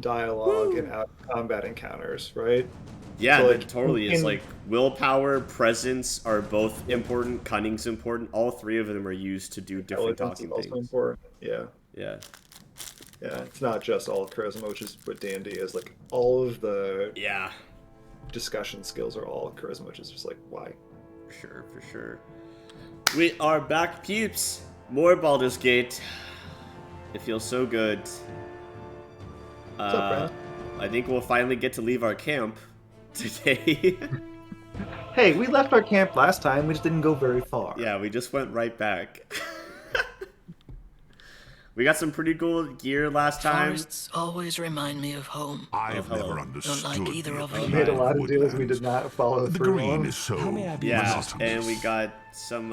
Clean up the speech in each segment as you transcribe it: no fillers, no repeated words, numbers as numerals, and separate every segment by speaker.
Speaker 1: dialogue and out combat encounters, right?
Speaker 2: Yeah,
Speaker 1: So
Speaker 2: that
Speaker 1: like
Speaker 2: totally is. Like, willpower, presence are both important. Cunning's important. All three of them are used to do different
Speaker 1: intelligence is
Speaker 2: talking
Speaker 1: also
Speaker 2: things.
Speaker 1: important. Yeah.
Speaker 2: Yeah.
Speaker 1: Yeah. It's not just all charisma, which is what D&D is. Like all of the
Speaker 2: Yeah.
Speaker 1: discussion skills are all charisma, which is just like why?
Speaker 2: For sure, for sure. We are back, peeps. More Baldur's Gate. It feels so good.
Speaker 1: What's up, friends?
Speaker 2: I think we'll finally get to leave our camp today.
Speaker 1: Hey, we left our camp last time. We just didn't go very far.
Speaker 2: Yeah, we just went right back. We got some pretty cool gear last time.
Speaker 3: Forests always remind me of home.
Speaker 4: I have
Speaker 2: hello.
Speaker 4: never understood
Speaker 3: Don't like either
Speaker 4: the
Speaker 3: of them.
Speaker 1: We
Speaker 4: appeal
Speaker 1: made a lot of deals we
Speaker 4: woodlands.
Speaker 1: did not follow
Speaker 4: The
Speaker 1: through
Speaker 4: green
Speaker 1: on.
Speaker 4: is so
Speaker 2: Yeah,
Speaker 4: monotonous.
Speaker 2: and we got some,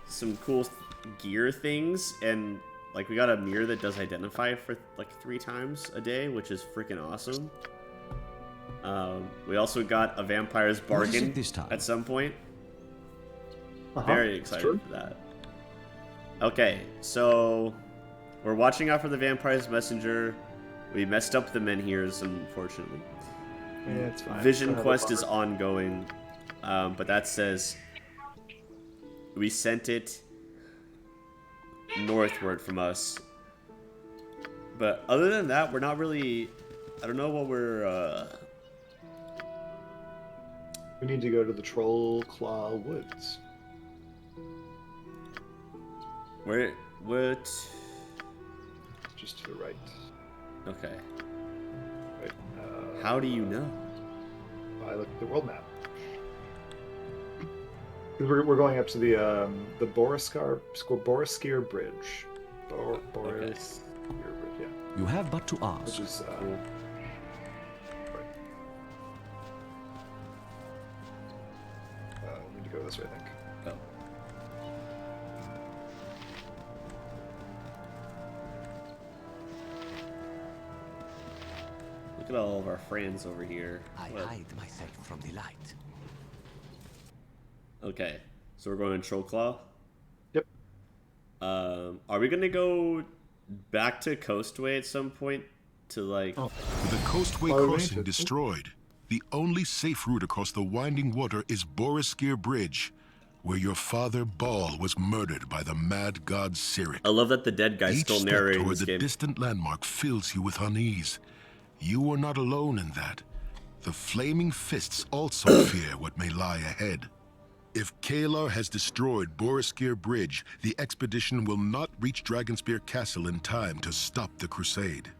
Speaker 2: some cool gear things, and like we got a mirror that does identify for like 3 times a day, which is freaking awesome. We also got a vampire's bargain
Speaker 5: this time?
Speaker 2: at some point.
Speaker 1: Uh-huh.
Speaker 2: Very
Speaker 1: It's
Speaker 2: excited
Speaker 1: true.
Speaker 2: for that. Okay, so we're watching out for the vampire's messenger. We messed up the menhirs, unfortunately.
Speaker 1: Yeah, it's fine.
Speaker 2: Vision
Speaker 1: Another
Speaker 2: quest is
Speaker 1: bummer.
Speaker 2: ongoing, but that says we sent it northward from us. But other than that, we're not really. I don't know what we're.
Speaker 1: We need to go to the Troll Claw Woods.
Speaker 2: Where? What?
Speaker 1: Just to the right.
Speaker 2: Okay.
Speaker 1: Right.
Speaker 2: How do you know?
Speaker 1: I looked at the world map. 'Cause we're going up to the Boriskir Bridge. Boriskir Bridge, yeah.
Speaker 5: You have but to ask.
Speaker 1: Which is
Speaker 2: Cool.
Speaker 1: right. We need to go this way, I think.
Speaker 2: Oh. Look at all of our friends over here.
Speaker 5: I
Speaker 2: What?
Speaker 5: hide myself from the light.
Speaker 2: Okay, so we're going to Trollclaw.
Speaker 1: Yep.
Speaker 2: Are we gonna go back to Coastway at some point to like?
Speaker 1: Oh.
Speaker 4: With the Coastway
Speaker 1: Why would we
Speaker 4: crossing
Speaker 1: need to?
Speaker 4: destroyed, the only safe route across the winding water is Boriskir Bridge, where your father Baal was murdered by the mad god Cyric.
Speaker 2: I love that the dead guy's
Speaker 4: Each
Speaker 2: still
Speaker 4: step
Speaker 2: narrating
Speaker 4: toward
Speaker 2: this
Speaker 4: the
Speaker 2: game.
Speaker 4: distant landmark fills you with unease. You are not alone in that. The Flaming Fists also fear what may lie ahead. If Kalar has destroyed Boriskir Bridge, the expedition will not reach Dragonspear Castle in time to stop the crusade.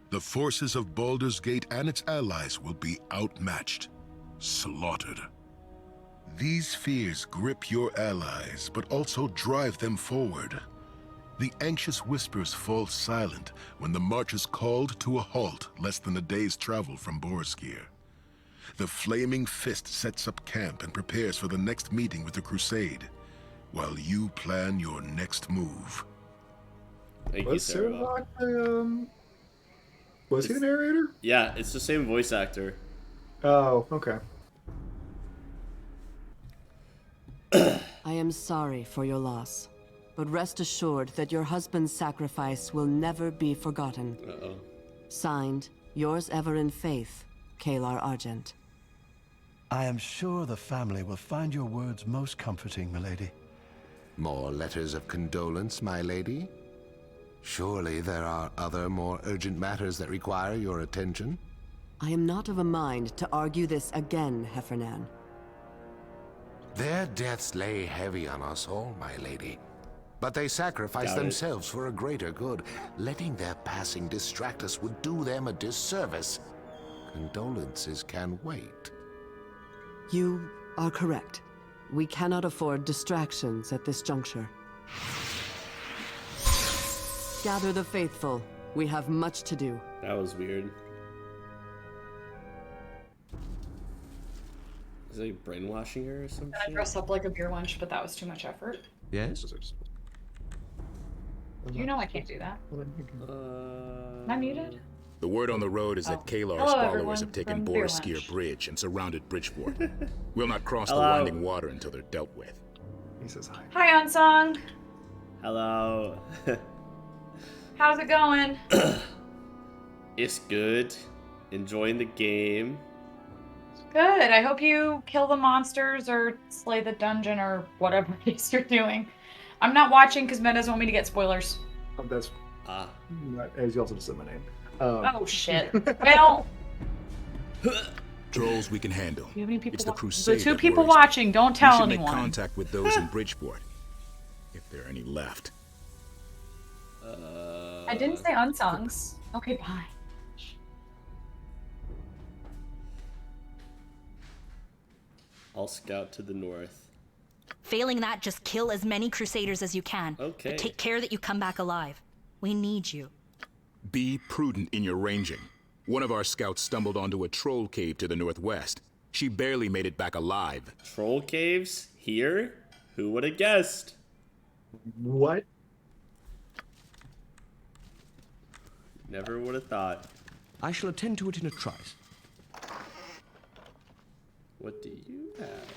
Speaker 4: The forces of Baldur's Gate and its allies will be outmatched, slaughtered. These fears grip your allies, but also drive them forward. The anxious whispers fall silent when the march is called to a halt less than a day's travel from Boriskir. The Flaming Fist sets up camp and prepares for the next meeting with the Crusade, while you plan your next move.
Speaker 2: Thank you,
Speaker 1: Was
Speaker 2: Sarah.
Speaker 1: Sirlock the Was he the narrator?
Speaker 2: Yeah, it's the same voice actor.
Speaker 1: Oh, okay.
Speaker 6: I am sorry for your loss, but rest assured that your husband's sacrifice will never be forgotten.
Speaker 2: Uh-oh.
Speaker 6: Signed, yours ever in faith, Kalar Argent.
Speaker 7: I am sure the family will find your words most comforting, milady.
Speaker 8: More letters of condolence, my lady? Surely there are other, more urgent matters that require your attention?
Speaker 6: I am not of a mind to argue this again, Heffernan.
Speaker 8: Their deaths lay heavy on us all, my lady. But they sacrificed
Speaker 2: Doubt it.
Speaker 8: themselves for a greater good. Letting their passing distract us would do them a disservice. Condolences can wait.
Speaker 6: You are correct. We cannot afford distractions at this juncture. Gather the faithful. We have much to do.
Speaker 2: That was weird. Is it brainwashing her or something?
Speaker 9: I dress up like a beer lunch, but that was too much effort.
Speaker 5: Yes?
Speaker 9: You know I can't do that. Am I muted?
Speaker 10: The word on the road is that
Speaker 9: Oh.
Speaker 10: Kalar's
Speaker 9: Hello,
Speaker 10: followers
Speaker 9: everyone,
Speaker 10: have taken
Speaker 9: from Beer
Speaker 10: Boriskir
Speaker 9: Lunch.
Speaker 10: Bridge and surrounded Bridgeport. We'll not cross the
Speaker 2: Hello.
Speaker 10: winding water until they're dealt with.
Speaker 1: He says hi.
Speaker 9: Hi, Unsung.
Speaker 2: Hello.
Speaker 9: How's it going?
Speaker 2: It's good. Enjoying the game.
Speaker 9: Good. I hope you kill the monsters or slay the dungeon or whatever it is you're doing. I'm not watching because Meta doesn't want me to get spoilers.
Speaker 1: That's as you also just said my name.
Speaker 9: Oh shit. Well,
Speaker 10: Trolls we can handle.
Speaker 9: do you have any people?
Speaker 10: It's the
Speaker 9: The
Speaker 10: crusade.
Speaker 9: two
Speaker 10: that
Speaker 9: people
Speaker 10: worries me.
Speaker 9: watching, don't
Speaker 10: We
Speaker 9: tell
Speaker 10: should make
Speaker 9: anyone.
Speaker 10: contact with those in Bridgeport, if there are any left.
Speaker 9: I didn't say unsungs. Okay, bye.
Speaker 2: I'll scout to the north.
Speaker 11: Failing that, just kill as many crusaders as you can.
Speaker 2: Okay.
Speaker 11: But take care that you come back alive. We need you.
Speaker 10: Be prudent in your ranging. One of our scouts stumbled onto a troll cave to the northwest. She barely made it back alive.
Speaker 2: Troll caves? Here? Who would have guessed?
Speaker 1: What?
Speaker 2: Never would have thought.
Speaker 5: I shall attend to it in a trice.
Speaker 2: What do you have?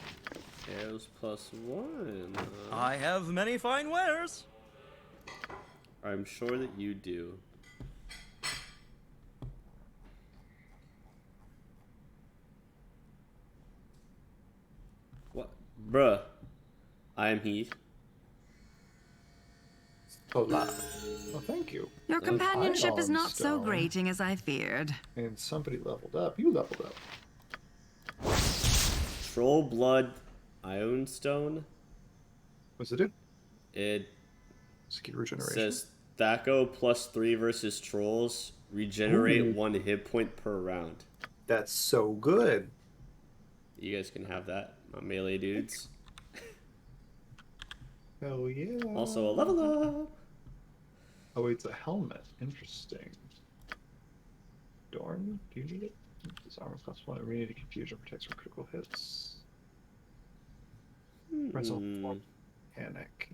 Speaker 2: Arrows +1.
Speaker 12: I have many fine wares.
Speaker 2: I'm sure that you do. What? Bruh. I am he.
Speaker 1: Hola. Well, thank you.
Speaker 6: Your companionship is
Speaker 1: Ion
Speaker 6: not so
Speaker 1: stone.
Speaker 6: grating as I feared.
Speaker 1: And somebody leveled up. You leveled up.
Speaker 2: Troll blood ion stone.
Speaker 1: What's it do?
Speaker 2: It
Speaker 1: Skill regeneration.
Speaker 2: says Thaco +3 versus trolls. Regenerate
Speaker 1: Ooh.
Speaker 2: 1 hit point per round.
Speaker 1: That's so good.
Speaker 2: You guys can have that, my melee dudes.
Speaker 1: Hell yeah.
Speaker 2: Also a level up.
Speaker 1: Oh, it's a helmet. Interesting. Dorn, do you need it? This armor +1. Immunity to confusion protects from critical hits. Rental form panic.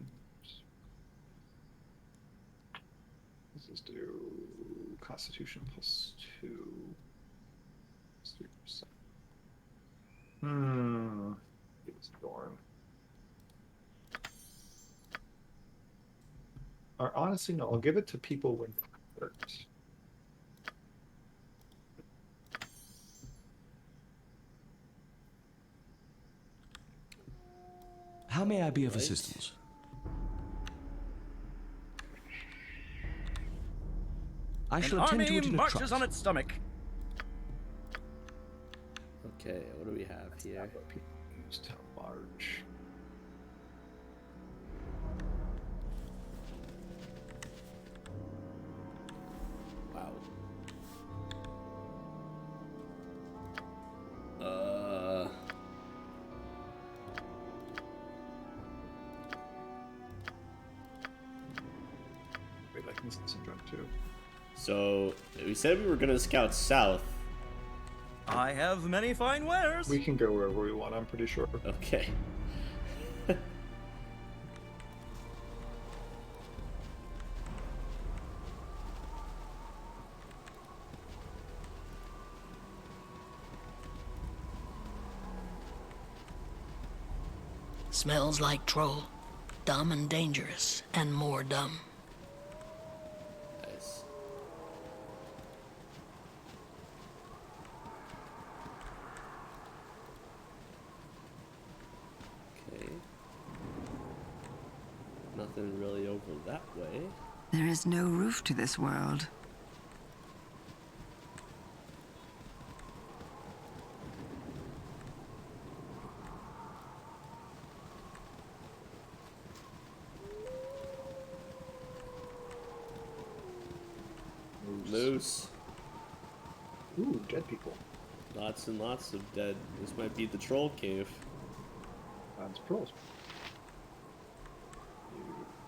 Speaker 1: This is do Constitution +2. 3%. It's Dorn. Or honestly, no. I'll give it to people when hurt.
Speaker 5: How may I be of assistance? I
Speaker 12: An
Speaker 5: shall attend to
Speaker 12: army
Speaker 5: it in a
Speaker 12: marches
Speaker 5: trice.
Speaker 12: on its stomach.
Speaker 2: Okay, what do we have here?
Speaker 1: Use town large.
Speaker 2: Wow.
Speaker 1: Wait, I can listen to some drum too.
Speaker 2: So we said we were gonna scout south.
Speaker 12: I have many fine wares.
Speaker 1: We can go wherever we want, I'm pretty sure.
Speaker 2: Okay.
Speaker 3: Smells like troll. Dumb and dangerous, and more dumb.
Speaker 2: Nice. Okay. Nothing really over that way.
Speaker 6: There is no roof to this world.
Speaker 2: Moose.
Speaker 1: Ooh, dead people.
Speaker 2: Lots and lots of dead. This might be the troll cave.
Speaker 1: That's pros.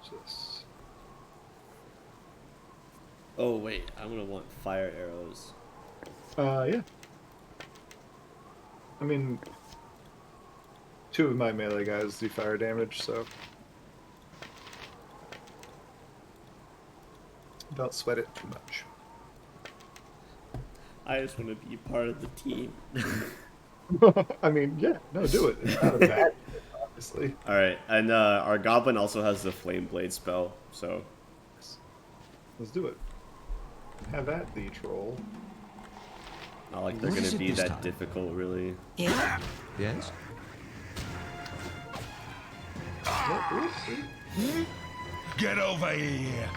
Speaker 1: Use this.
Speaker 2: Oh wait, I'm gonna want fire arrows.
Speaker 1: Yeah. I mean, 2 of my melee guys do fire damage, so don't sweat it too much.
Speaker 2: I just want to be part of the team.
Speaker 1: I mean, yeah, no, do it. It's not a bad thing, obviously.
Speaker 2: Alright, and our goblin also has the flame blade spell, so
Speaker 1: Let's do it. Have at thee, troll.
Speaker 2: Not like they're
Speaker 5: What is
Speaker 2: gonna
Speaker 5: it
Speaker 2: be
Speaker 5: this
Speaker 2: that
Speaker 5: time?
Speaker 2: difficult, really.
Speaker 3: Yeah?
Speaker 5: Yes?
Speaker 4: Get over here!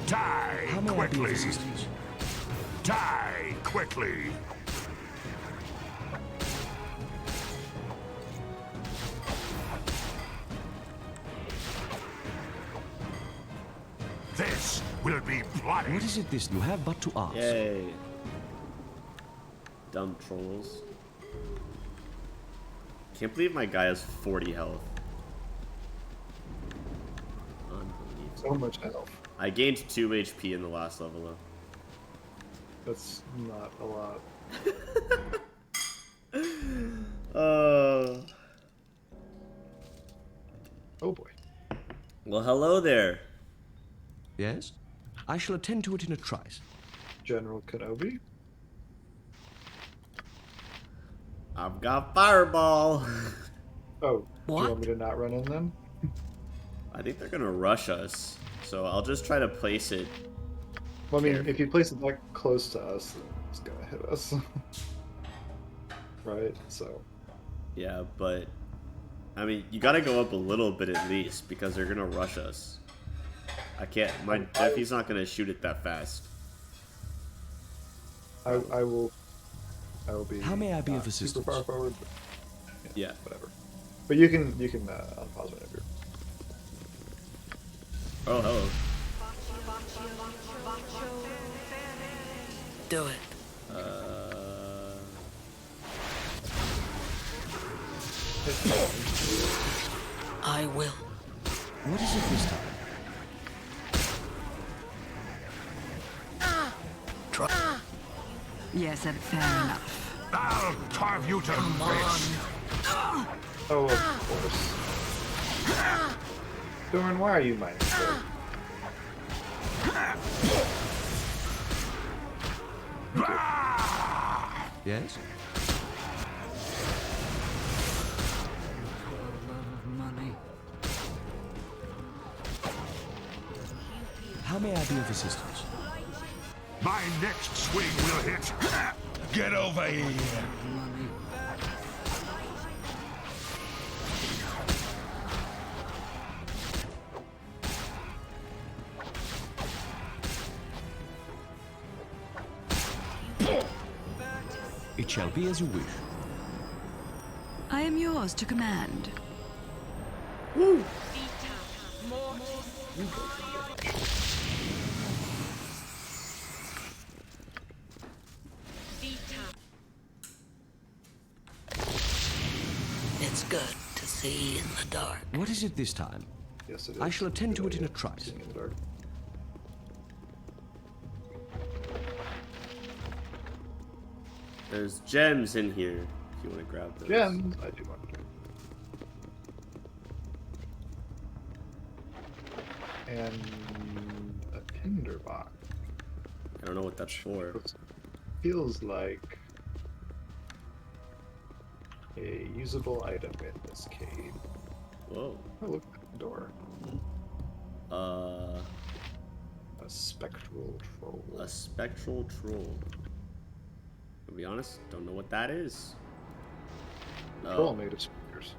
Speaker 4: Die
Speaker 5: How may I be of
Speaker 4: quickly!
Speaker 5: assistance?
Speaker 4: Die quickly! This will be bloody.
Speaker 5: What is it this you have but to ask?
Speaker 2: Yay. Dumb trolls. Can't believe my guy has 40 health. Unbelievable.
Speaker 1: So much health.
Speaker 2: I gained 2 HP in the last level though.
Speaker 1: That's not a lot. Oh boy.
Speaker 2: Well, hello there.
Speaker 5: Yes? I shall attend to it in a trice.
Speaker 1: General Kenobi.
Speaker 2: I've got fireball.
Speaker 1: Oh, do
Speaker 3: What?
Speaker 1: you want me to not run in then?
Speaker 2: I think they're gonna rush us, so I'll just try to place it.
Speaker 1: Well, I mean, if you place it that close to us, then it's gonna hit us. Right? So.
Speaker 2: Yeah, but I mean, you gotta go up a little bit at least because they're gonna rush us. I can't. My Jeffy's not gonna shoot it that fast.
Speaker 1: I will be.
Speaker 5: How may I be of
Speaker 1: super
Speaker 5: assistance?
Speaker 1: far forward. But,
Speaker 2: Yeah.
Speaker 1: Whatever. But you can unpause whenever.
Speaker 2: Oh, hello.
Speaker 3: Do it. I will.
Speaker 5: What is it this time?
Speaker 3: Try.
Speaker 6: Yes, fair enough.
Speaker 4: I'll carve you to bits.
Speaker 1: Oh, of course. Doran, why are you mining?
Speaker 5: Yes?
Speaker 3: Money.
Speaker 5: How may I be of assistance?
Speaker 4: My next swing will hit. Get over here.
Speaker 3: Money.
Speaker 5: It shall be as you wish.
Speaker 6: I am yours to command.
Speaker 3: It's good to see in the dark.
Speaker 5: What is it this time?
Speaker 1: Yes, it is.
Speaker 5: I shall attend to
Speaker 1: Good
Speaker 5: it in a
Speaker 1: idea.
Speaker 5: trice.
Speaker 1: Seeing in the dark.
Speaker 2: There's gems in here if you want to grab those.
Speaker 1: Gems, I do want to. And a tinderbox.
Speaker 2: I don't know what that's for.
Speaker 1: Feels like a usable item in this cave.
Speaker 2: Whoa.
Speaker 1: Oh, look at the door. A spectral troll.
Speaker 2: A spectral troll. To be honest, don't know what that is.
Speaker 1: Troll made of speakers.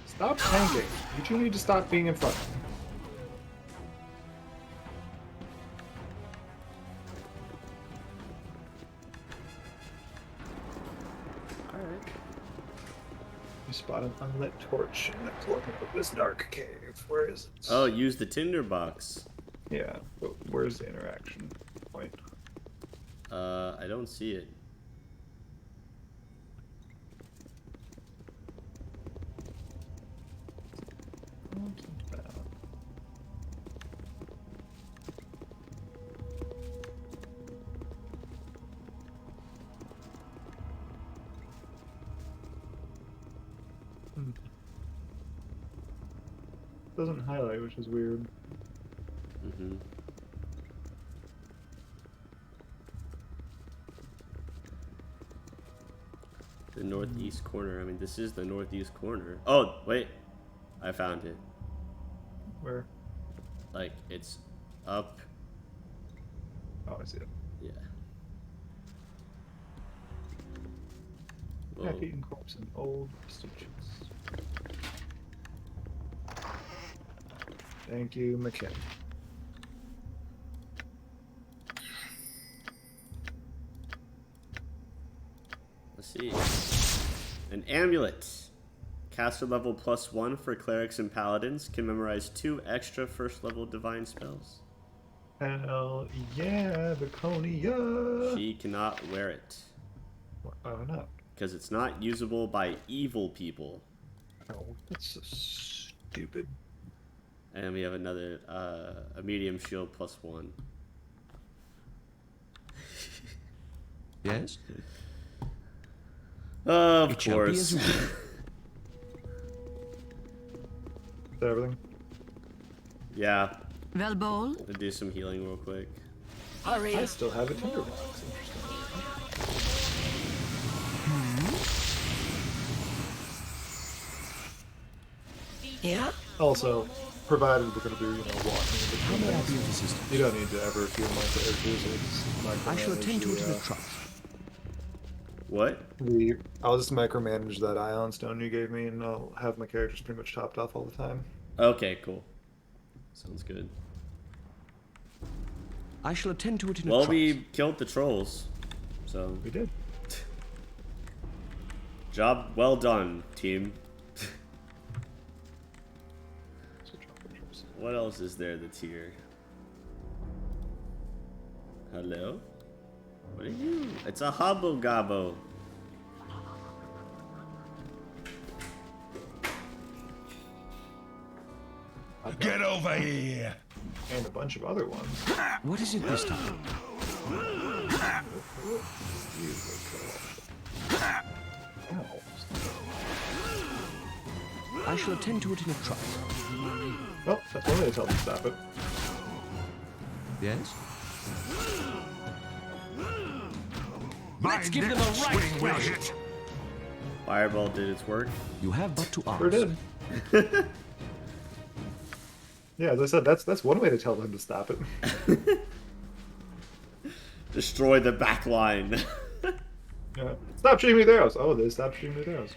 Speaker 1: Stop tanking. You two need to stop being in front.
Speaker 2: Alright.
Speaker 1: You spot an unlit torch in the corner of this dark cave. Where is it?
Speaker 2: Oh, use the tinderbox.
Speaker 1: Yeah, but where's the interaction point?
Speaker 2: I don't see it.
Speaker 1: Doesn't highlight, which is weird.
Speaker 2: Mm-hmm. The northeast corner. I mean, this is the northeast corner. Oh, wait. I found it.
Speaker 1: Where?
Speaker 2: Like, it's up.
Speaker 1: Oh, I see it.
Speaker 2: Yeah.
Speaker 1: Half-eaten corpse and old stitches. Thank you, McKay.
Speaker 2: Let's see. An amulet. Caster level +1 for clerics and paladins. Can memorize 2 extra first level divine spells.
Speaker 1: Hell yeah, Baconia!
Speaker 2: She cannot wear it.
Speaker 1: Why not?
Speaker 2: Because it's not usable by evil people.
Speaker 1: Oh, that's so stupid.
Speaker 2: And we have another, a medium shield +1.
Speaker 5: Yes?
Speaker 2: Of course.
Speaker 1: Is that everything?
Speaker 2: Yeah.
Speaker 6: Well, Bowl?
Speaker 2: I'll do some healing real quick.
Speaker 1: I still have a tinderbox. Interesting.
Speaker 3: Yeah?
Speaker 1: Also, provided we're going to be, walking in the you don't need to ever feel my characters.
Speaker 5: I shall attend to it in a trice.
Speaker 2: What?
Speaker 1: I'll just micromanage that ion stone you gave me, and I'll have my characters pretty much topped off all the time.
Speaker 2: Okay, cool. Sounds good.
Speaker 5: I shall attend to it in a
Speaker 2: Well,
Speaker 5: trice.
Speaker 2: we killed the trolls, so...
Speaker 1: We did.
Speaker 2: Job well done, team. What else is there that's here? Hello? What are you? It's a Hobble Gobbo.
Speaker 4: Get over here!
Speaker 1: And a bunch of other ones.
Speaker 5: What is it this time? I shall attend to it in a trice.
Speaker 1: Well, that's one way to tell them to stop it.
Speaker 5: Yes?
Speaker 4: Let's give them a right swing.
Speaker 2: Fireball did its work.
Speaker 5: You have but to ask.
Speaker 1: Sure did. Yeah, as I said, that's one way to tell them to stop it.
Speaker 2: Destroy the back line.
Speaker 1: Yeah. Stop shooting me with arrows. Oh, they stopped shooting me with arrows.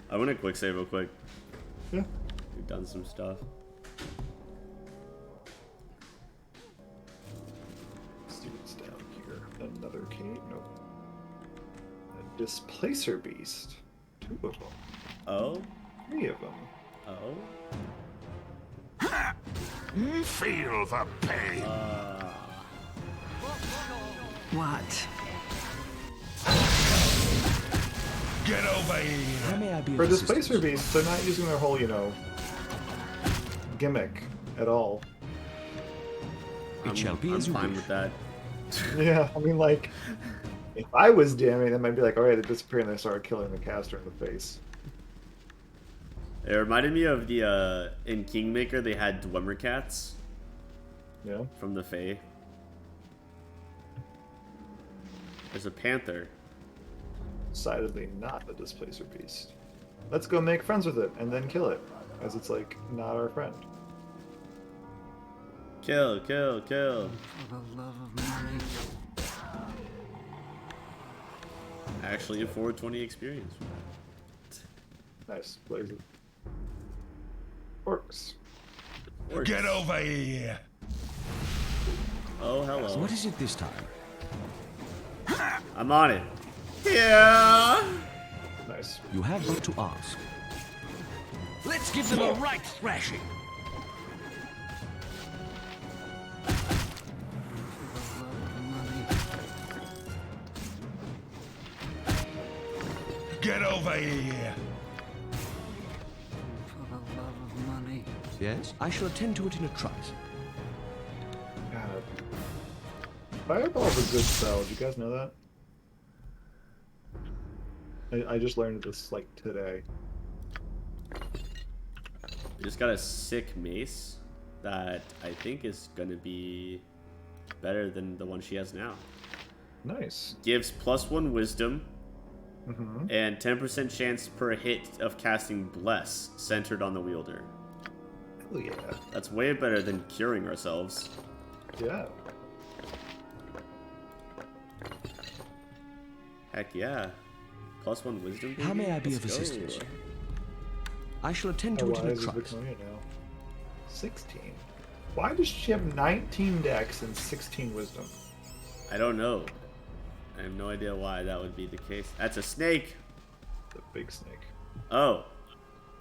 Speaker 2: I want to quick save real quick.
Speaker 1: Yeah.
Speaker 2: We've done some stuff.
Speaker 1: Let's see what's down here. Another cave. Nope. A displacer beast. 2 of them.
Speaker 2: Oh?
Speaker 1: 3 of them.
Speaker 2: Oh?
Speaker 4: Feel the pain.
Speaker 3: What?
Speaker 4: Get over here.
Speaker 5: How may I be
Speaker 1: For
Speaker 5: of
Speaker 1: displacer
Speaker 5: assistance?
Speaker 1: beasts, they're not using their whole, gimmick at all.
Speaker 5: It shall be as you
Speaker 2: fine
Speaker 5: wish.
Speaker 2: with that.
Speaker 1: Yeah, I mean, like, if I was DMing them, I'd be like, alright, they disappear, and they started killing the caster in the face.
Speaker 2: It reminded me of the, in Kingmaker, they had Dwemer cats.
Speaker 1: Yeah.
Speaker 2: From the Fae. There's a panther.
Speaker 1: Decidedly not a displacer beast. Let's go make friends with it, and then kill it, as it's, like, not our friend.
Speaker 2: Kill, kill, kill.
Speaker 3: For the love of money.
Speaker 2: Actually, a 420 experience.
Speaker 1: Nice. Blaze it. Orcs.
Speaker 4: Get over here.
Speaker 2: Oh, hello.
Speaker 5: What is it this time?
Speaker 2: I'm on it. Yeah.
Speaker 1: Nice.
Speaker 5: You have but to ask.
Speaker 4: Let's give them a right thrashing. Get over here.
Speaker 3: For the love of money.
Speaker 5: Yes? I shall attend to it in a trice.
Speaker 1: God. Fireball's a good spell. Did you guys know that? I just learned this, like, today.
Speaker 2: I just got a sick mace that I think is gonna be better than the one she has now.
Speaker 1: Nice.
Speaker 2: Gives +1 wisdom
Speaker 1: Mm-hmm.
Speaker 2: and 10% chance per hit of casting Bless centered on the wielder.
Speaker 1: Hell yeah.
Speaker 2: That's way better than curing ourselves.
Speaker 1: Yeah.
Speaker 2: Heck yeah. +1 wisdom.
Speaker 5: How may I be
Speaker 2: Let's
Speaker 5: of
Speaker 2: go.
Speaker 5: assistance? I shall attend
Speaker 1: How
Speaker 5: to it in a
Speaker 1: wise is
Speaker 5: trice.
Speaker 1: Victoria now? 16. Why does she have 19 dex and 16 wisdom?
Speaker 2: I don't know. I have no idea why that would be the case. That's a snake!
Speaker 1: The big snake.
Speaker 2: Oh.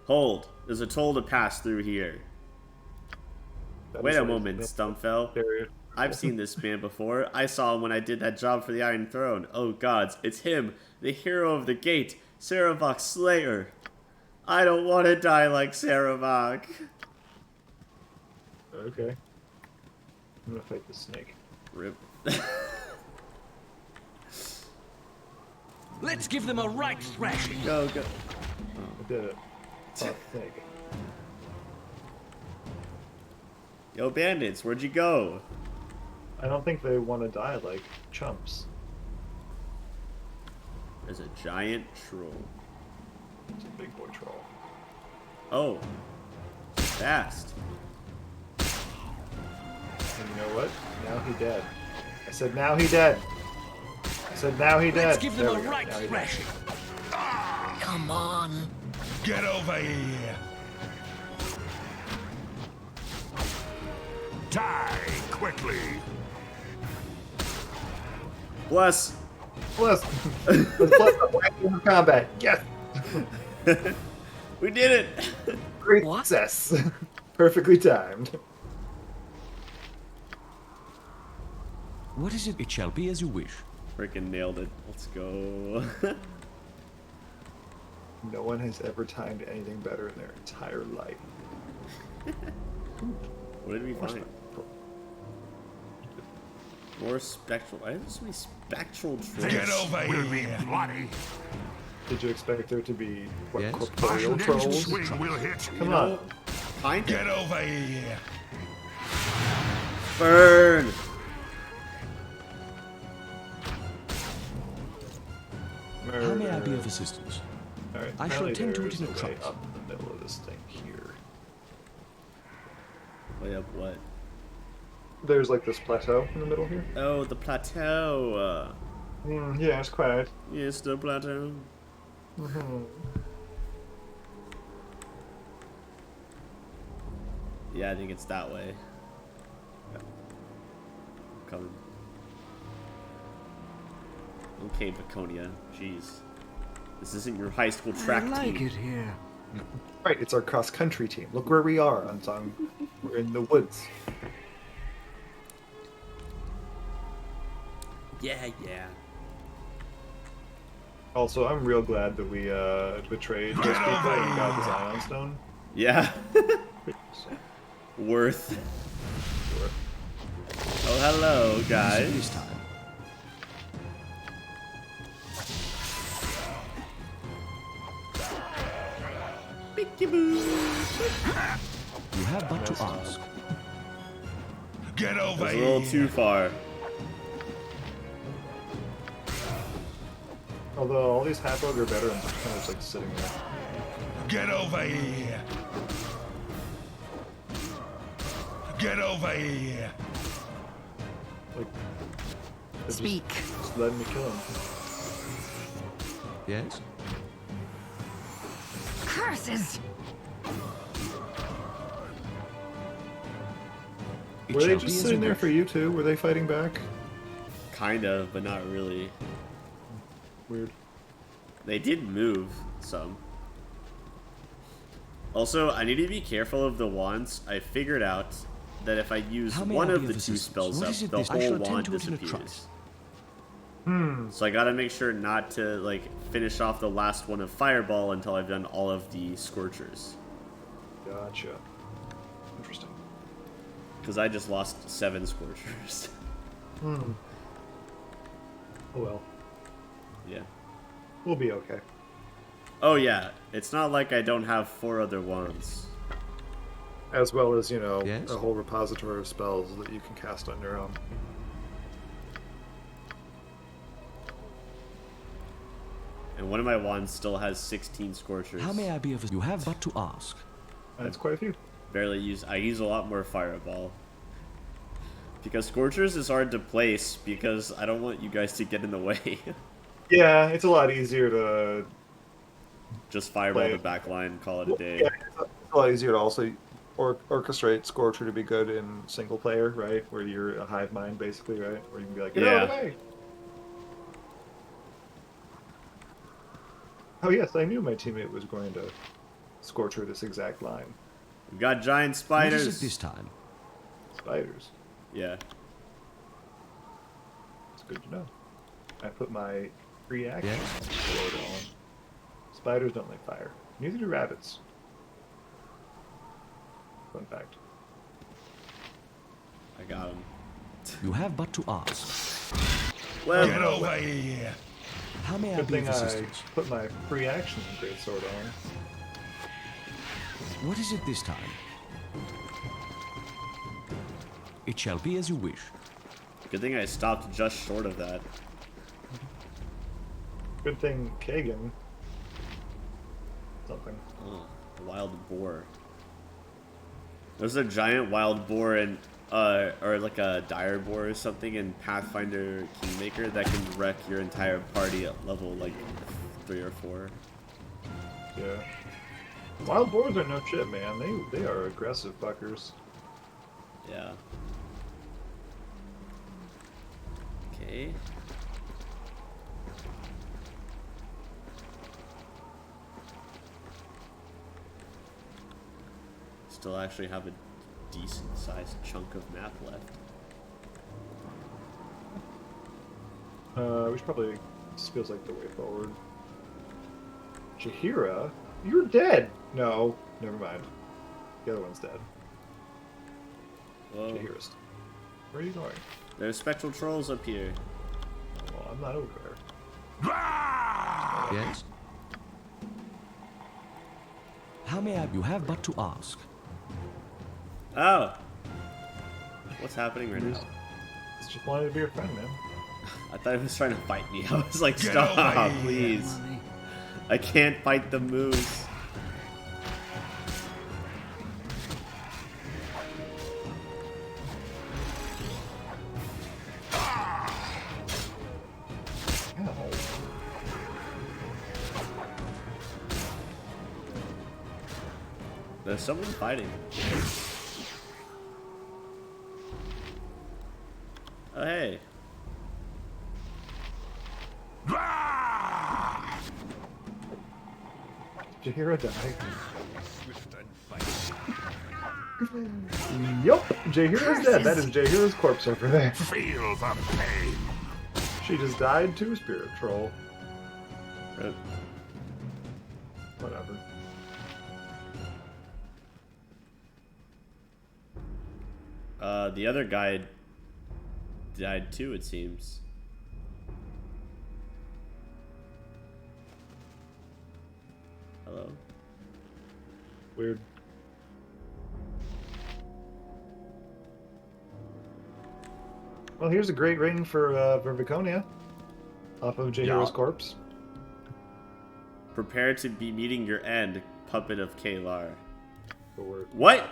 Speaker 2: Hold. There's a toll to pass through here.
Speaker 1: That
Speaker 2: Wait
Speaker 1: is
Speaker 2: a
Speaker 1: like-
Speaker 2: moment, Stumpfell.
Speaker 1: There.
Speaker 2: I've seen this man before. I saw him when I did that job for the Iron Throne. Oh gods, it's him, the hero of the gate, Saravok's slayer. I don't want to die like Saravok.
Speaker 1: Okay. I'm gonna fight the snake.
Speaker 2: Rip.
Speaker 5: Let's give them a right thrashing.
Speaker 2: Go, go.
Speaker 1: I did it. Oh, snake.
Speaker 2: Yo, bandits, where'd you go?
Speaker 1: I don't think they want to die like chumps.
Speaker 2: There's a giant troll.
Speaker 1: It's a big boy troll.
Speaker 2: Oh. Fast.
Speaker 1: And you know what? Now he dead. I said now he dead. I said now he dead.
Speaker 5: Let's give them
Speaker 1: There
Speaker 5: a
Speaker 1: we go.
Speaker 5: right
Speaker 1: Now he dead.
Speaker 5: thrashing.
Speaker 3: Come on.
Speaker 4: Get over here! Die quickly!
Speaker 2: Bless.
Speaker 1: Bless. Let's bless the black in combat. Yes.
Speaker 2: We did it.
Speaker 1: Great
Speaker 3: What?
Speaker 1: success. Perfectly timed.
Speaker 5: What is it? It shall be as you wish.
Speaker 2: Freaking nailed it. Let's go.
Speaker 1: No one has ever timed anything better in their entire life.
Speaker 2: What did we find? More spectral. I have so many spectral trolls.
Speaker 4: Get over here!
Speaker 7: Bloody.
Speaker 1: Did you expect there to be what,
Speaker 5: Yes?
Speaker 1: corporeal trolls?
Speaker 7: Swing will hit.
Speaker 1: Come on.
Speaker 2: Kind
Speaker 4: Get
Speaker 2: of.
Speaker 4: over here!
Speaker 2: Burn.
Speaker 5: How may I be of assistance?
Speaker 1: All right,
Speaker 5: I shall
Speaker 1: apparently
Speaker 5: attend to it
Speaker 1: there's
Speaker 5: in a
Speaker 1: way
Speaker 5: trice.
Speaker 1: up in the middle of this thing here.
Speaker 2: Way up what?
Speaker 1: There's like this plateau in the middle here.
Speaker 2: Oh, the plateau.
Speaker 1: Yeah, it's quiet.
Speaker 2: Yes, the plateau. Yeah, I think it's that way. Coming. Okay, Baconia. Jeez. This isn't your high school track team.
Speaker 7: here.
Speaker 1: Right, it's our cross-country team. Look where we are, Unsung. We're in the woods.
Speaker 2: Yeah, yeah.
Speaker 1: Also, I'm real glad that we betrayed those people and got this Ion Stone.
Speaker 2: Yeah. Worth. Oh, hello,
Speaker 5: This
Speaker 2: guys.
Speaker 5: time.
Speaker 2: Peekaboo.
Speaker 5: You have but to ask.
Speaker 4: Get over
Speaker 2: That's a
Speaker 4: here!
Speaker 2: little too far.
Speaker 1: Although all these half-ogre veterans are kind of just like sitting there.
Speaker 4: Get over here! Get over here!
Speaker 1: Like, they're
Speaker 3: Speak.
Speaker 1: Just letting me kill him.
Speaker 5: Yes?
Speaker 11: Curses!
Speaker 5: It
Speaker 1: Were they
Speaker 5: shall be
Speaker 1: just
Speaker 5: as
Speaker 1: sitting
Speaker 5: you
Speaker 1: there
Speaker 5: wish.
Speaker 1: for you too? Were they fighting back?
Speaker 2: Kind of, but not really.
Speaker 1: Weird.
Speaker 2: They did move some. Also, I need to be careful of the wands. I figured out that if I use
Speaker 5: How may
Speaker 2: one
Speaker 5: I
Speaker 2: of
Speaker 5: be
Speaker 2: the
Speaker 5: of
Speaker 2: two
Speaker 5: assistance?
Speaker 2: spells
Speaker 5: What
Speaker 2: up,
Speaker 5: is it
Speaker 2: the
Speaker 5: this- I
Speaker 2: whole
Speaker 5: shall attend
Speaker 2: wand
Speaker 5: to it in a
Speaker 2: disappears.
Speaker 5: trice.
Speaker 2: So I gotta make sure not to like finish off the last one of Fireball until I've done all of the Scorchers.
Speaker 1: Gotcha. Interesting.
Speaker 2: Because I just lost 7 Scorchers.
Speaker 1: Oh well.
Speaker 2: Yeah.
Speaker 1: We'll be okay.
Speaker 2: Oh yeah, it's not like I don't have 4 other wands.
Speaker 1: As well as, you know,
Speaker 5: Yes?
Speaker 1: a whole repository of spells that you can cast on your own.
Speaker 2: And one of my wands still has 16 scorchers.
Speaker 5: How may I be of... You have but to ask.
Speaker 1: That's quite a few.
Speaker 2: I use a lot more fireball. Because scorchers is hard to place because I don't want you guys to get in the way.
Speaker 1: Yeah, it's a lot easier to
Speaker 2: Just fireball the back line, call it a day.
Speaker 1: Yeah, it's a lot easier to also orchestrate Scorcher to be good in single player, right? Where you're a hive mind, basically, right? Where you can be like, get out of the way! Oh yes, I knew my teammate was going to Scorcher this exact line.
Speaker 2: We've got giant spiders.
Speaker 5: What is it this time?
Speaker 1: Spiders.
Speaker 2: Yeah.
Speaker 1: It's good to know. I put my free action
Speaker 5: Yes?
Speaker 1: sword on. Spiders don't like fire. Neither do rabbits. Fun fact.
Speaker 2: I got him.
Speaker 5: You have but to ask.
Speaker 2: Well,
Speaker 4: Get over here!
Speaker 5: How may I
Speaker 1: Good
Speaker 5: be
Speaker 1: thing
Speaker 5: of
Speaker 1: I
Speaker 5: assistance?
Speaker 1: put my free action greatsword on.
Speaker 5: What is it this time? It shall be as you wish.
Speaker 2: good thing I stopped just short of that.
Speaker 1: Good thing Kagan. Something.
Speaker 2: Oh, a wild boar. There's a giant wild boar and or like a dire boar or something in Pathfinder Kingmaker that can wreck your entire party at level like 3 or 4.
Speaker 1: Yeah. Wild boars are no shit, man. They are aggressive fuckers.
Speaker 2: Yeah. Okay. Still actually have a decent sized chunk of map left.
Speaker 1: We should probably. This feels like the way forward. Jahira? You're dead! No, never mind. The other one's dead.
Speaker 2: Whoa.
Speaker 1: Jahira's. Where are you going?
Speaker 2: There's spectral trolls up here.
Speaker 1: Oh, well, I'm not over there.
Speaker 5: Yes? How may I... You have but to ask.
Speaker 2: Oh! What's happening right now?
Speaker 1: It's just wanted to be your friend, man.
Speaker 2: I thought it was trying to fight me. I was like,
Speaker 4: Get
Speaker 2: stop,
Speaker 4: over here.
Speaker 2: please. I can't fight the moose.
Speaker 1: Ow.
Speaker 2: There's someone fighting. Oh, hey.
Speaker 1: Jahira died. Yup, Jahira's dead. That is Jahira's corpse over there.
Speaker 4: Feel the pain!
Speaker 1: She just died to a spirit troll.
Speaker 2: Rip.
Speaker 1: Whatever.
Speaker 2: The other guy died too, it seems. Hello?
Speaker 1: Weird. Well, here's a great ring for Viconia. Off of Jahira's corpse.
Speaker 2: Prepare to be meeting your end, puppet of Kalar.
Speaker 1: The word.
Speaker 2: What?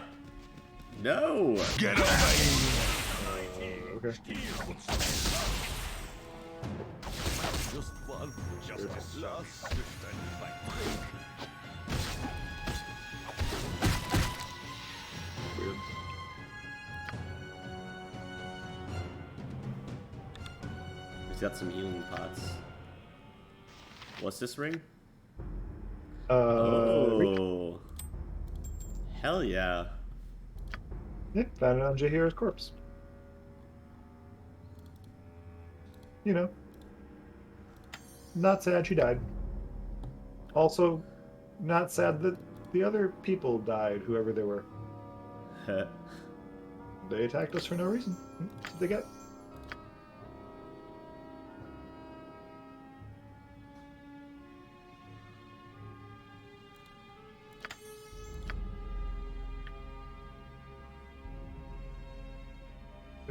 Speaker 2: No!
Speaker 4: Get over here!
Speaker 1: Okay.
Speaker 12: Just one. Just last.
Speaker 1: Weird.
Speaker 2: He's got some healing pots. What's this ring? Oh. Hell yeah.
Speaker 1: Yeah, found it on Jahira's corpse. You know. Not sad she died. Also, not sad that the other people died, whoever they were. They attacked us for no reason. That's what they get.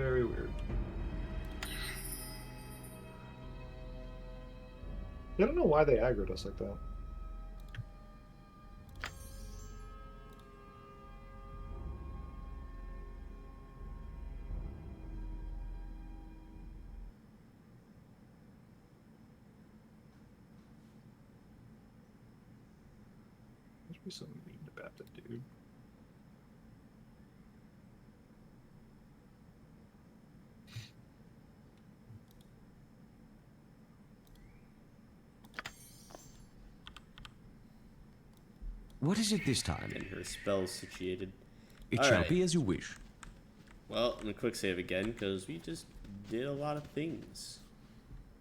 Speaker 1: Very weird. I don't know why they aggroed us like that. Must be something mean about that dude.
Speaker 5: What is it this time?
Speaker 2: And her spell's situated.
Speaker 5: It
Speaker 2: All
Speaker 5: shall
Speaker 2: right.
Speaker 5: be as you wish.
Speaker 2: Well, I'm gonna quick save again because we just did a lot of things.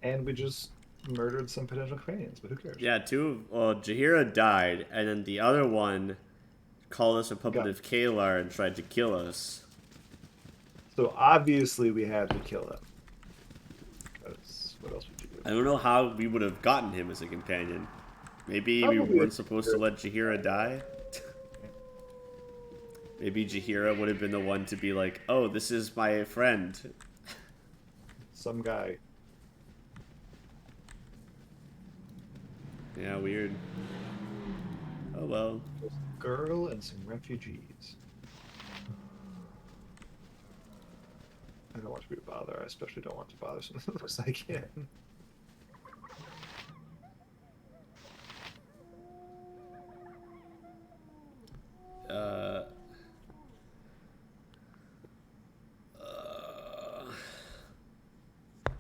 Speaker 1: And we just murdered some potential Cranians, but who cares?
Speaker 2: Yeah, Jaheira died, and then the other one called us a puppet of Kalar and tried to kill us.
Speaker 1: So obviously we had to kill him. What else would you do?
Speaker 2: I don't know how we would have gotten him as a companion. Maybe
Speaker 1: Probably
Speaker 2: we weren't supposed to let Jaheira die? Maybe Jaheira would have been the one to be like, oh, this is my friend.
Speaker 1: Some guy.
Speaker 2: Yeah, weird. Oh well.
Speaker 1: Girl and some refugees. I don't want to be a bother. I especially don't want to bother something that looks like him.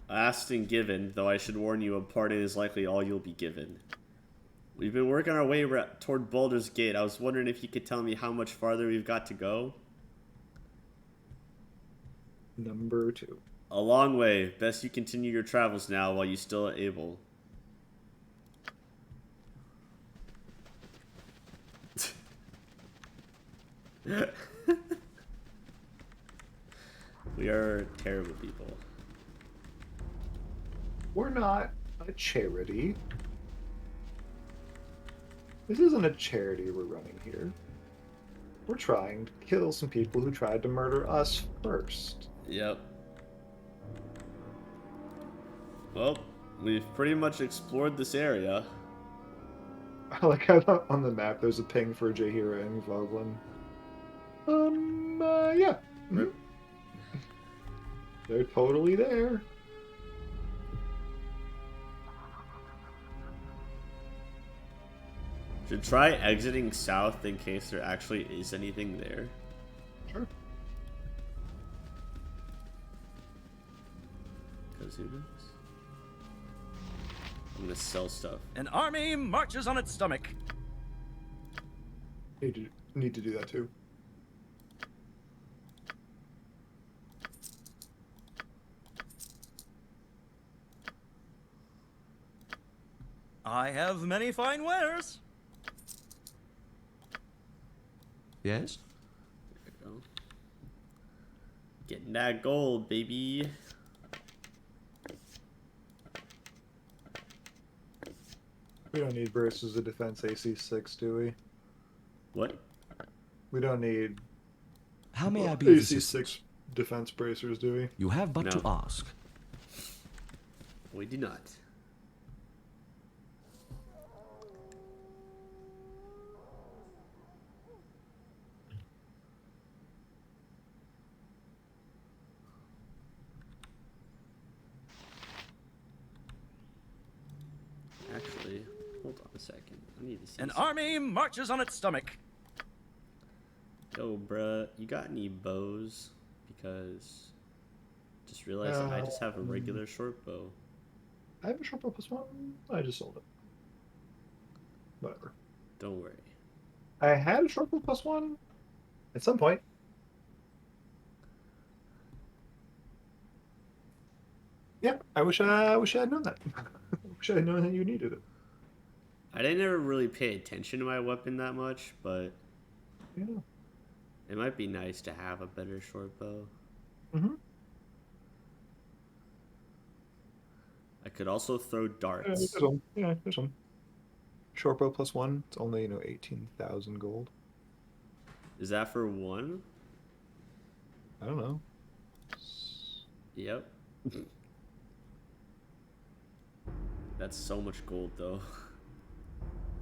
Speaker 2: Asked and given, though I should warn you, a pardon is likely all you'll be given. We've been working our way toward Baldur's Gate. I was wondering if you could tell me how much farther we've got to go.
Speaker 1: Number 2.
Speaker 2: A long way. Best you continue your travels now while you still are able. We are terrible people.
Speaker 1: We're not a charity. This isn't a charity we're running here. We're trying to kill some people who tried to murder us first.
Speaker 2: Yep. Well, we've pretty much explored this area.
Speaker 1: Like, I thought on the map there's a ping for Jaheira and Voglin. Yeah. Mm-hmm. They're totally there.
Speaker 2: Should try exiting south in case there actually is anything there.
Speaker 1: Sure.
Speaker 2: Because who knows? I'm gonna sell stuff.
Speaker 12: An army marches on its stomach.
Speaker 1: Need to do that too.
Speaker 12: I have many fine wares.
Speaker 5: Yes?
Speaker 2: There we go. Getting that gold, baby.
Speaker 1: We don't need versus a defense AC 6, do we?
Speaker 2: What?
Speaker 1: We don't need
Speaker 5: How may I be of
Speaker 1: AC
Speaker 5: assistance?
Speaker 1: 6 defense bracers, do we?
Speaker 5: You have but
Speaker 2: No.
Speaker 5: to ask.
Speaker 2: We do not. Actually, hold on a second. I need to see
Speaker 12: An
Speaker 2: something.
Speaker 12: army marches on its stomach.
Speaker 2: Yo, bruh, you got any bows? Because just realized that I just have a regular short bow.
Speaker 1: I have a short bow +1. I just sold it. Whatever.
Speaker 2: Don't worry.
Speaker 1: I had a short bow +1 at some point. Yeah, I wish I had known that. I wish I had known that you needed it.
Speaker 2: I didn't ever really pay attention to my weapon that much, but
Speaker 1: Yeah.
Speaker 2: it might be nice to have a better short bow.
Speaker 1: Mm-hmm.
Speaker 2: I could also throw
Speaker 1: Yeah,
Speaker 2: darts.
Speaker 1: there's one. Yeah, there's one. Short bow +1. It's only 18,000 gold.
Speaker 2: Is that for one?
Speaker 1: I don't know.
Speaker 2: Yep. That's so much gold, though.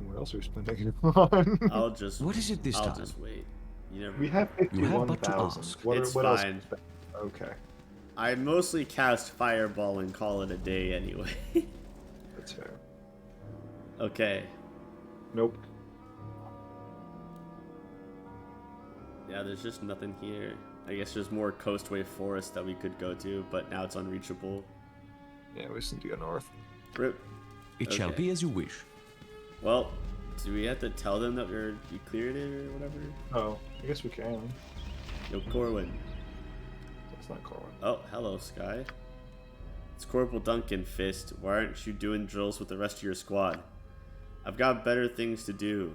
Speaker 1: What else are we spending it on?
Speaker 2: I'll just.
Speaker 5: What is it this
Speaker 2: I'll
Speaker 5: time?
Speaker 2: just wait. You never.
Speaker 1: We have
Speaker 5: You have but to
Speaker 1: 51,000.
Speaker 5: ask.
Speaker 1: What,
Speaker 2: It's
Speaker 1: what else?
Speaker 2: fine.
Speaker 1: Okay,
Speaker 2: I mostly cast Fireball and call it a day anyway.
Speaker 1: that's fair.
Speaker 2: Okay.
Speaker 1: Nope.
Speaker 2: Yeah, there's just nothing here. I guess there's more Coastway Forest that we could go to, but now it's unreachable.
Speaker 1: Yeah, we just need to go north.
Speaker 2: Rip.
Speaker 5: It shall
Speaker 2: Okay.
Speaker 5: be as you wish.
Speaker 2: Well, do we have to tell them that we cleared it or whatever?
Speaker 1: Oh, I guess we can.
Speaker 2: Yo, Corwin.
Speaker 1: That's not Corwin.
Speaker 2: Oh, hello, Sky. It's Corporal Duncan, Fist. Why aren't you doing drills with the rest of your squad? I've got better things to do.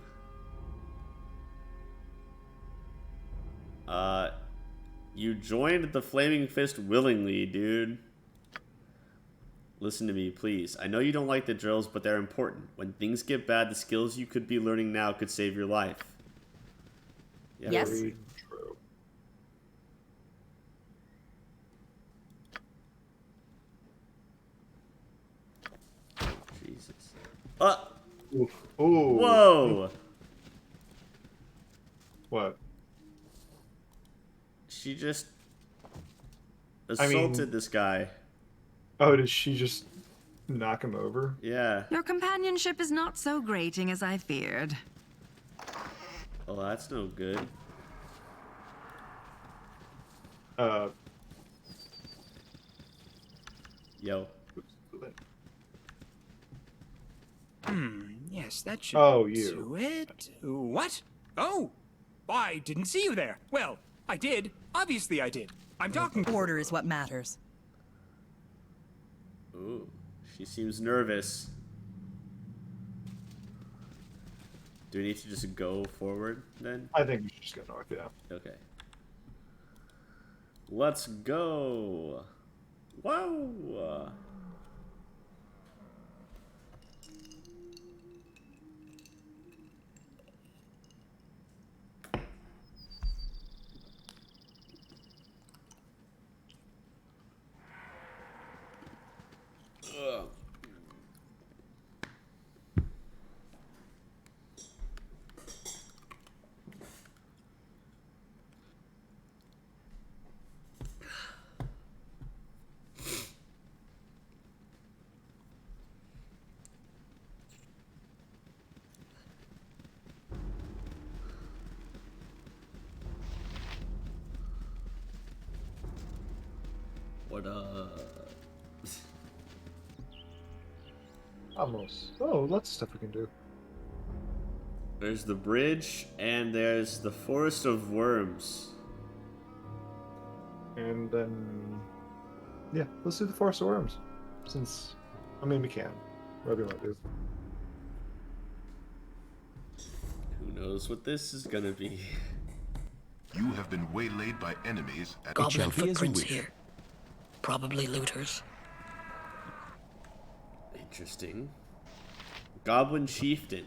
Speaker 2: You joined the Flaming Fist willingly, dude. Listen to me, please. I know you don't like the drills, but they're important. When things get bad, the skills you could be learning now could save your life. Yeah,
Speaker 11: Yes.
Speaker 1: Very true.
Speaker 2: Jesus.
Speaker 1: Oof. Ooh.
Speaker 2: Whoa!
Speaker 1: What?
Speaker 2: She just
Speaker 1: I mean-
Speaker 2: assaulted this guy.
Speaker 1: Oh, did she just knock him over?
Speaker 2: Yeah.
Speaker 13: Your companionship is not so grating as I feared.
Speaker 2: Oh, that's no good. Yo.
Speaker 14: Yes, that should
Speaker 1: Oh, you.
Speaker 14: do it. What? Oh, I didn't see you there. Well, I did. Obviously I did. I'm talking.
Speaker 13: Order is what matters.
Speaker 2: Ooh, she seems nervous. Do we need to just go forward then?
Speaker 1: I think we should just go north, yeah.
Speaker 2: Okay. Let's go. Wow. Ugh. What
Speaker 1: Almost. Oh, lots of stuff we can do.
Speaker 2: There's the bridge, and there's the Forest of Worms.
Speaker 1: And then, yeah, let's do the Forest of Worms. Since, I mean, we can. Whatever you want to do.
Speaker 2: Who knows what this is gonna be?
Speaker 4: You have been waylaid by enemies at
Speaker 3: Goblin footprints here. Probably looters.
Speaker 2: Interesting. Goblin Chieftain.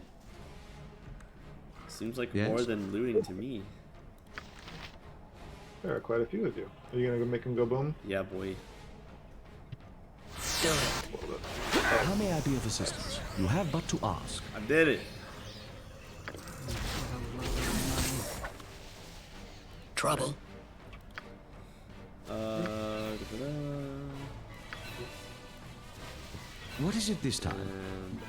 Speaker 2: Seems like
Speaker 5: Yes?
Speaker 2: more than looting to me.
Speaker 1: There are quite a few of you. Are you gonna go make them go boom?
Speaker 2: Yeah, boy.
Speaker 3: Do it.
Speaker 5: How may I be of assistance? You have but to ask.
Speaker 2: I did it.
Speaker 3: Trouble.
Speaker 5: What is it this time?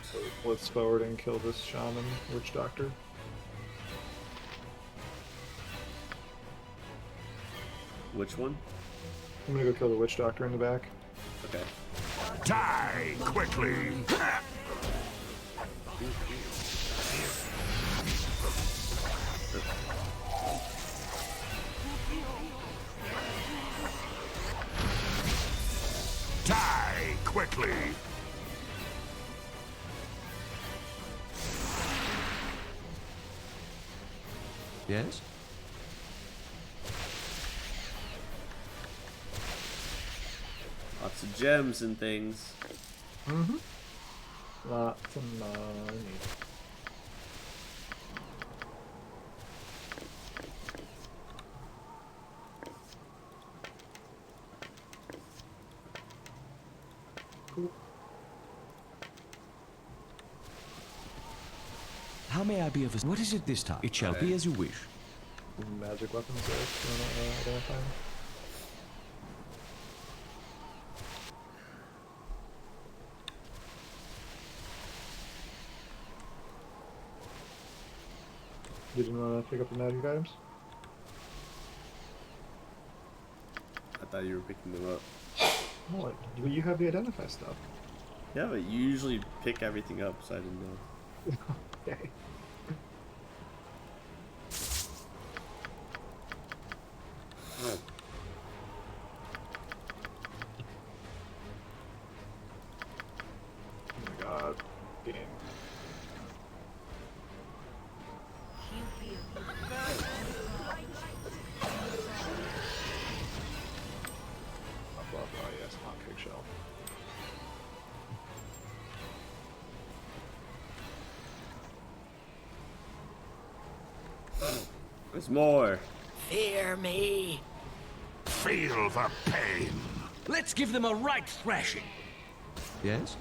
Speaker 1: Let's forward and kill this shaman witch doctor.
Speaker 2: Which one?
Speaker 1: I'm gonna go kill the witch doctor in the back.
Speaker 2: Okay.
Speaker 4: Die quickly! Die quickly!
Speaker 5: Yes?
Speaker 2: Lots of gems and things.
Speaker 1: Mm-hmm. Lots of money.
Speaker 5: may I be of... What is it this time? It shall be as you wish.
Speaker 1: Magic weapons there. Identify them? Didn't want to pick up the magic items?
Speaker 2: I thought you were picking them up.
Speaker 1: What? Well, you have the identify stuff.
Speaker 2: Yeah, but you usually pick everything up, so I didn't know.
Speaker 1: Okay. Oh my god. Game. Yes, hotcake shell.
Speaker 2: There's more.
Speaker 3: Fear me.
Speaker 4: Feel the pain.
Speaker 5: Let's give them a right thrashing. Yes?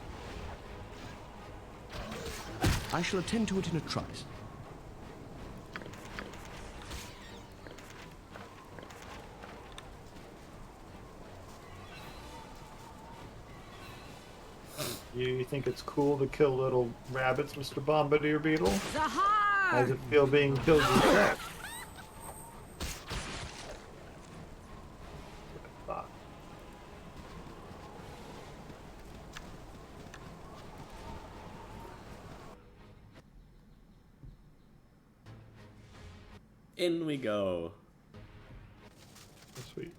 Speaker 5: I shall attend to it in a trice.
Speaker 1: You think it's cool to kill little rabbits, Mr. Bombardier Beetle?
Speaker 13: Zahar!
Speaker 1: How does it feel being killed yourself?
Speaker 2: In we go.
Speaker 1: Sweet.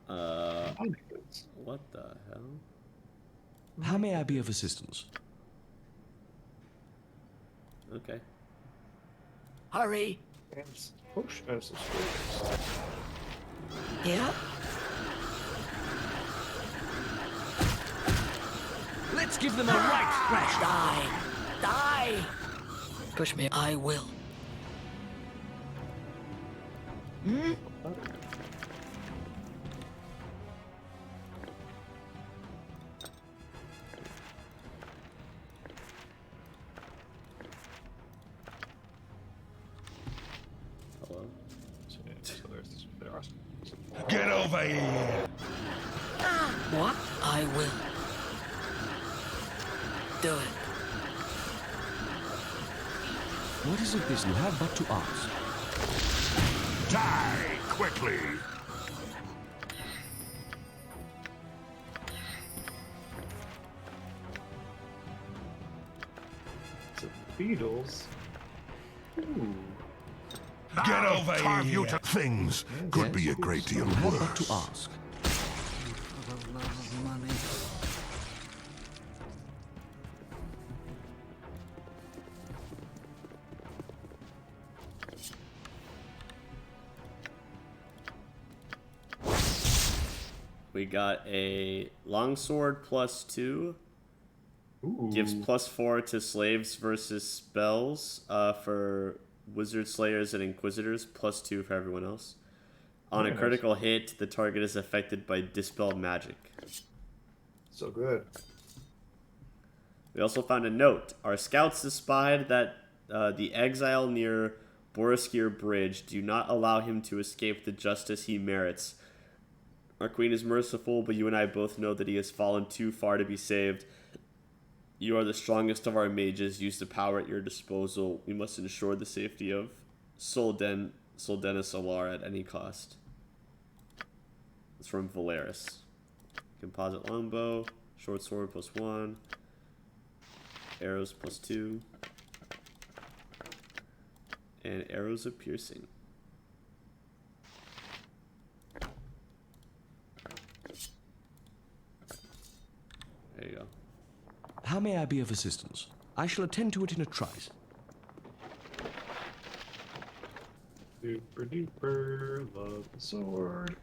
Speaker 2: What the hell?
Speaker 5: How may I be of assistance?
Speaker 2: Okay.
Speaker 3: Hurry. Yeah?
Speaker 5: Let's give them a right thrash.
Speaker 3: Die. Die. Push me. I will. Hmm?
Speaker 2: Hello?
Speaker 4: Get over here!
Speaker 3: What? I will. Do it.
Speaker 5: What is it this you have but to ask?
Speaker 4: Die quickly!
Speaker 1: So Beetles. Ooh.
Speaker 4: Get over here! You to things could be a great deal
Speaker 5: You have
Speaker 4: worse.
Speaker 5: but to ask.
Speaker 13: For the love of money.
Speaker 2: We got a longsword +2.
Speaker 1: Ooh.
Speaker 2: Gives +4 to slaves versus spells for wizard slayers and inquisitors. +2 for everyone else. On
Speaker 1: Very
Speaker 2: a critical hit, the target is affected by dispel magic.
Speaker 1: So good.
Speaker 2: We also found a note. Our scouts espied that the exile near Boriskir Bridge. Do not allow him to escape the justice he merits. Our queen is merciful, but you and I both know that he has fallen too far to be saved. You are the strongest of our mages. Use the power at your disposal. We must ensure the safety of Solden Solar at any cost. It's from Valeris. Composite longbow, short sword +1, arrows +2, and arrows of piercing. There you go.
Speaker 5: How may I be of assistance? I shall attend to it in a trice.
Speaker 1: Super duper, love the sword.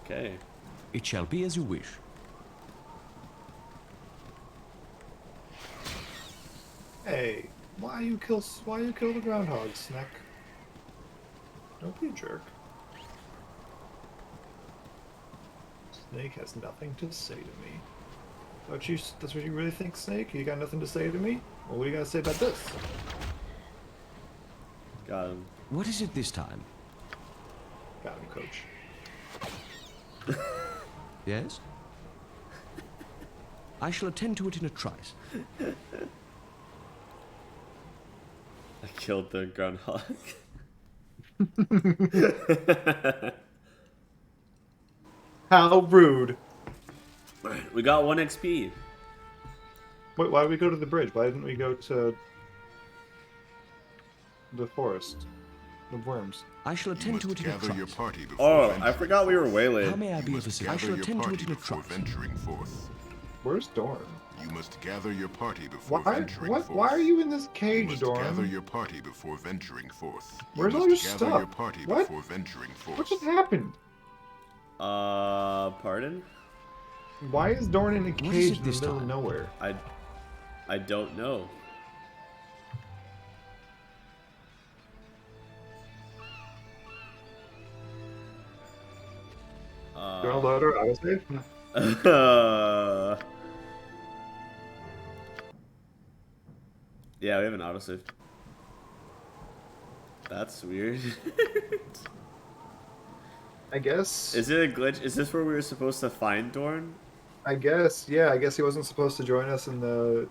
Speaker 2: Okay.
Speaker 5: It shall be as you wish.
Speaker 1: Hey, why you kill the groundhog, Snick? Don't be a jerk. Snake has nothing to say to me. That's what you really think, Snake? You got nothing to say to me? Well, what do you got to say about this?
Speaker 2: Got him.
Speaker 5: What is it this time?
Speaker 1: Got him, coach.
Speaker 5: Yes? I shall attend to it in a trice.
Speaker 2: I killed the groundhog.
Speaker 1: How rude.
Speaker 2: We got 1 XP.
Speaker 1: Wait, why did we go to the bridge? Why didn't we go to the forest? The worms.
Speaker 5: I shall attend to it in a
Speaker 4: Gather your
Speaker 5: trice.
Speaker 4: party before
Speaker 2: Oh, I
Speaker 4: venturing
Speaker 2: forgot we were waylaid.
Speaker 5: How may I be of assistance? I shall
Speaker 4: gather your
Speaker 5: attend to
Speaker 4: party
Speaker 5: it in a
Speaker 4: before
Speaker 5: trice.
Speaker 4: venturing forth.
Speaker 1: Where's Dorn?
Speaker 4: You must gather your party before
Speaker 1: Why?
Speaker 4: venturing
Speaker 1: What?
Speaker 4: forth.
Speaker 1: Why are you in this
Speaker 4: You
Speaker 1: cage,
Speaker 4: must
Speaker 1: Dorn?
Speaker 4: gather your party before venturing forth.
Speaker 1: Where's
Speaker 4: you
Speaker 1: all
Speaker 4: must
Speaker 1: your
Speaker 4: gather
Speaker 1: stuff?
Speaker 4: your party
Speaker 1: What?
Speaker 4: before venturing forth.
Speaker 1: What just happened?
Speaker 2: Pardon?
Speaker 1: Why is Dorn in a
Speaker 5: What is
Speaker 1: cage
Speaker 5: it
Speaker 1: in the
Speaker 5: this
Speaker 1: middle of
Speaker 5: time?
Speaker 1: nowhere?
Speaker 2: I don't know.
Speaker 1: You want to load her autosave?
Speaker 2: Yeah, we have an autosave. That's weird.
Speaker 1: I guess.
Speaker 2: Is it a glitch? Is this where we were supposed to find Dorn?
Speaker 1: I guess. Yeah, I guess he wasn't supposed to join us in the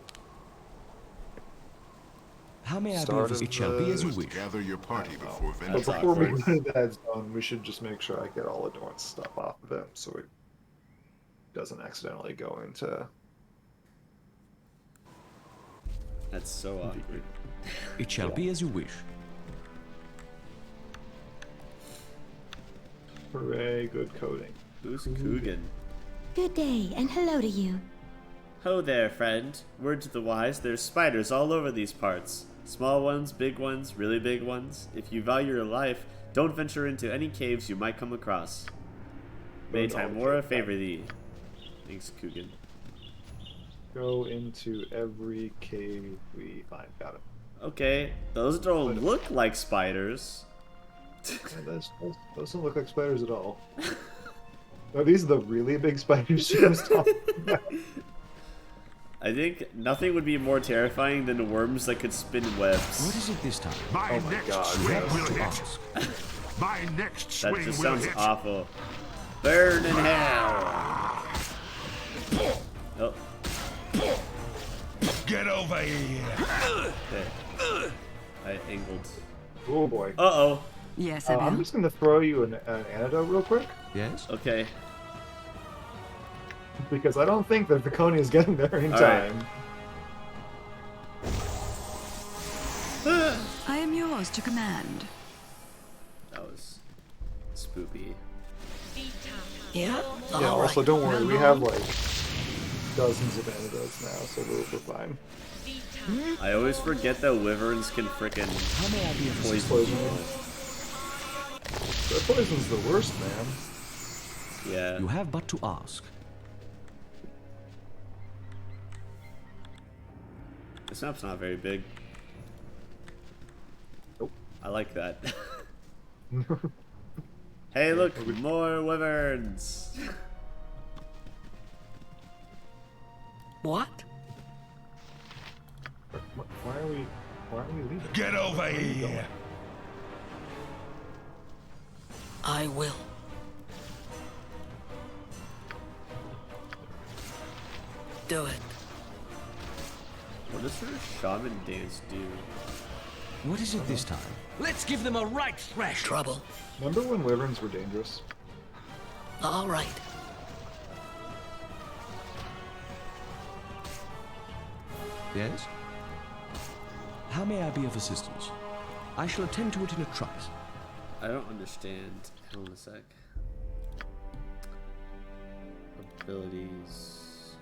Speaker 5: How may I be
Speaker 1: start
Speaker 5: of
Speaker 1: of
Speaker 5: assistance? It shall be as you
Speaker 4: Must
Speaker 5: wish.
Speaker 4: gather your party before
Speaker 1: But
Speaker 2: That's
Speaker 4: venturing
Speaker 1: before we
Speaker 2: awkward.
Speaker 1: go into that zone, we should just make sure I get all of Dorn's stuff off of him so he doesn't accidentally go into.
Speaker 2: That's so awkward.
Speaker 5: It shall be as you wish.
Speaker 1: Hooray, good coding.
Speaker 2: Who's Coogan?
Speaker 11: Good day, and hello to you.
Speaker 2: Ho there, friend. Word to the wise, there's spiders all over these parts. Small ones, big ones, really big ones. If you value your life, don't venture into any caves you might come across. May Timora favor thee. Thanks, Coogan.
Speaker 1: Go into every cave we find. Got it.
Speaker 2: Okay, those don't look like spiders.
Speaker 1: Yeah, those don't look like spiders at all. Are these the really big spiders she was talking about?
Speaker 2: I think nothing would be more terrifying than worms that could spin webs.
Speaker 5: What is it this time?
Speaker 4: My
Speaker 1: my
Speaker 4: next
Speaker 1: God,
Speaker 4: swing
Speaker 1: yes.
Speaker 4: will hit. My next
Speaker 2: That
Speaker 4: swing
Speaker 2: just
Speaker 4: will
Speaker 2: sounds
Speaker 4: hit.
Speaker 2: awful. Burn in hell! Oh,
Speaker 4: Get over here.
Speaker 2: okay. I angled.
Speaker 1: Oh boy.
Speaker 2: Uh-oh.
Speaker 6: Yes,
Speaker 1: I'm just gonna throw you an antidote real quick
Speaker 5: Yes?
Speaker 2: Okay.
Speaker 1: because I don't think that Viconia is getting there in
Speaker 2: All right.
Speaker 1: time.
Speaker 3: I am yours to command.
Speaker 2: That was spoopy.
Speaker 3: Yeah?
Speaker 1: Yeah.
Speaker 3: All
Speaker 1: Also,
Speaker 3: right.
Speaker 1: don't worry, we have like dozens of antidotes now, so we're fine.
Speaker 2: I always forget that wyverns can frickin'
Speaker 5: How may I be of assistance?
Speaker 2: poison
Speaker 1: Poison.
Speaker 2: people.
Speaker 1: That poison's the worst, man.
Speaker 2: Yeah.
Speaker 5: You have but to ask.
Speaker 2: This map's not very big.
Speaker 1: Nope.
Speaker 2: I like that. Hey, look, more wyverns.
Speaker 3: What?
Speaker 1: Why are we leaving?
Speaker 4: Get over
Speaker 1: Where are you
Speaker 4: here.
Speaker 1: going?
Speaker 3: I will. Do it.
Speaker 2: What does her shaman dance do?
Speaker 5: What is it this time?
Speaker 13: Let's give them a right thrash.
Speaker 3: Trouble.
Speaker 1: Remember when wyverns were dangerous?
Speaker 3: All right.
Speaker 5: Yes? How may I be of assistance? I shall attend to it in a trice.
Speaker 2: I don't understand. Hold on a sec. Abilities.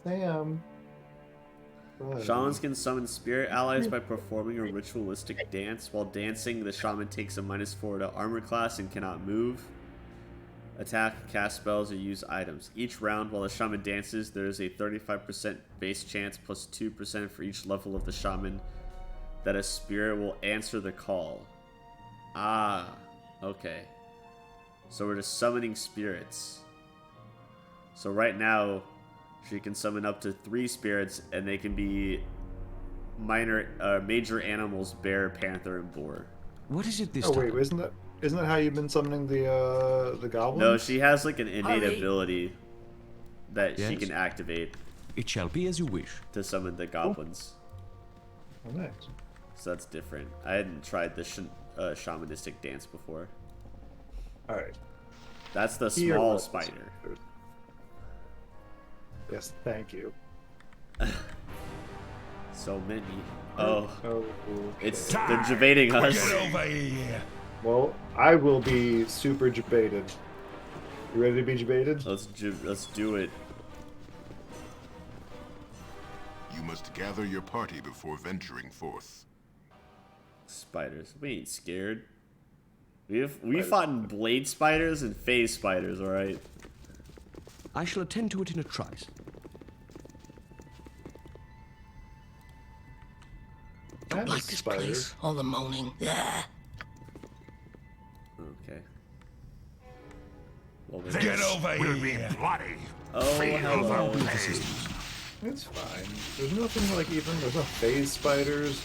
Speaker 1: Sam.
Speaker 2: Shamans can summon spirit allies by performing a ritualistic dance. While dancing, the shaman takes a -4 to armor class and cannot move, attack, cast spells, or use items. Each round while the shaman dances, there is a 35% base chance plus 2% for each level of the shaman that a spirit will answer the call. Ah, okay. So we're just summoning spirits. So right now, she can summon up to 3 spirits, and they can be major animals: bear, panther, and boar.
Speaker 5: What is it this
Speaker 1: Oh
Speaker 5: time?
Speaker 1: wait, isn't that how you've been summoning the goblins?
Speaker 2: No, she has like an innate
Speaker 3: Hurry.
Speaker 2: ability that she
Speaker 5: Yes?
Speaker 2: can activate
Speaker 5: It shall be as you wish.
Speaker 2: to summon the goblins.
Speaker 1: Oh, nice.
Speaker 2: So that's different. I hadn't tried the shamanistic dance before.
Speaker 1: All right.
Speaker 2: That's the
Speaker 1: Here
Speaker 2: small
Speaker 1: was-
Speaker 2: spider.
Speaker 1: Yes, thank you.
Speaker 2: So many. Oh,
Speaker 1: okay.
Speaker 2: it's they're debating us.
Speaker 7: Get over here.
Speaker 1: Well, I will be super debated. You ready to be debated?
Speaker 2: Let's do it.
Speaker 4: You must gather your party before venturing forth.
Speaker 2: Spiders. We ain't scared. We fought in blade spiders and phase spiders, alright?
Speaker 5: I shall attend to it in a trice.
Speaker 3: Don't like this place. All the moaning. Yeah.
Speaker 2: Okay. Well,
Speaker 7: Get over here.
Speaker 2: Oh, hello.
Speaker 1: It's fine. There's nothing like even. There's no phase spiders.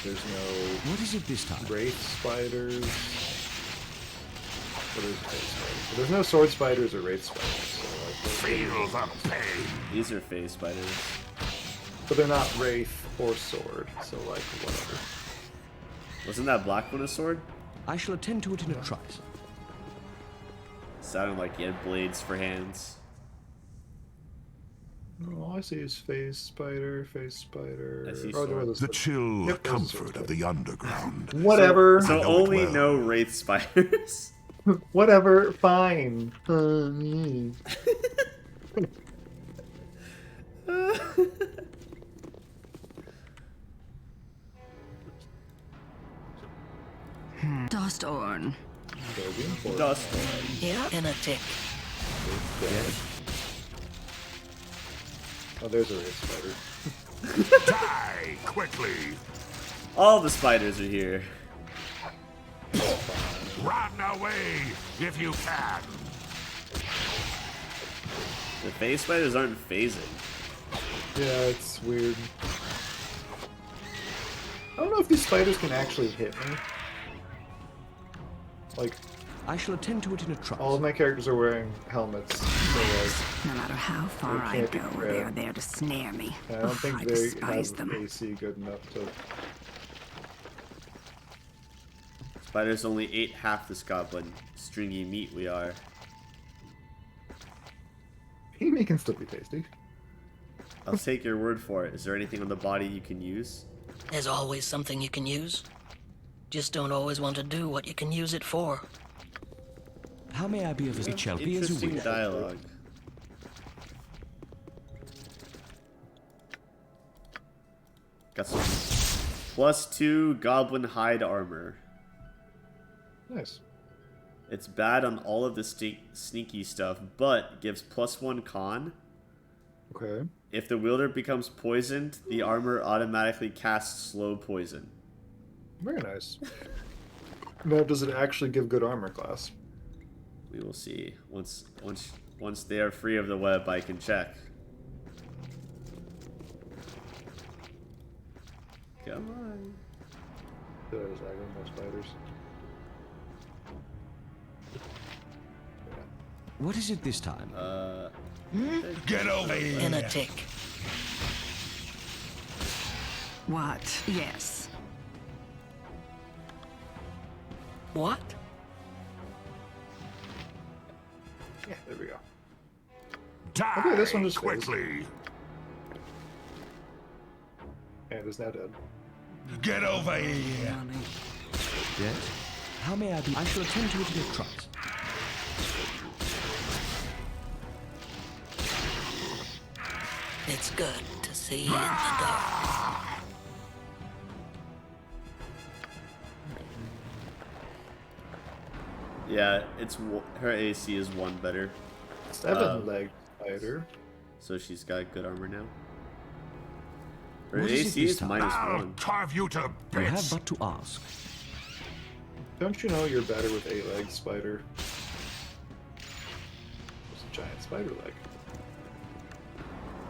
Speaker 1: There's no.
Speaker 5: What is it this time?
Speaker 1: Wraith spiders. What is phase spiders? There's no sword spiders or wraith spiders. So like,
Speaker 8: Feel the pain.
Speaker 2: These are phase spiders.
Speaker 1: but they're not wraith or sword. So like whatever.
Speaker 2: Wasn't that black one a sword?
Speaker 5: I shall attend to it in a trice.
Speaker 2: Sounded like he had blades for hands.
Speaker 1: All I see is phase spider, phase spider.
Speaker 2: I see
Speaker 1: there
Speaker 2: sword.
Speaker 1: was
Speaker 4: The chill
Speaker 1: Yep, there's a
Speaker 4: comfort
Speaker 1: sword
Speaker 4: of the underground.
Speaker 1: Whatever.
Speaker 2: So
Speaker 4: I know it
Speaker 2: only
Speaker 4: well.
Speaker 2: no wraith spiders.
Speaker 1: Whatever. Fine.
Speaker 6: Dustorn.
Speaker 2: Dust.
Speaker 3: Yeah, in a tick.
Speaker 1: Oh, there's a wraith spider.
Speaker 8: Die quickly.
Speaker 2: All the spiders are here.
Speaker 8: Run away if you can.
Speaker 2: The phase spiders aren't phasing.
Speaker 1: Yeah, it's weird. I don't know if these spiders can actually hit me. Like,
Speaker 5: I shall attend to it in a trice.
Speaker 1: all of my characters are wearing helmets. So like,
Speaker 15: No matter how far
Speaker 1: They
Speaker 15: I
Speaker 1: can't be
Speaker 15: go,
Speaker 1: grabbed.
Speaker 15: they're there to snare me.
Speaker 1: I don't
Speaker 15: Ugh,
Speaker 1: think
Speaker 15: I
Speaker 1: they
Speaker 15: despise
Speaker 1: have
Speaker 15: them.
Speaker 1: AC good enough to.
Speaker 2: Spiders only ate half this goblin. Stringy meat we are.
Speaker 1: He can still be tasty.
Speaker 2: I'll take your word for it. Is there anything on the body you can use?
Speaker 3: There's always something you can use. Just don't always want to do what you can use it for.
Speaker 5: How may I be of it shall be as you
Speaker 2: Interesting
Speaker 5: wish.
Speaker 2: dialogue. Got some +2 goblin hide armor.
Speaker 1: Nice.
Speaker 2: It's bad on all of the sneaky stuff, but gives +1 con.
Speaker 1: Okay.
Speaker 2: If the wielder becomes poisoned, the armor automatically casts slow poison.
Speaker 1: Very nice. Now, does it actually give good armor class?
Speaker 2: We will see. Once they are free of the web, I can check. Come on.
Speaker 1: There's no spiders.
Speaker 5: What is it this time?
Speaker 7: Get over here.
Speaker 3: In a tick.
Speaker 15: What? Yes.
Speaker 3: What?
Speaker 1: Yeah, there we go.
Speaker 8: Die
Speaker 1: Okay, this one just
Speaker 8: quickly.
Speaker 1: And is now dead.
Speaker 7: Get over here.
Speaker 5: Yes? How may I be? I shall attend to it in a trice.
Speaker 3: It's good to see in the dark.
Speaker 2: Yeah, her AC is 1 better.
Speaker 1: 7-legged spider.
Speaker 2: So she's got good armor now. Her
Speaker 5: What is it
Speaker 2: AC
Speaker 5: this
Speaker 2: is
Speaker 5: time?
Speaker 2: -1.
Speaker 4: Carve you to
Speaker 5: You have but to ask.
Speaker 1: Don't you know you're better with 8-legged spider? There's a giant spider leg.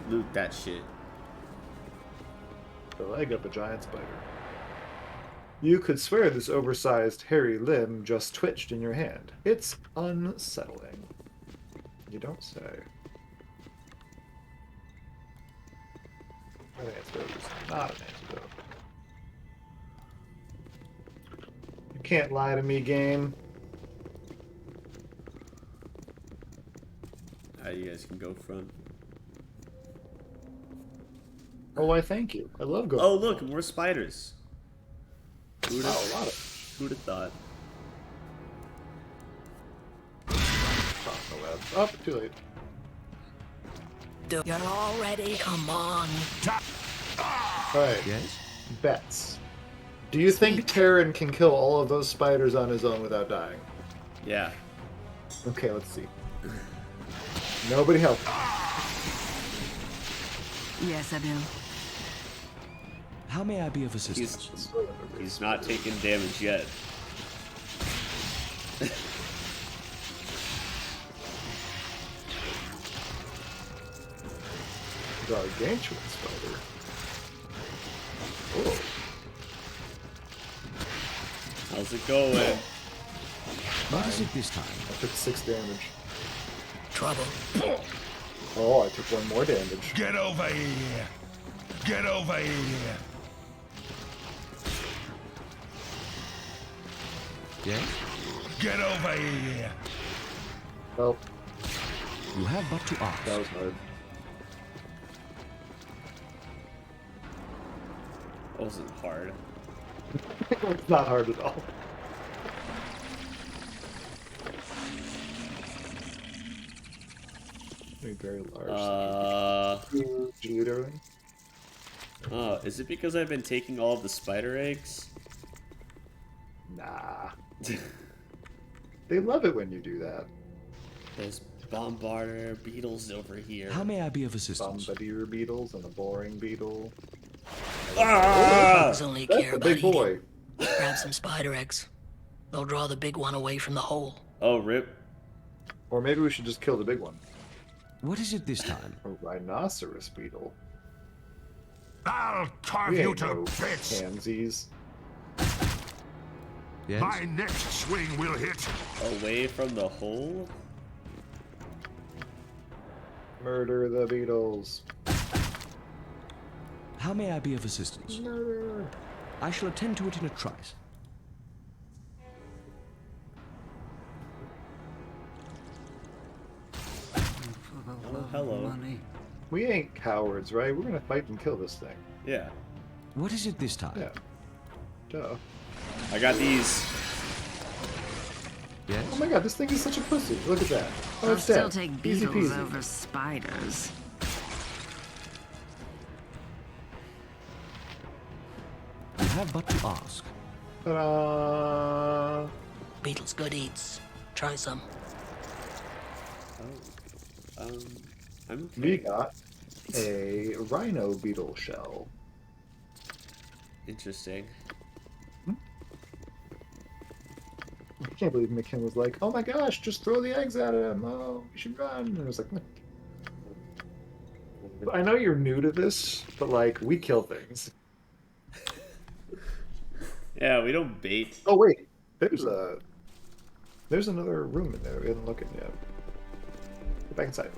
Speaker 2: Loot that shit.
Speaker 1: The leg of a giant spider. You could swear this oversized hairy limb just twitched in your hand. It's unsettling. You don't say. An antidote is not an antidote. You can't lie to me, game.
Speaker 2: You guys can go front.
Speaker 1: Oh, I thank you. I love going.
Speaker 2: Oh, look, more spiders. Who'd
Speaker 1: Wow,
Speaker 2: have,
Speaker 1: a lot of
Speaker 2: who'd have thought?
Speaker 1: on the web. Oh, too late.
Speaker 3: You're all ready? Come on.
Speaker 1: Alright.
Speaker 5: Yes?
Speaker 1: Bets. Do you think Terran can kill all of those spiders on his own without dying?
Speaker 2: Yeah.
Speaker 1: Okay, let's see. Nobody help.
Speaker 15: Yes, I do.
Speaker 5: How may I be of assistance?
Speaker 2: He's not taking damage yet.
Speaker 1: Gargantuan spider. Oh.
Speaker 2: How's it going?
Speaker 5: What is it this time?
Speaker 1: I took 6 damage.
Speaker 3: Trouble.
Speaker 1: Oh, I took 1 more damage.
Speaker 4: Get over here! Get over here!
Speaker 5: Yes?
Speaker 4: Get over here!
Speaker 1: Well,
Speaker 5: You have but to ask.
Speaker 1: that was hard.
Speaker 2: That wasn't hard.
Speaker 1: It's not hard at all. Very large. Did you loot everything?
Speaker 2: Oh, is it because I've been taking all of the spider eggs?
Speaker 1: Nah. They love it when you do that.
Speaker 2: There's bombardier beetles over here.
Speaker 5: How may I be of assistance?
Speaker 1: Bombardier beetles and a boring beetle.
Speaker 3: Bugs only
Speaker 1: That's
Speaker 3: care
Speaker 1: a
Speaker 3: about
Speaker 1: big
Speaker 3: eating.
Speaker 1: boy.
Speaker 3: Grab some spider eggs. They'll draw the big one away from the hole.
Speaker 2: Oh, rip.
Speaker 1: Or maybe we should just kill the big one.
Speaker 5: What is it this time?
Speaker 1: A rhinoceros beetle.
Speaker 4: I'll carve
Speaker 1: We
Speaker 4: you
Speaker 1: ain't
Speaker 4: to
Speaker 1: no
Speaker 4: bits!
Speaker 1: pansies.
Speaker 5: Yes?
Speaker 4: My next swing will hit.
Speaker 2: Away from the hole?
Speaker 1: Murder the beetles.
Speaker 5: How may I be of assistance?
Speaker 1: Murder.
Speaker 5: I shall attend to it in a trice.
Speaker 2: Oh, hello.
Speaker 1: We ain't cowards, right? We're gonna fight and kill this thing.
Speaker 2: Yeah.
Speaker 5: What is it this time?
Speaker 1: Yeah. Duh.
Speaker 2: I got these.
Speaker 5: Yes?
Speaker 1: Oh my god, this thing is such a pussy. Look at that. Oh,
Speaker 15: I'll
Speaker 1: it's
Speaker 15: still
Speaker 1: dead.
Speaker 15: take
Speaker 1: Easy
Speaker 15: beetles
Speaker 1: peasy.
Speaker 15: over spiders.
Speaker 5: You have but to ask.
Speaker 1: Ta-da!
Speaker 3: Beetle's good eats. Try some.
Speaker 2: I'm okay.
Speaker 1: We got a rhino beetle shell.
Speaker 2: Interesting.
Speaker 1: I can't believe McKim was like, oh my gosh, just throw the eggs at him. Oh, we should run. And I was like, I know you're new to this, but like, we kill things.
Speaker 2: Yeah, we don't bait.
Speaker 1: Oh wait, there's another room in there. We haven't looked yet. Get back inside.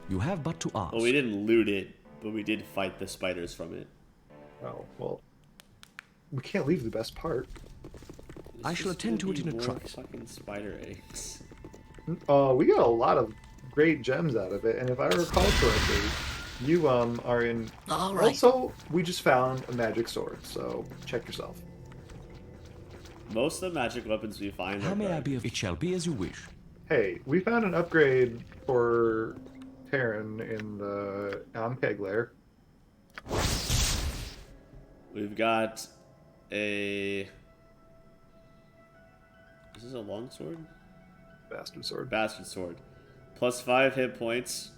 Speaker 5: You have but to ask.
Speaker 2: Well, we didn't loot it, but we did fight the spiders from it.
Speaker 1: Oh well, we can't leave the best part.
Speaker 5: I shall attend to it in a
Speaker 2: more
Speaker 5: trice.
Speaker 2: fucking spider eggs.
Speaker 1: We got a lot of great gems out of it, and if I recall correctly, you are in.
Speaker 3: All right.
Speaker 1: Also, we just found a magic sword, so check yourself.
Speaker 2: Most of the magic weapons we find
Speaker 5: How
Speaker 2: are
Speaker 5: may I
Speaker 2: dark.
Speaker 5: be of... It shall be as you wish.
Speaker 1: Hey, we found an upgrade for Terran in the Ampeg lair.
Speaker 2: We've got a... Is this a longsword?
Speaker 1: Bastard sword.
Speaker 2: Bastard sword. Plus 5 hit points.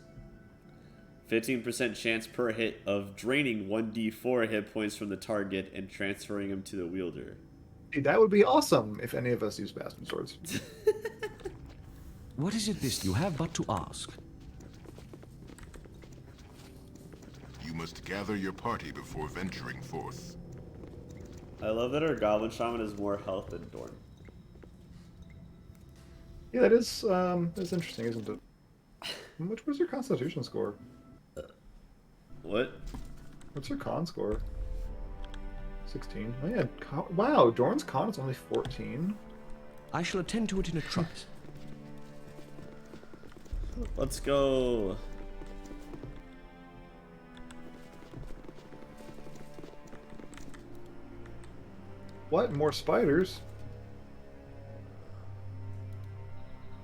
Speaker 2: 15% chance per hit of draining 1d4 hit points from the target and transferring them to the wielder.
Speaker 1: Dude, that would be awesome if any of us use bastard swords.
Speaker 5: What is it this you have but to ask?
Speaker 4: You must gather your party before venturing forth.
Speaker 2: I love that our goblin shaman has more health than Dorn.
Speaker 1: Yeah, that is that's interesting, isn't it? Which was your constitution score?
Speaker 2: What?
Speaker 1: What's your con score? 16. Oh yeah, wow, Dorn's con is only 14.
Speaker 5: I shall attend to it in a trice.
Speaker 2: Let's go.
Speaker 1: What? More spiders?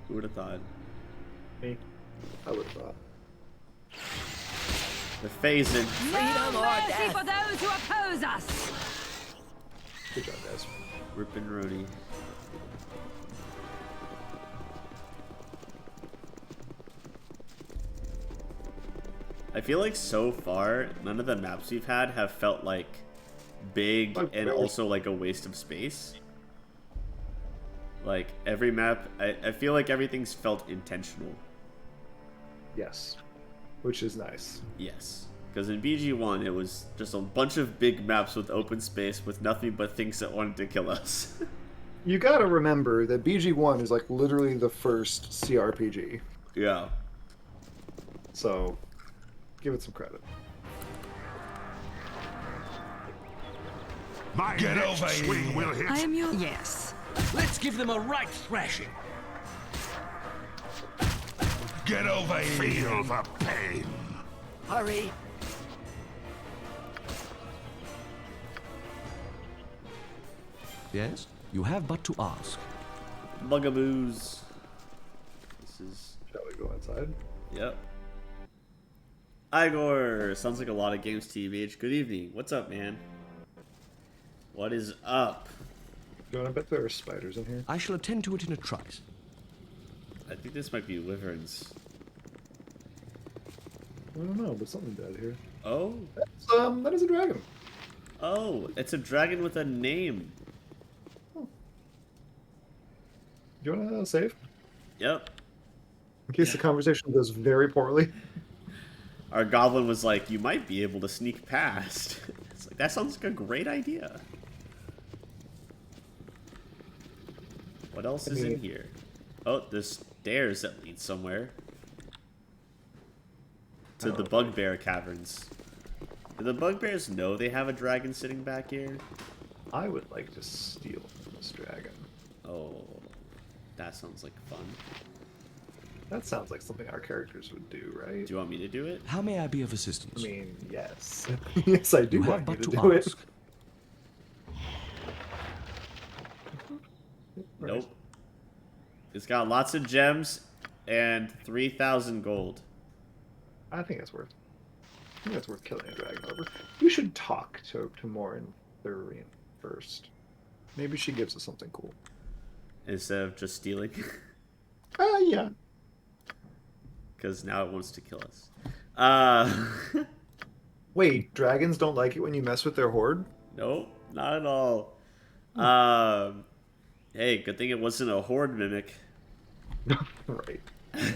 Speaker 2: Who would have thought?
Speaker 1: Me. I would have thought.
Speaker 2: The phasing.
Speaker 15: No mercy for those who oppose us!
Speaker 1: Good job, guys.
Speaker 2: Rip and Rooney. I feel like so far, none of the maps we've had have felt like big and also like a waste of space. Like every map, I feel like everything's felt intentional.
Speaker 1: Yes. Which is nice.
Speaker 2: Yes. Because in BG1, it was just a bunch of big maps with open space with nothing but things that wanted to kill us.
Speaker 1: You gotta remember that BG1 is like literally the first CRPG.
Speaker 2: Yeah.
Speaker 1: So, give it some credit.
Speaker 13: My
Speaker 4: Get over swing will hit.
Speaker 15: I am your... Yes.
Speaker 13: Let's give them a right thrashing.
Speaker 4: Get over here. Feel the pain.
Speaker 3: Hurry.
Speaker 5: Yes? You have but to ask.
Speaker 2: Bugaboos. This is...
Speaker 1: Shall we go inside?
Speaker 2: Yep. Igor! Sounds like a lot of games, TBH. Good evening. What's up, man? What is up?
Speaker 1: Do you want to bet there are spiders in here?
Speaker 5: I shall attend to it in a trice.
Speaker 2: I think this might be wyverns.
Speaker 1: I don't know, but something dead here.
Speaker 2: Oh?
Speaker 1: That is a dragon.
Speaker 2: Oh, it's a dragon with a name.
Speaker 1: Oh. Do you want to save?
Speaker 2: Yep.
Speaker 1: In case the conversation goes very poorly.
Speaker 2: Our goblin was like, you might be able to sneak past. It's like, that sounds like a great idea. What else is in here? Oh, there's stairs that lead somewhere. To the bugbear caverns. Do the bugbears know they have a dragon sitting back here?
Speaker 1: I would like to steal from this dragon.
Speaker 2: Oh, that sounds like fun.
Speaker 1: That sounds like something our characters would do, right?
Speaker 2: Do you want me to do it?
Speaker 5: How may I be of assistance?
Speaker 1: I mean, yes. Yes, I do
Speaker 5: You
Speaker 1: want
Speaker 5: have
Speaker 1: you
Speaker 5: but
Speaker 1: to
Speaker 5: to
Speaker 1: do
Speaker 5: ask.
Speaker 1: it.
Speaker 2: Nope. It's got lots of gems and 3,000 gold.
Speaker 1: I think that's worth killing a dragon over. We should talk to Morin Thurine first. Maybe she gives us something cool.
Speaker 2: Instead of just stealing.
Speaker 1: Yeah.
Speaker 2: Because now it wants to kill us.
Speaker 1: Wait, dragons don't like it when you mess with their horde?
Speaker 2: Nope, not at all. Hey, good thing it wasn't a horde mimic.
Speaker 1: Right.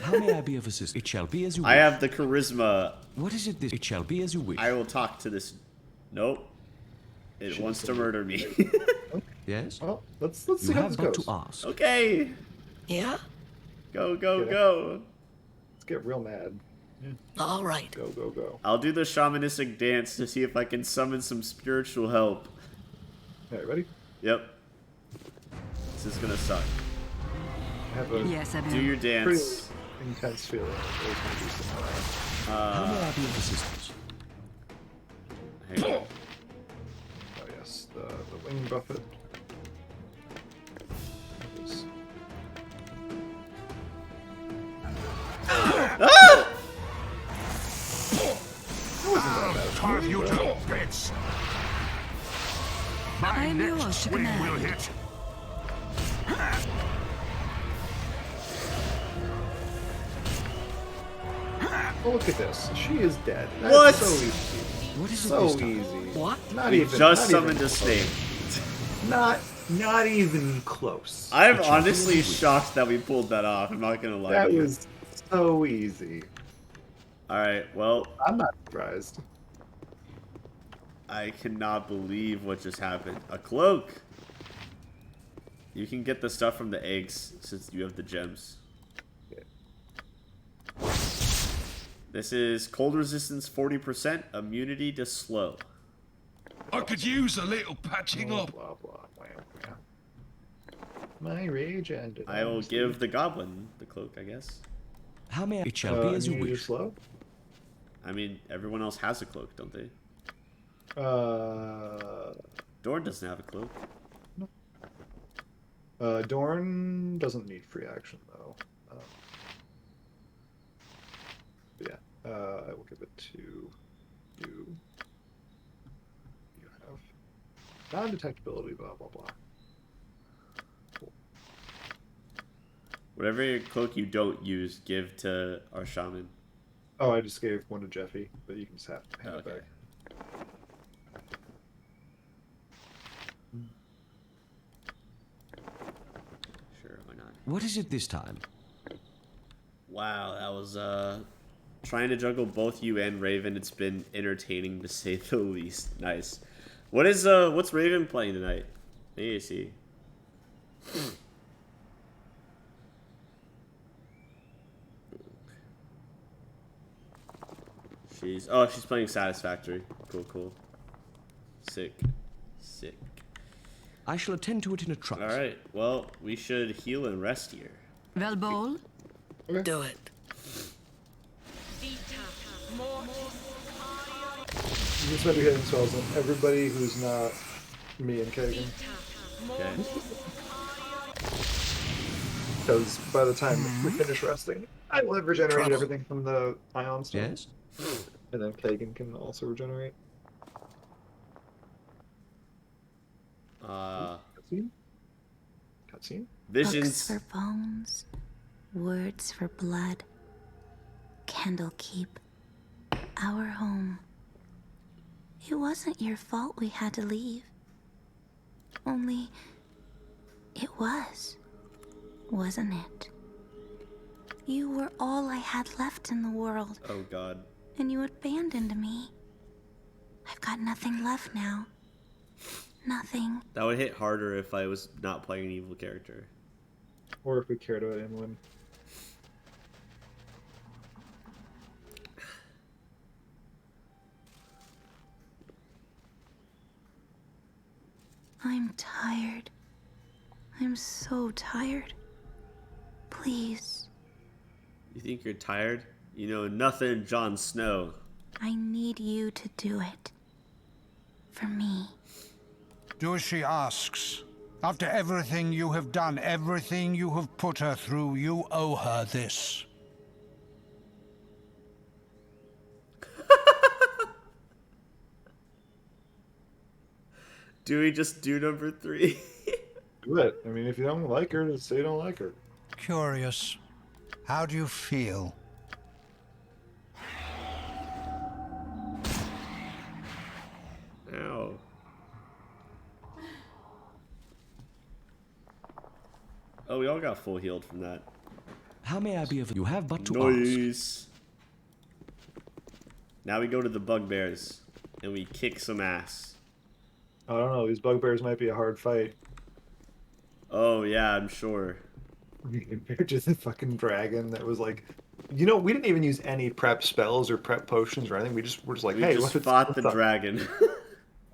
Speaker 5: How may I be of assistance? It shall be as you wish.
Speaker 2: I have the charisma.
Speaker 5: What is it? It shall be as you wish.
Speaker 2: I will talk to this. Nope. It wants to murder me.
Speaker 5: Yes?
Speaker 1: Well, let's see how this goes.
Speaker 5: To ask.
Speaker 2: Okay.
Speaker 3: Yeah?
Speaker 2: Go, go, go.
Speaker 1: Let's get real mad.
Speaker 3: All right.
Speaker 1: Go, go, go.
Speaker 2: I'll do the shamanistic dance to see if I can summon some spiritual help.
Speaker 1: Alright, ready?
Speaker 2: Yep. This is gonna suck.
Speaker 1: I have a
Speaker 15: Yes, I
Speaker 2: do your dance.
Speaker 1: pretty intense feeling that there's going to be some
Speaker 5: How may I be of assistance?
Speaker 2: Hang on.
Speaker 1: Oh yes, the wing buffet.
Speaker 4: I'll carve you to bits.
Speaker 15: I am yours to command.
Speaker 4: hit.
Speaker 1: Oh, look at this. She is dead. That's
Speaker 2: What?
Speaker 1: So easy.
Speaker 5: What is it
Speaker 1: So
Speaker 5: this time?
Speaker 1: easy.
Speaker 3: What?
Speaker 1: Not
Speaker 2: We
Speaker 1: even.
Speaker 2: just
Speaker 1: not
Speaker 2: summoned
Speaker 1: even
Speaker 2: a snake.
Speaker 1: Not even close.
Speaker 2: I'm honestly shocked that we pulled that off. I'm not gonna lie
Speaker 1: That
Speaker 2: to you.
Speaker 1: was so easy.
Speaker 2: Alright, well,
Speaker 1: I'm not surprised.
Speaker 2: I cannot believe what just happened. A cloak! You can get the stuff from the eggs since you have the gems. This is cold resistance 40%, immunity to slow.
Speaker 4: I could use a little patching
Speaker 1: Blah,
Speaker 4: up.
Speaker 1: blah, blah, blah, blah. My rage ended.
Speaker 2: I will give the goblin the cloak, I guess.
Speaker 5: How may I? It shall be as you
Speaker 1: immunity to
Speaker 5: wish.
Speaker 1: slow?
Speaker 2: I mean, everyone else has a cloak, don't they? Dorn doesn't have a cloak.
Speaker 1: Dorn doesn't need free action though. Yeah, I will give it to you. You have non-detectability, blah blah blah. Cool.
Speaker 2: Whatever cloak you don't use, give to our shaman.
Speaker 1: Oh, I just gave one to Jeffy, but you can just have to hand it
Speaker 2: Okay.
Speaker 1: back.
Speaker 2: Sure, why not?
Speaker 5: What is it this time?
Speaker 2: Wow, that was trying to juggle both you and Raven. It's been entertaining to say the least. Nice. What's Raven playing tonight? I need to see. She's playing Satisfactory. Cool. Sick.
Speaker 5: I shall attend to it in a trice.
Speaker 2: All right. Well, we should heal and rest here.
Speaker 15: Velbol?
Speaker 3: Do it.
Speaker 1: You just might be hitting spells on everybody who's not me and Kagan.
Speaker 2: Okay.
Speaker 1: Because by the time we finish resting, I will have regenerated everything from the ion stone.
Speaker 5: Yes.
Speaker 1: And then Kagan can also regenerate. Cutscene?
Speaker 2: Visions.
Speaker 16: Books for bones, words for blood. Candlekeep, our home. It wasn't your fault we had to leave. Only, it was, wasn't it? You were all I had left in the world.
Speaker 2: Oh God.
Speaker 16: And you abandoned me. I've got nothing left now. Nothing.
Speaker 2: That would hit harder if I was not playing an evil character.
Speaker 1: Or if we cared about Emlyn.
Speaker 16: I'm tired. I'm so tired. Please.
Speaker 2: You think you're tired? You know nothing, Jon Snow.
Speaker 16: I need you to do it. For me.
Speaker 17: Do as she asks. After everything you have done, everything you have put her through, you owe her this.
Speaker 2: Do we just do number 3?
Speaker 1: Do it. I mean, if you don't like her, just say you don't like her.
Speaker 17: Curious. How do you feel?
Speaker 2: Ow. Oh, we all got full healed from that.
Speaker 5: How may I be of? You have but to
Speaker 2: Nice. Now we go to the bugbears and we kick some ass.
Speaker 1: I don't know. These bugbears might be a hard fight.
Speaker 2: Oh yeah, I'm sure.
Speaker 1: Compared to the fucking dragon that was like, you know, we didn't even use any prep spells or prep potions or anything. We're just like,
Speaker 2: We
Speaker 1: hey,
Speaker 2: just
Speaker 1: let's
Speaker 2: fought the
Speaker 1: up?
Speaker 2: dragon.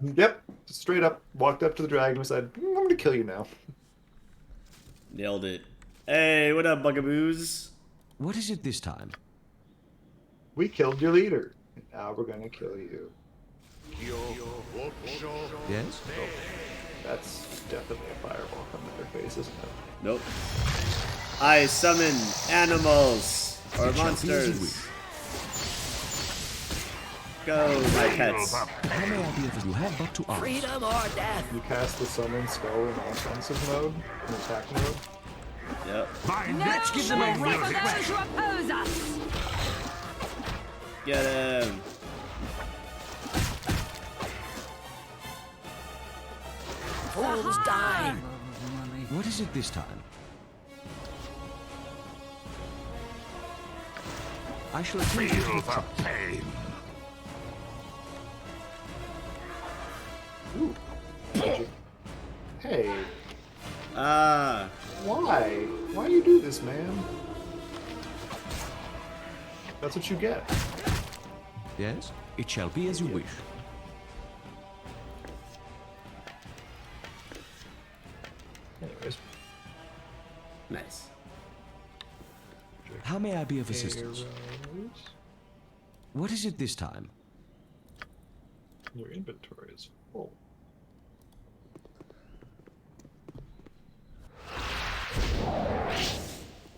Speaker 1: Yep, straight up walked up to the dragon and said, I'm gonna kill you now.
Speaker 2: Nailed it. Hey, what up, bugaboos?
Speaker 5: What is it this time?
Speaker 1: We killed your leader. And now we're gonna kill you.
Speaker 5: Yes?
Speaker 1: That's definitely a fireball coming at their face, isn't it?
Speaker 2: Nope. I summon animals or
Speaker 5: It shall be as you
Speaker 2: monsters.
Speaker 5: wish.
Speaker 2: go, my pets.
Speaker 5: How may I be of you have but to ask?
Speaker 3: Freedom or death.
Speaker 1: You cast the summon skull in offensive mode, in attack mode.
Speaker 2: Yep.
Speaker 13: Let's give them a right thrashing.
Speaker 15: Oppose us.
Speaker 2: Get him.
Speaker 3: Fools die.
Speaker 5: What is it this time? I shall attend you to the trap.
Speaker 4: pain.
Speaker 1: Ooh. Hey,
Speaker 2: Ah.
Speaker 1: why? Why you do this, man? That's what you get.
Speaker 5: Yes? It shall be as you wish.
Speaker 1: Anyways.
Speaker 2: Nice.
Speaker 5: How may I be of assistance?
Speaker 1: Arrows.
Speaker 5: What is it this time?
Speaker 1: Your inventory is full.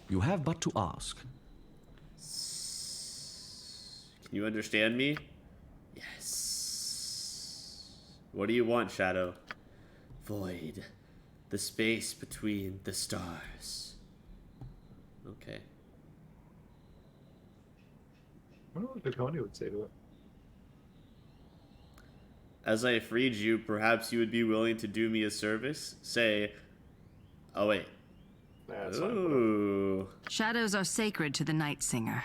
Speaker 5: You have but to ask.
Speaker 2: Can you understand me? Yes. What do you want, Shadow? Void. The space between the stars. Okay.
Speaker 1: I wonder what Viconi would say to it.
Speaker 2: As I freed you, perhaps you would be willing to do me a service? Say, oh wait.
Speaker 1: That's not
Speaker 2: Ooh.
Speaker 15: Shadows are sacred to the Night Singer.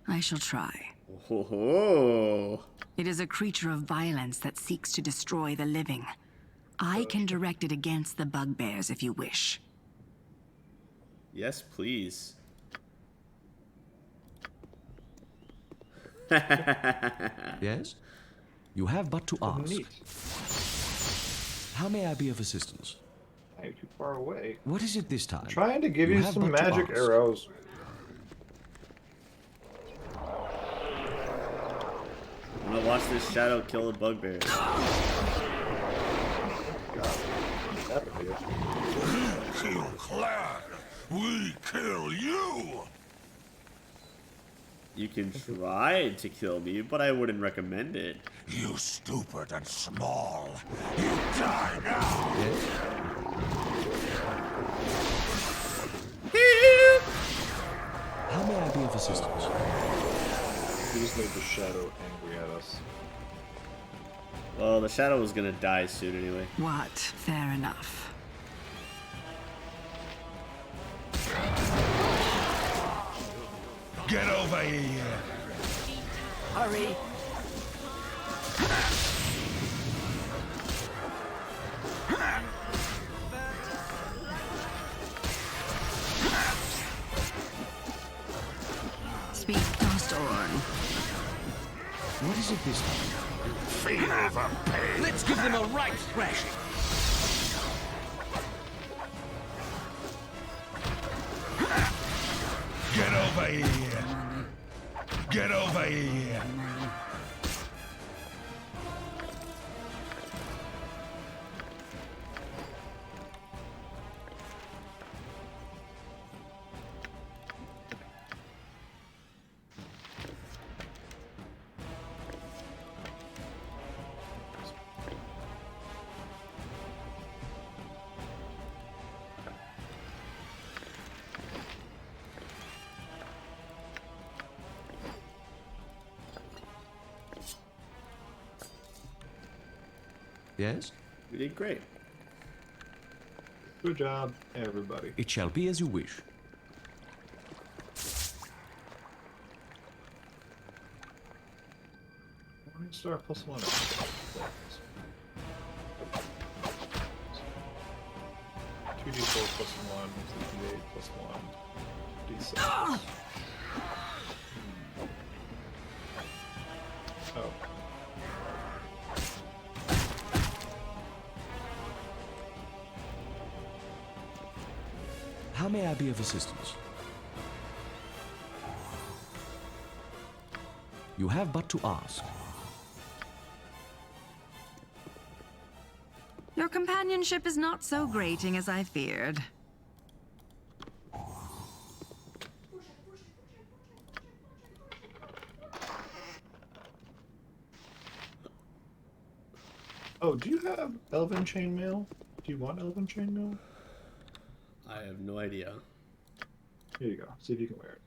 Speaker 15: I shall try.
Speaker 2: Oh.
Speaker 15: It is a creature of violence that seeks to destroy the living. I can direct it against the bugbears if you wish.
Speaker 2: Yes, please.
Speaker 5: Yes? You have but to ask.
Speaker 1: Neat.
Speaker 5: How may I be of assistance?
Speaker 1: You're too far away.
Speaker 5: What is it this time?
Speaker 1: Trying to give you
Speaker 5: have
Speaker 1: some
Speaker 5: but to
Speaker 1: magic
Speaker 5: ask.
Speaker 1: arrows.
Speaker 2: I'm gonna watch this Shadow kill a bugbear.
Speaker 4: Kill Clad. We kill you.
Speaker 2: You can try to kill me, but I wouldn't recommend it.
Speaker 4: You stupid and small. You die now.
Speaker 5: How may I be of assistance?
Speaker 1: We just made the Shadow angry at us.
Speaker 2: Well, the Shadow was gonna die soon anyway.
Speaker 15: What? Fair enough.
Speaker 4: Get over here.
Speaker 3: Hurry.
Speaker 15: Speak, Dostorn.
Speaker 5: What is it this time?
Speaker 4: Feel the pain.
Speaker 13: Let's give them a right thrashing.
Speaker 4: Get over here. Get over here.
Speaker 5: Yes?
Speaker 2: We did great.
Speaker 1: Good job, everybody.
Speaker 5: It shall be as you wish.
Speaker 1: Morningstar +1. 2d4 +1, d8 +1, d6. Oh.
Speaker 5: How may I be of assistance? You have but to ask.
Speaker 15: Your companionship is not so grating as I feared.
Speaker 1: Oh, do you have elven chainmail? Do you want elven chainmail?
Speaker 2: I have no idea.
Speaker 1: Here you go. See if you can wear it.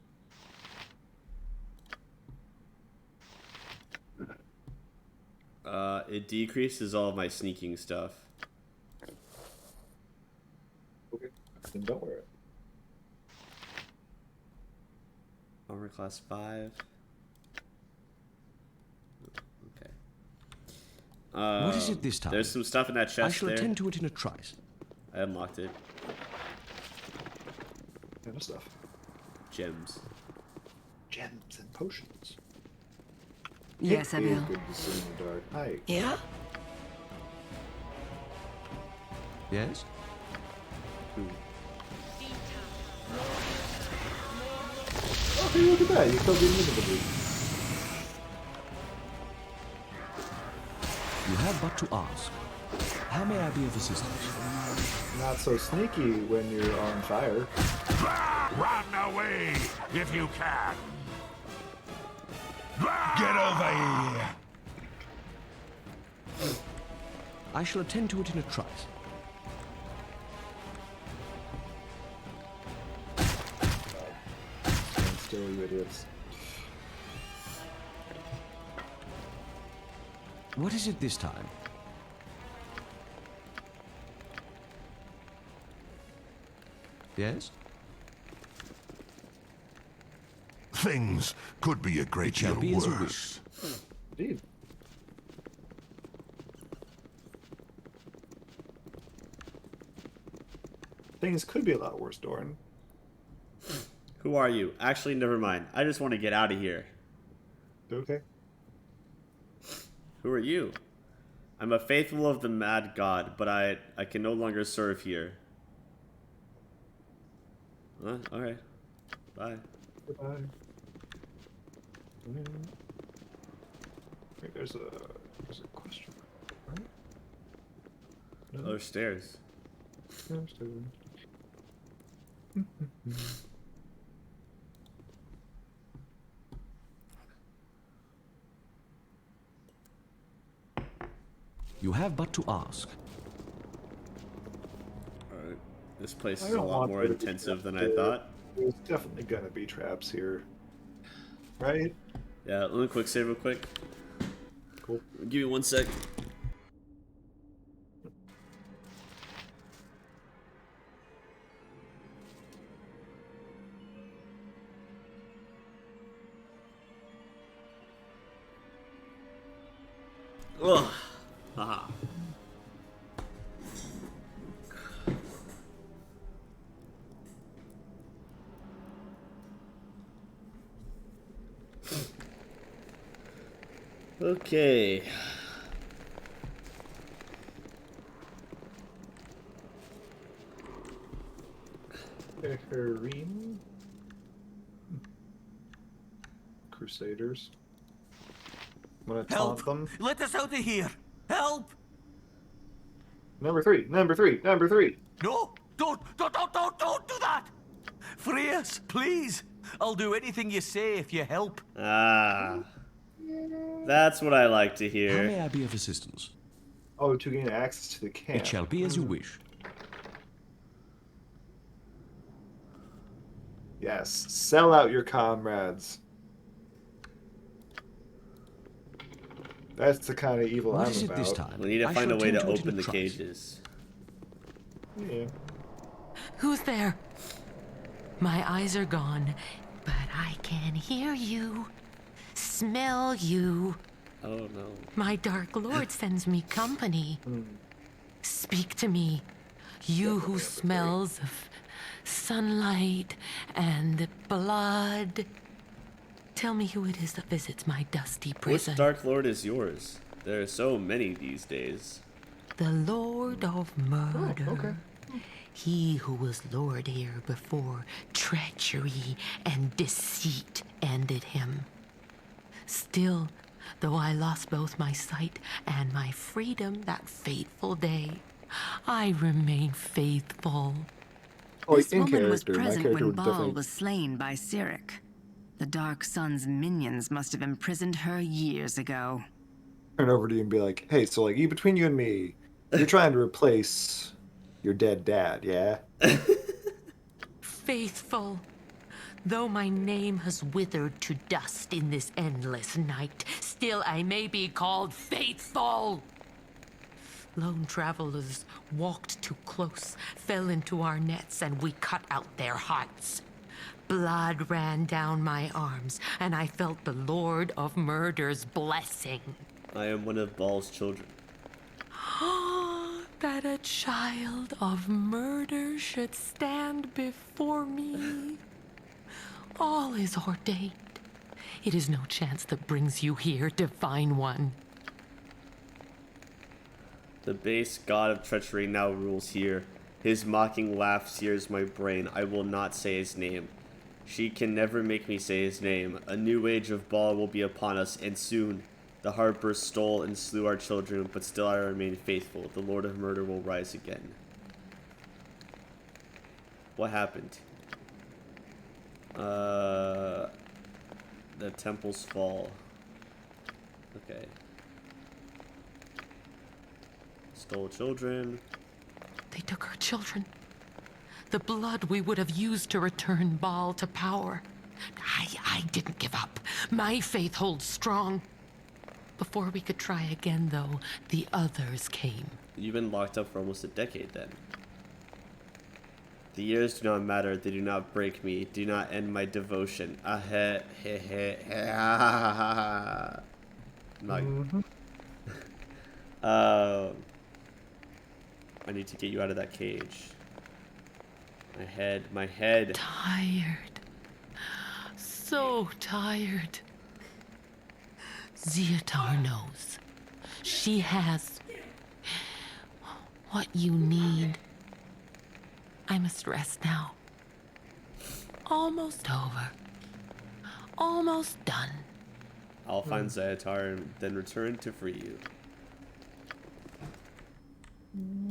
Speaker 2: It decreases all of my sneaking stuff.
Speaker 1: Okay. Then don't wear it.
Speaker 2: Armor class 5. Okay.
Speaker 5: What is it this time?
Speaker 2: There's some stuff in that chest
Speaker 5: I shall
Speaker 2: there.
Speaker 5: attend to it in a trice.
Speaker 2: I unlocked it.
Speaker 1: Kind of stuff.
Speaker 2: Gems.
Speaker 1: Gems and potions.
Speaker 6: Yes, I
Speaker 1: It is
Speaker 6: will.
Speaker 1: good to see in the dark. Hi.
Speaker 3: Yeah?
Speaker 5: Yes?
Speaker 1: Oh, hey, look at that. You killed the invisible.
Speaker 5: You have but to ask. How may I be of assistance?
Speaker 1: Not so sneaky when you're on fire.
Speaker 13: Run away if you can.
Speaker 17: Get over here!
Speaker 5: I shall attend to it in a trice.
Speaker 1: Stand still, you idiots.
Speaker 5: What is it this time? Yes?
Speaker 4: Things could be a great deal
Speaker 5: be as you
Speaker 4: worse.
Speaker 1: Indeed. Things could be a lot worse, Doran.
Speaker 2: Who are you? Actually, never mind. I just want to get out of here.
Speaker 1: Okay.
Speaker 2: Who are you? I'm a faithful of the mad god, but I can no longer serve here. Alright. Bye.
Speaker 1: Goodbye. Wait, there's a question mark, right? No?
Speaker 2: Oh, there's stairs.
Speaker 1: No, I'm still in.
Speaker 5: You have but to ask.
Speaker 2: Alright. This place
Speaker 1: I
Speaker 2: is a
Speaker 1: don't
Speaker 2: lot
Speaker 1: want
Speaker 2: more
Speaker 1: there to be
Speaker 2: intensive than I
Speaker 1: traps.
Speaker 2: thought.
Speaker 1: There's definitely gonna be traps here. Right?
Speaker 2: Yeah, let me quick save real quick.
Speaker 1: Cool.
Speaker 2: Give me 1 sec. Ugh. Haha. Okay.
Speaker 1: Harem. Crusaders. I'm gonna taunt them.
Speaker 12: Let us out of here! Help!
Speaker 1: Number three. Number three. Number three.
Speaker 12: No! Don't do that! Free us, please! I'll do anything you say if you help.
Speaker 2: Ah. That's what I like to
Speaker 5: How
Speaker 2: hear.
Speaker 5: may I be of assistance?
Speaker 1: Oh, to gain access to the camp.
Speaker 5: It shall be as you wish.
Speaker 1: Yes. Sell out your comrades. That's the kind of evil
Speaker 5: What
Speaker 1: I'm
Speaker 5: is it
Speaker 1: about.
Speaker 5: this time?
Speaker 2: We need to
Speaker 5: I
Speaker 2: find a
Speaker 5: shall
Speaker 2: way to
Speaker 5: attend it in
Speaker 2: open
Speaker 5: a
Speaker 2: the
Speaker 5: trice.
Speaker 2: cages.
Speaker 1: Yeah.
Speaker 18: Who's there? My eyes are gone, but I can hear you, smell you.
Speaker 2: Oh no.
Speaker 18: My Dark Lord sends me company. Speak to me, you who smells of sunlight and blood. Tell me who it is that visits my dusty prison.
Speaker 2: Which Dark Lord is yours? There are so many these days.
Speaker 18: The Lord of Murder.
Speaker 1: Oh, okay.
Speaker 18: He who was Lord here before treachery and deceit ended him. Still, though I lost both my sight and my freedom that fateful day, I remain faithful.
Speaker 1: Oh,
Speaker 6: This
Speaker 1: in
Speaker 6: woman was
Speaker 1: character. My
Speaker 6: present
Speaker 1: character
Speaker 6: when
Speaker 1: was
Speaker 6: Baal
Speaker 1: definitely.
Speaker 6: was slain by Cyric. The Dark Sun's minions must have imprisoned her years ago.
Speaker 1: turn over to you and be like, "Hey, so like, between you and me, you're trying to replace your dead dad, yeah?"
Speaker 18: Faithful. Though my name has withered to dust in this endless night, still I may be called faithful. Lone travelers walked too close, fell into our nets, and we cut out their hearts. Blood ran down my arms, and I felt the Lord of Murder's blessing.
Speaker 2: I am one of Baal's children.
Speaker 18: That a child of murder should stand before me. All is ordained. It is no chance that brings you here, divine one.
Speaker 2: The base god of treachery now rules here. His mocking laugh sears my brain. I will not say his name. She can never make me say his name. A new age of Baal will be upon us, and soon. The Harpers stole and slew our children, but still I remain faithful. The Lord of Murder will rise again. What happened? The temples fall. Okay. Stole children.
Speaker 18: They took our children. The blood we would have used to return Baal to power. I didn't give up. My faith holds strong. Before we could try again, though, the others came.
Speaker 2: You've been locked up for almost a decade, then. The years do not matter. They do not break me. Do not end my devotion. Not. I need to get you out of that cage. My head.
Speaker 18: Tired. So tired. Zeotar knows. She has what you need. I must rest now. Almost over. Almost done.
Speaker 2: I'll find Zeotar and then return to free you.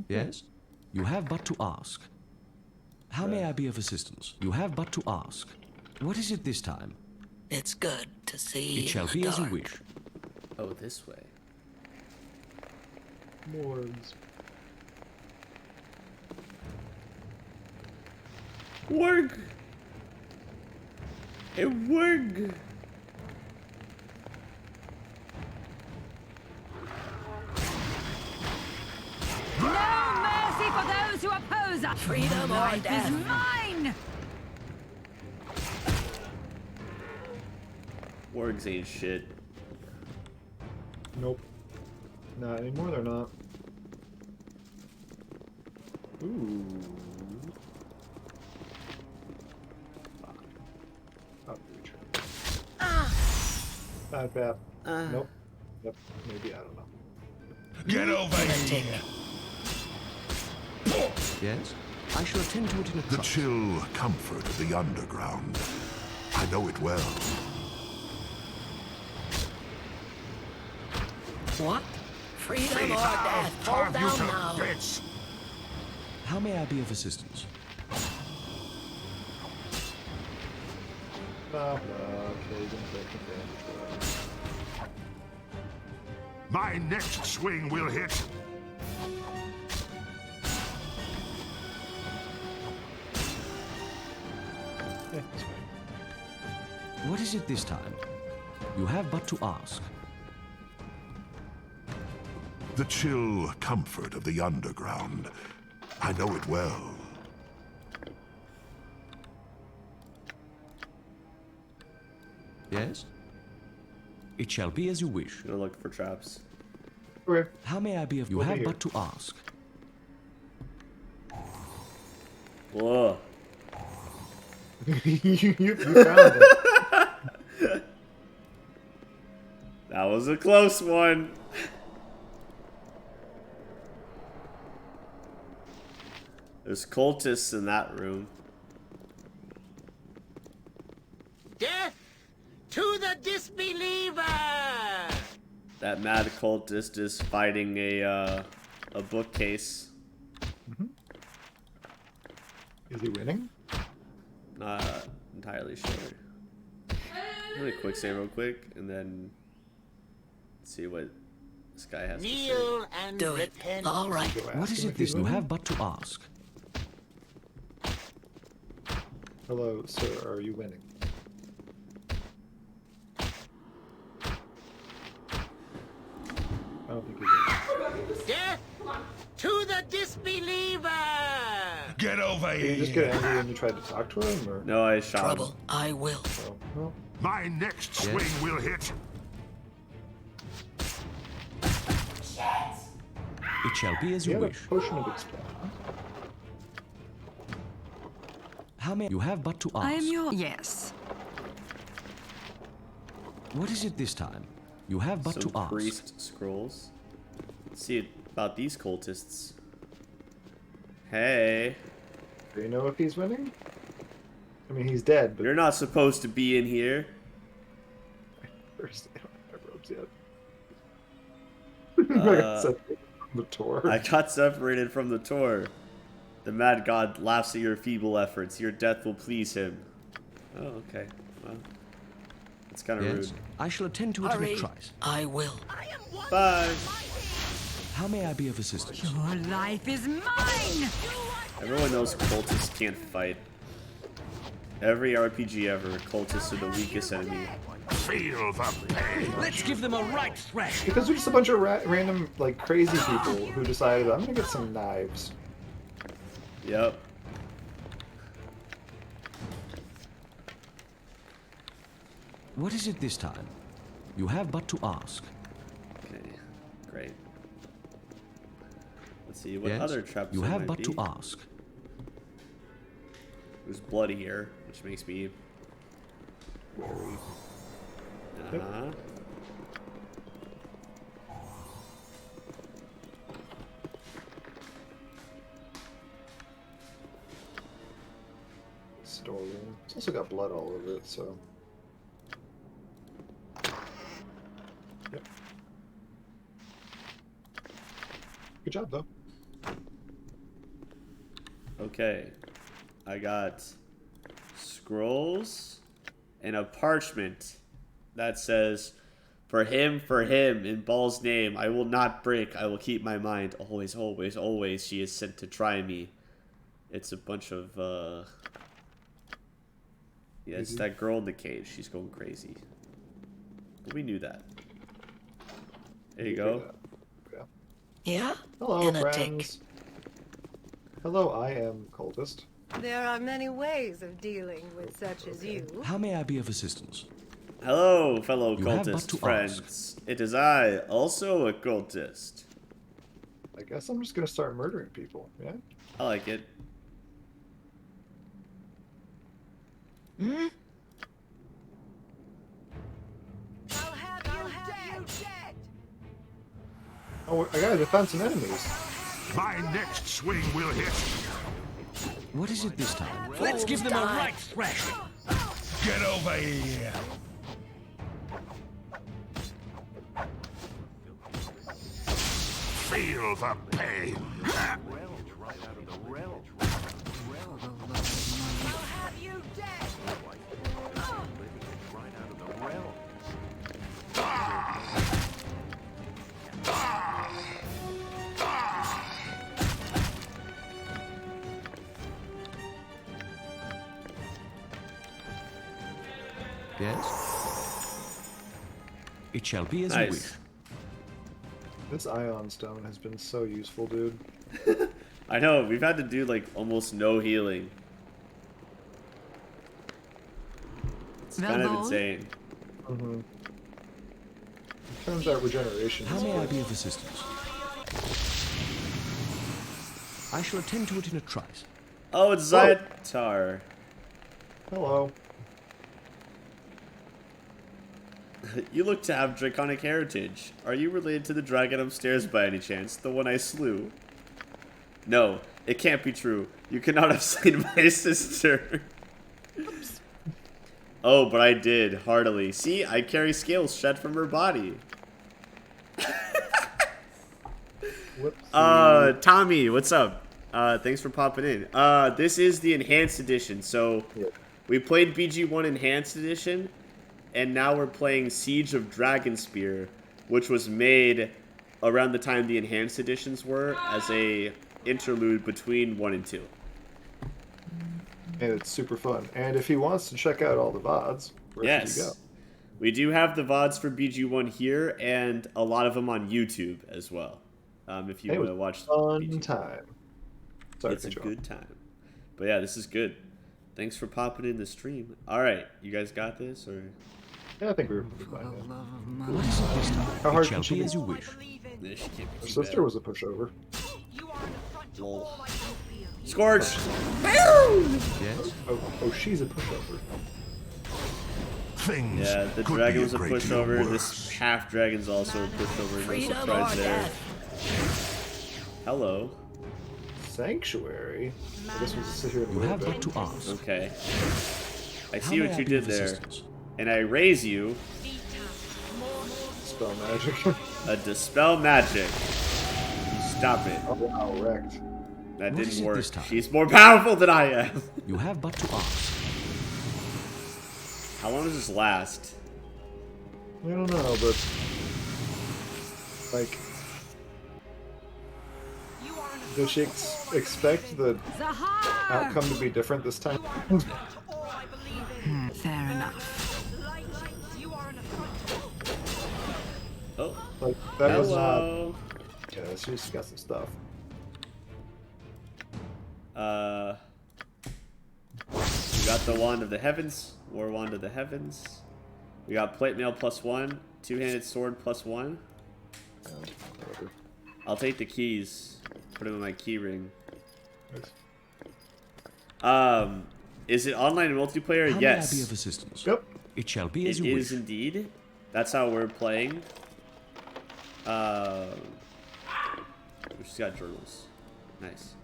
Speaker 5: Yes? You have but to ask. How may I be of assistance? You have but to ask. What is it this time?
Speaker 3: It's good to see.
Speaker 5: It shall be as you wish.
Speaker 2: Oh, this way.
Speaker 1: Morgs.
Speaker 2: Work! It worked!
Speaker 15: No mercy for those who oppose us!
Speaker 3: Freedom or
Speaker 15: Life
Speaker 3: death.
Speaker 15: is mine!
Speaker 2: Wargs ain't shit.
Speaker 1: Nope. Not anymore, they're not. Ooh. Bad path. Nope. Yep. Maybe, I don't know.
Speaker 13: Get over here!
Speaker 5: Yes? I shall attend to it in a
Speaker 4: The
Speaker 5: trice.
Speaker 4: chill comfort of the underground. I know it well.
Speaker 3: What? Freedom or death? Hold down now.
Speaker 5: How may I be of assistance?
Speaker 1: Blah, blah. Okay, gonna take advantage of it.
Speaker 13: My next swing will hit.
Speaker 1: Yeah, that's fine.
Speaker 5: What is it this time? You have but to ask.
Speaker 4: The chill comfort of the underground. I know it well.
Speaker 5: Yes? It shall be as you wish.
Speaker 2: Gonna look for traps.
Speaker 1: Okay.
Speaker 5: How may I be of... You
Speaker 1: Over
Speaker 5: have
Speaker 1: here.
Speaker 5: but to ask.
Speaker 2: Whoa.
Speaker 1: you found it.
Speaker 2: That was a close one. There's cultists in that room.
Speaker 12: Death to the disbeliever!
Speaker 2: That mad cultist is fighting a bookcase.
Speaker 1: Is he winning?
Speaker 2: Not entirely sure. Let me quick save real quick and then see what This guy has to
Speaker 3: Kneel and do it. All right.
Speaker 5: What is it this? You have but to ask.
Speaker 1: Hello, sir. Are you winning? I don't think he's winning.
Speaker 19: Death to the disbeliever!
Speaker 13: Get over
Speaker 1: Did you just get angry when you tried to talk to him, or?
Speaker 2: No, I shot
Speaker 3: Trouble.
Speaker 2: him.
Speaker 3: I will.
Speaker 1: Oh, well.
Speaker 13: My next swing will hit.
Speaker 5: It shall be as you wish.
Speaker 1: A potion of explain.
Speaker 5: How may you have but to ask?
Speaker 15: I am your. Yes.
Speaker 5: What is it this time? You have but
Speaker 2: Some
Speaker 5: to ask.
Speaker 2: priest scrolls. Let's see about these cultists. Hey.
Speaker 1: Do you know if he's winning? I mean, he's dead, but...
Speaker 2: You're not supposed to be in here.
Speaker 1: First, I don't have robes yet. I got separated from the tour.
Speaker 2: I got separated from the tour. The mad god laughs at your feeble efforts. Your death will please him. Oh, okay. Well, it's kind of rude.
Speaker 5: I shall attend to it in
Speaker 3: Hurry.
Speaker 5: a trice.
Speaker 3: I will.
Speaker 2: Bye.
Speaker 5: How may I be of assistance?
Speaker 15: Your life is mine!
Speaker 2: Everyone knows cultists can't fight. Every RPG ever, cultists are the weakest enemy.
Speaker 13: Feel the pain.
Speaker 12: Let's give them a right thrash.
Speaker 1: Because we're just a bunch of random, like, crazy people who decided, I'm gonna get some knives.
Speaker 2: Yep.
Speaker 5: What is it this time? You have but to ask.
Speaker 2: Okay, great. Let's see what
Speaker 5: Yes,
Speaker 2: other traps
Speaker 5: you
Speaker 2: there
Speaker 5: have
Speaker 2: might
Speaker 5: but
Speaker 2: be.
Speaker 5: to ask.
Speaker 2: There's blood here, which makes me worried.
Speaker 1: Storeroom. It's also got blood all over it, so... Yep. Good job, though.
Speaker 2: Okay. I got scrolls and a parchment that says, for him, in Ball's name, I will not break, I will keep my mind. Always, always, always, she is sent to try me. It's a bunch of, yeah, it's that girl in the cage. She's going crazy. But we knew that. There you go.
Speaker 3: Yeah?
Speaker 1: Hello,
Speaker 3: In a
Speaker 1: friends. Hello, I am cultist.
Speaker 20: There are many ways of dealing with such as you.
Speaker 5: How may I be of assistance?
Speaker 2: Hello, fellow
Speaker 5: You have but
Speaker 2: cultist
Speaker 5: to
Speaker 2: friends. It is I, also a cultist.
Speaker 1: I guess I'm just gonna start murdering people, yeah?
Speaker 2: I like it.
Speaker 3: Hmm?
Speaker 20: I'll have you dead.
Speaker 1: Oh, I gotta defend some enemies.
Speaker 13: My next swing will hit.
Speaker 5: What is it this time?
Speaker 12: Let's give them a right thrash.
Speaker 13: Get over here. Feel the pain.
Speaker 5: Yes? It shall be as
Speaker 2: Nice.
Speaker 5: you wish.
Speaker 1: This ion stone has been so useful, dude.
Speaker 2: I know, we've had to do like almost no healing. It's kind of
Speaker 15: Well,
Speaker 2: insane.
Speaker 1: Mm-hmm. Turns out regeneration
Speaker 5: How
Speaker 1: is
Speaker 5: may I
Speaker 1: good.
Speaker 5: be of assistance? I shall attend to it in a trice.
Speaker 2: Oh, it's Zyatar.
Speaker 1: Hello.
Speaker 2: You look to have draconic heritage. Are you related to the dragon upstairs by any chance? The one I slew? No, it can't be true. You cannot have slain my sister. Oh, but I did, heartily. See, I carry scales shed from her body. Tommy, what's up? Thanks for popping in. This is the Enhanced Edition. So, we played BG1 Enhanced Edition, and now we're playing Siege of Dragonspear, which was made around the time the enhanced editions were, as a interlude between 1 and 2.
Speaker 1: And it's super fun. And if he wants to check out all the VODs, where should he go?
Speaker 2: Yes. We do have the VODs for BG1 here, and a lot of them on YouTube as well. If you want to watch
Speaker 1: fun time. Sorry,
Speaker 2: it's a good time. But yeah, this is good. Thanks for popping in the stream. Alright, you guys got this? Or
Speaker 1: yeah, I think we were pretty fine.
Speaker 5: What is it this time?
Speaker 1: How hard
Speaker 5: It shall
Speaker 1: can she
Speaker 5: be
Speaker 1: be?
Speaker 5: as you wish.
Speaker 2: This can't be
Speaker 1: Her
Speaker 2: too
Speaker 1: sister
Speaker 2: bad.
Speaker 1: was a pushover.
Speaker 2: Lol. Scorch!
Speaker 5: Yes?
Speaker 1: Oh, she's a pushover.
Speaker 4: Things
Speaker 2: Yeah, the
Speaker 4: could
Speaker 2: dragon
Speaker 4: be
Speaker 2: was a
Speaker 4: great deal
Speaker 2: pushover.
Speaker 4: worse.
Speaker 2: This half dragon's also a pushover. No
Speaker 3: Freedom
Speaker 2: surprise
Speaker 3: or
Speaker 2: there.
Speaker 3: death.
Speaker 2: Hello.
Speaker 1: Sanctuary? I guess we'll just sit here and
Speaker 5: You
Speaker 1: wait a
Speaker 5: have
Speaker 1: bit.
Speaker 5: but to ask.
Speaker 2: Okay. I
Speaker 5: How
Speaker 2: see
Speaker 5: may
Speaker 2: what
Speaker 5: I
Speaker 2: you
Speaker 5: be
Speaker 2: did
Speaker 5: of
Speaker 2: there.
Speaker 5: assistance?
Speaker 2: And I raise you
Speaker 1: Spell magic.
Speaker 2: a dispel magic. Stop it.
Speaker 1: Oh, wow, wrecked.
Speaker 2: That
Speaker 5: What is
Speaker 2: didn't
Speaker 5: it
Speaker 2: work.
Speaker 5: this time?
Speaker 2: She's more powerful than I am.
Speaker 5: You have but to ask.
Speaker 2: How long does this last?
Speaker 1: I don't know, but like, does she expect the outcome to be different this time?
Speaker 15: Fair enough.
Speaker 2: Oh.
Speaker 1: Like, that was
Speaker 2: Hello.
Speaker 1: not. Yeah, she's got some stuff.
Speaker 2: We got the Wand of the Heavens, War Wand of the Heavens. We got Plate Mail +1, Two-Handed Sword +1. I'll take the keys, put them in my key ring. Is it online and multiplayer?
Speaker 5: How
Speaker 2: Yes.
Speaker 5: may I be of assistance?
Speaker 1: Yep.
Speaker 5: It shall be as
Speaker 2: It
Speaker 5: you
Speaker 2: is
Speaker 5: wish.
Speaker 2: indeed. That's how we're playing. She's got journals. Nice.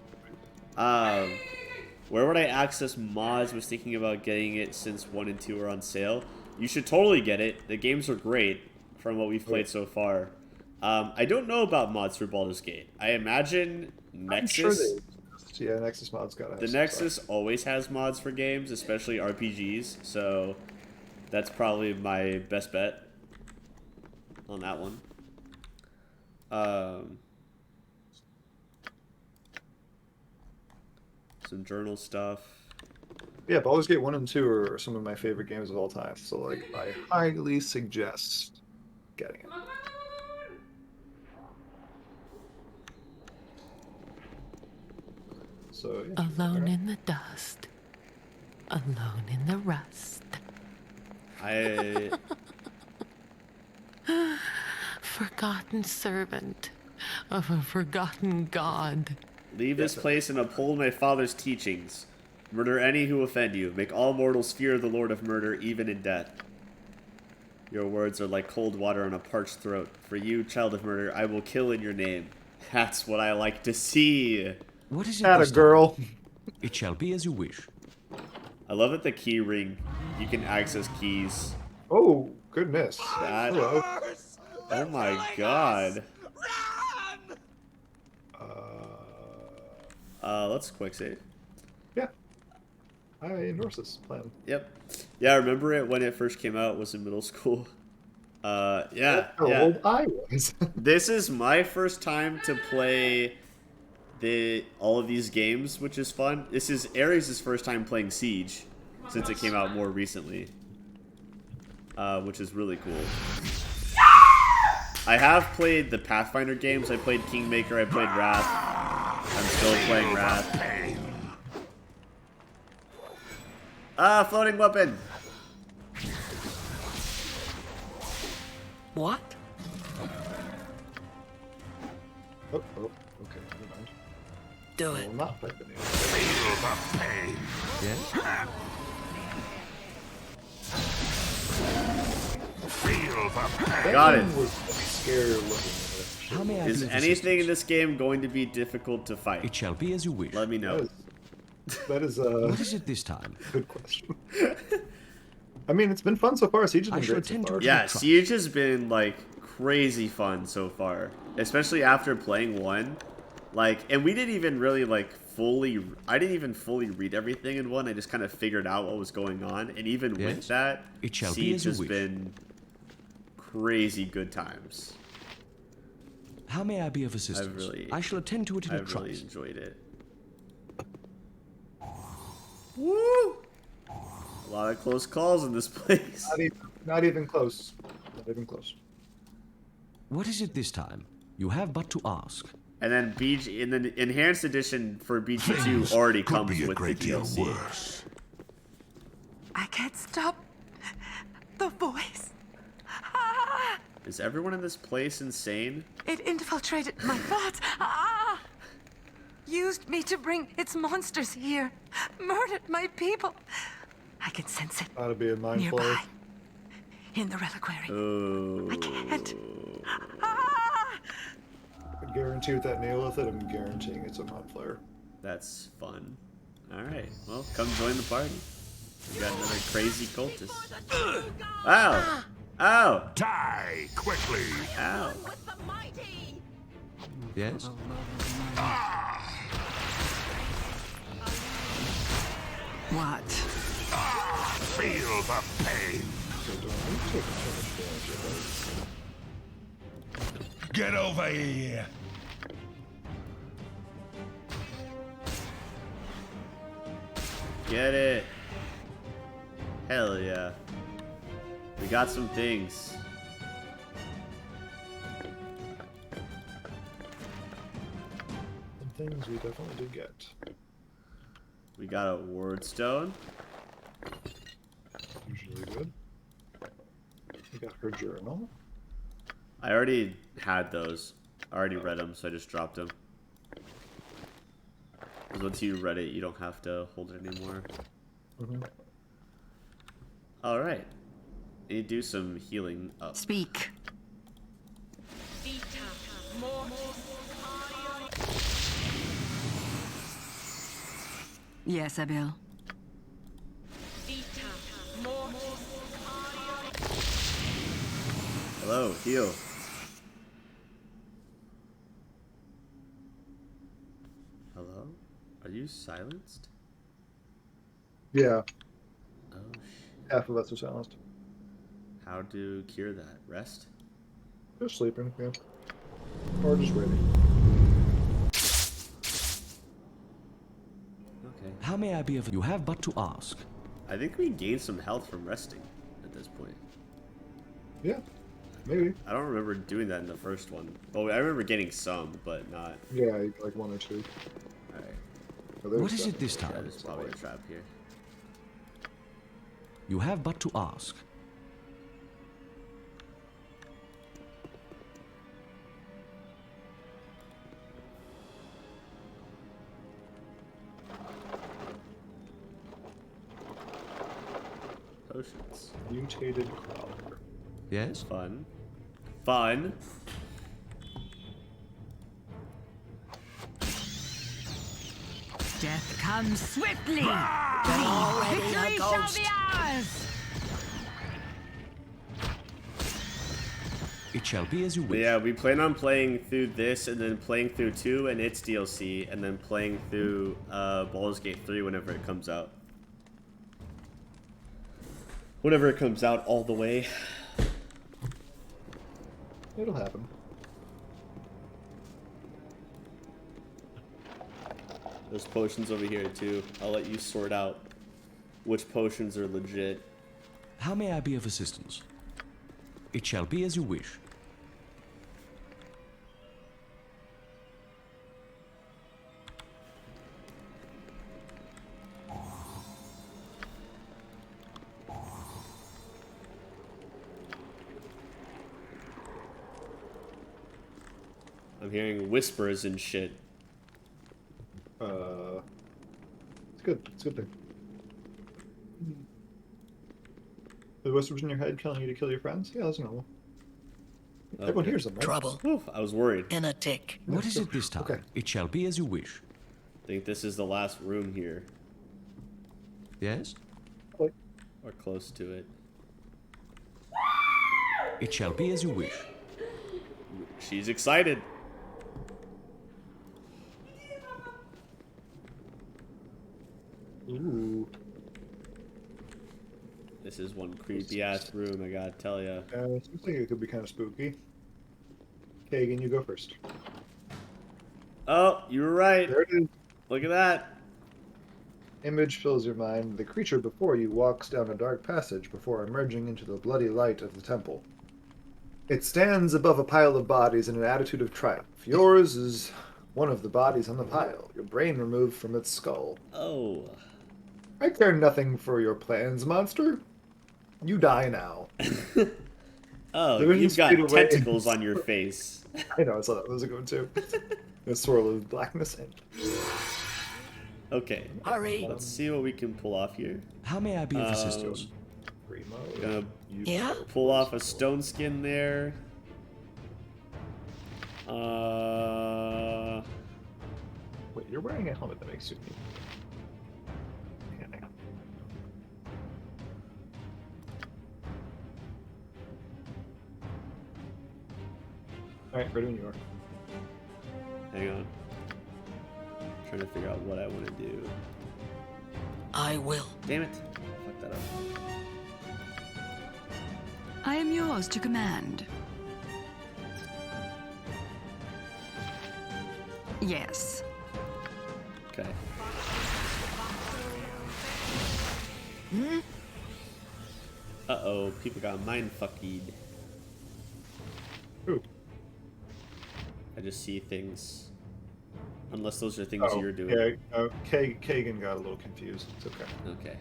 Speaker 2: Where would I access mods? Was thinking about getting it since 1 and 2 are on sale. You should totally get it. The games are great from what we've played so far. I don't know about mods for Baldur's Gate. I imagine Nexus.
Speaker 1: I'm sure they exist. Yeah, Nexus mods got it.
Speaker 2: The Nexus always has mods for games, especially RPGs. So that's probably my best bet on that one. Some journal stuff.
Speaker 1: Yeah, Baldur's Gate 1 and 2 are some of my favorite games of all time. So, like, I highly suggest getting it. So, yeah.
Speaker 18: Alone in the dust. Alone in the rust. Forgotten servant of a forgotten god.
Speaker 2: Leave this place and uphold my father's teachings. Murder any who offend you. Make all mortals fear the Lord of murder, even in death. Your words are like cold water on a parched throat. For you, child of murder, I will kill in your name. That's what I like to see.
Speaker 5: What is it?
Speaker 1: Atta
Speaker 5: this
Speaker 1: girl.
Speaker 5: time? It shall be as you wish.
Speaker 2: I love at the key ring. You can access keys.
Speaker 1: Oh, goodness.
Speaker 2: That,
Speaker 1: Hello.
Speaker 2: oh my god. Let's quick save.
Speaker 1: Yeah. I endorse this plan.
Speaker 2: Yep. Yeah, I remember it when it first came out. Was in middle school. Yeah.
Speaker 1: That's how
Speaker 2: Yeah.
Speaker 1: old I was.
Speaker 2: This is my first time to play all of these games, which is fun. This is Ares' first time playing Siege since it came out more recently, which is really cool. I have played the Pathfinder games. I played Kingmaker. I played Wrath. I'm still playing Wrath. Floating weapon.
Speaker 3: What?
Speaker 1: Oh, okay, never mind.
Speaker 3: Do
Speaker 1: I
Speaker 3: it.
Speaker 1: will not fight the name.
Speaker 13: Feel the pain.
Speaker 5: Yes?
Speaker 13: Feel the pain.
Speaker 2: Got it.
Speaker 1: Was scared looking at it.
Speaker 5: How may I
Speaker 2: Is
Speaker 5: be of
Speaker 2: anything
Speaker 5: assistance?
Speaker 2: in this game going to be difficult to fight?
Speaker 5: It shall be as you wish.
Speaker 2: Let me know.
Speaker 1: That is
Speaker 5: What is it this time?
Speaker 1: good question. I mean, it's been fun so far. Siege has
Speaker 5: I
Speaker 1: been
Speaker 5: shall
Speaker 1: great so
Speaker 5: attend to
Speaker 1: far.
Speaker 5: it.
Speaker 2: Yeah,
Speaker 5: Try.
Speaker 2: Siege has been like crazy fun so far, especially after playing 1. Like, and we didn't even really like I didn't even fully read everything in 1. I just kind of figured out what was going on, and even with
Speaker 5: Yes?
Speaker 2: that,
Speaker 5: It shall be
Speaker 2: Siege
Speaker 5: as you
Speaker 2: has
Speaker 5: wish.
Speaker 2: been crazy good times.
Speaker 5: How may I be of assistance? I shall attend to it in a trice.
Speaker 2: I really enjoyed it. Woo! A lot of close calls in this place.
Speaker 1: Not even close. Not even close.
Speaker 5: What is it this time? You have but to ask.
Speaker 2: And then and then enhanced edition for BG2 already comes with the DLC.
Speaker 4: Worse.
Speaker 15: I can't stop the voice.
Speaker 2: Is everyone in this place insane?
Speaker 15: It infiltrated my thoughts. Used me to bring its monsters here. Murdered my people. I can sense it.
Speaker 1: Ought to be a mind
Speaker 15: nearby.
Speaker 1: player.
Speaker 15: In the reliquary.
Speaker 2: Oh.
Speaker 15: I can't.
Speaker 1: I guarantee with that Neolith, I'm guaranteeing it's a mod flare.
Speaker 2: That's fun. Alright, well, come join the party. We got another crazy cultist. Ow! Ow!
Speaker 13: Die quickly!
Speaker 2: Ow!
Speaker 5: Yes?
Speaker 15: What?
Speaker 13: Feel the pain! Get over here!
Speaker 2: Get it! Hell yeah. We got some things.
Speaker 1: Some things we definitely did get.
Speaker 2: We got a ward stone.
Speaker 1: Usually good. We got her journal.
Speaker 2: I already had those. I already read them, so I just dropped them. Because once you read it, you don't have to hold it anymore. Alright. Need to do some healing up.
Speaker 15: Speak. Yes, Abil.
Speaker 2: Hello, heal. Hello? Are you silenced?
Speaker 1: Yeah.
Speaker 2: Oh shit.
Speaker 1: Half of us are silenced.
Speaker 2: How to cure that? Rest?
Speaker 1: Just sleeping, yeah. Or just waiting.
Speaker 2: Okay.
Speaker 5: How may I be of... You have but to ask.
Speaker 2: I think we gained some health from resting at this point.
Speaker 1: Yeah, maybe.
Speaker 2: I don't remember doing that in the first one. Oh, I remember getting some, but not...
Speaker 1: Yeah, like one or two.
Speaker 2: Alright.
Speaker 1: So
Speaker 5: What is it this time?
Speaker 2: Yeah, there's probably a trap here.
Speaker 5: You have but to ask.
Speaker 2: Potions.
Speaker 1: Mutated crawler.
Speaker 5: Yes?
Speaker 2: Fun. Fun.
Speaker 15: Death comes swiftly.
Speaker 3: already a
Speaker 15: Victory shall
Speaker 3: ghost.
Speaker 15: be ours.
Speaker 5: It shall be as you
Speaker 2: But
Speaker 5: wish.
Speaker 2: yeah, we plan on playing through this and then playing through 2 and its DLC and then playing through Baldur's Gate 3 whenever it comes out. Whenever it comes out all the way.
Speaker 1: It'll happen.
Speaker 2: There's potions over here too. I'll let you sort out which potions are legit.
Speaker 5: How may I be of assistance? It shall be as you wish.
Speaker 2: I'm hearing whispers and shit.
Speaker 1: It's good. It's a good thing. The whispers in your head telling you to kill your friends? Yeah, that's normal. Everyone hears them, right?
Speaker 3: Trouble.
Speaker 2: Oof, I was worried.
Speaker 3: In a tick.
Speaker 5: What is it this time?
Speaker 1: Okay.
Speaker 5: It shall be as you wish.
Speaker 2: I think this is the last room here.
Speaker 5: Yes?
Speaker 2: Or close to it.
Speaker 5: It shall be as you wish.
Speaker 2: She's excited.
Speaker 1: Ooh.
Speaker 2: This is one creepy ass room, I gotta tell ya.
Speaker 1: Seems like it could be kind of spooky. Kagan, you go first.
Speaker 2: Oh, you were right.
Speaker 1: There it is.
Speaker 2: Look at that.
Speaker 1: Image fills your mind. The creature before you walks down a dark passage before emerging into the bloody light of the temple. It stands above a pile of bodies in an attitude of triumph. Yours is one of the bodies on the pile, your brain removed from its skull.
Speaker 2: Oh.
Speaker 1: I care nothing for your plans, monster. You die now.
Speaker 2: Oh,
Speaker 1: There is
Speaker 2: you've got
Speaker 1: speed away.
Speaker 2: tentacles on your face.
Speaker 1: I know, I saw that was a good one too. A swirl of blackness and...
Speaker 2: Okay.
Speaker 3: Hurry.
Speaker 2: Let's see what we can pull off here.
Speaker 5: How may I be of assistance?
Speaker 2: Gonna
Speaker 3: Yeah?
Speaker 2: pull off a stone skin there.
Speaker 1: Wait, you're wearing a helmet that makes you... Hang on. Alright, ready when you are.
Speaker 2: Hang on. Trying to figure out what I want to do.
Speaker 3: I will.
Speaker 2: Damn it. Fuck that up.
Speaker 15: I am yours to command. Yes.
Speaker 2: Okay.
Speaker 3: Hmm?
Speaker 2: Uh-oh, people got mind fucked.
Speaker 1: Who?
Speaker 2: I just see things. Unless those are things you're doing.
Speaker 1: Yeah, Kagan got a little confused. It's okay.
Speaker 2: Okay.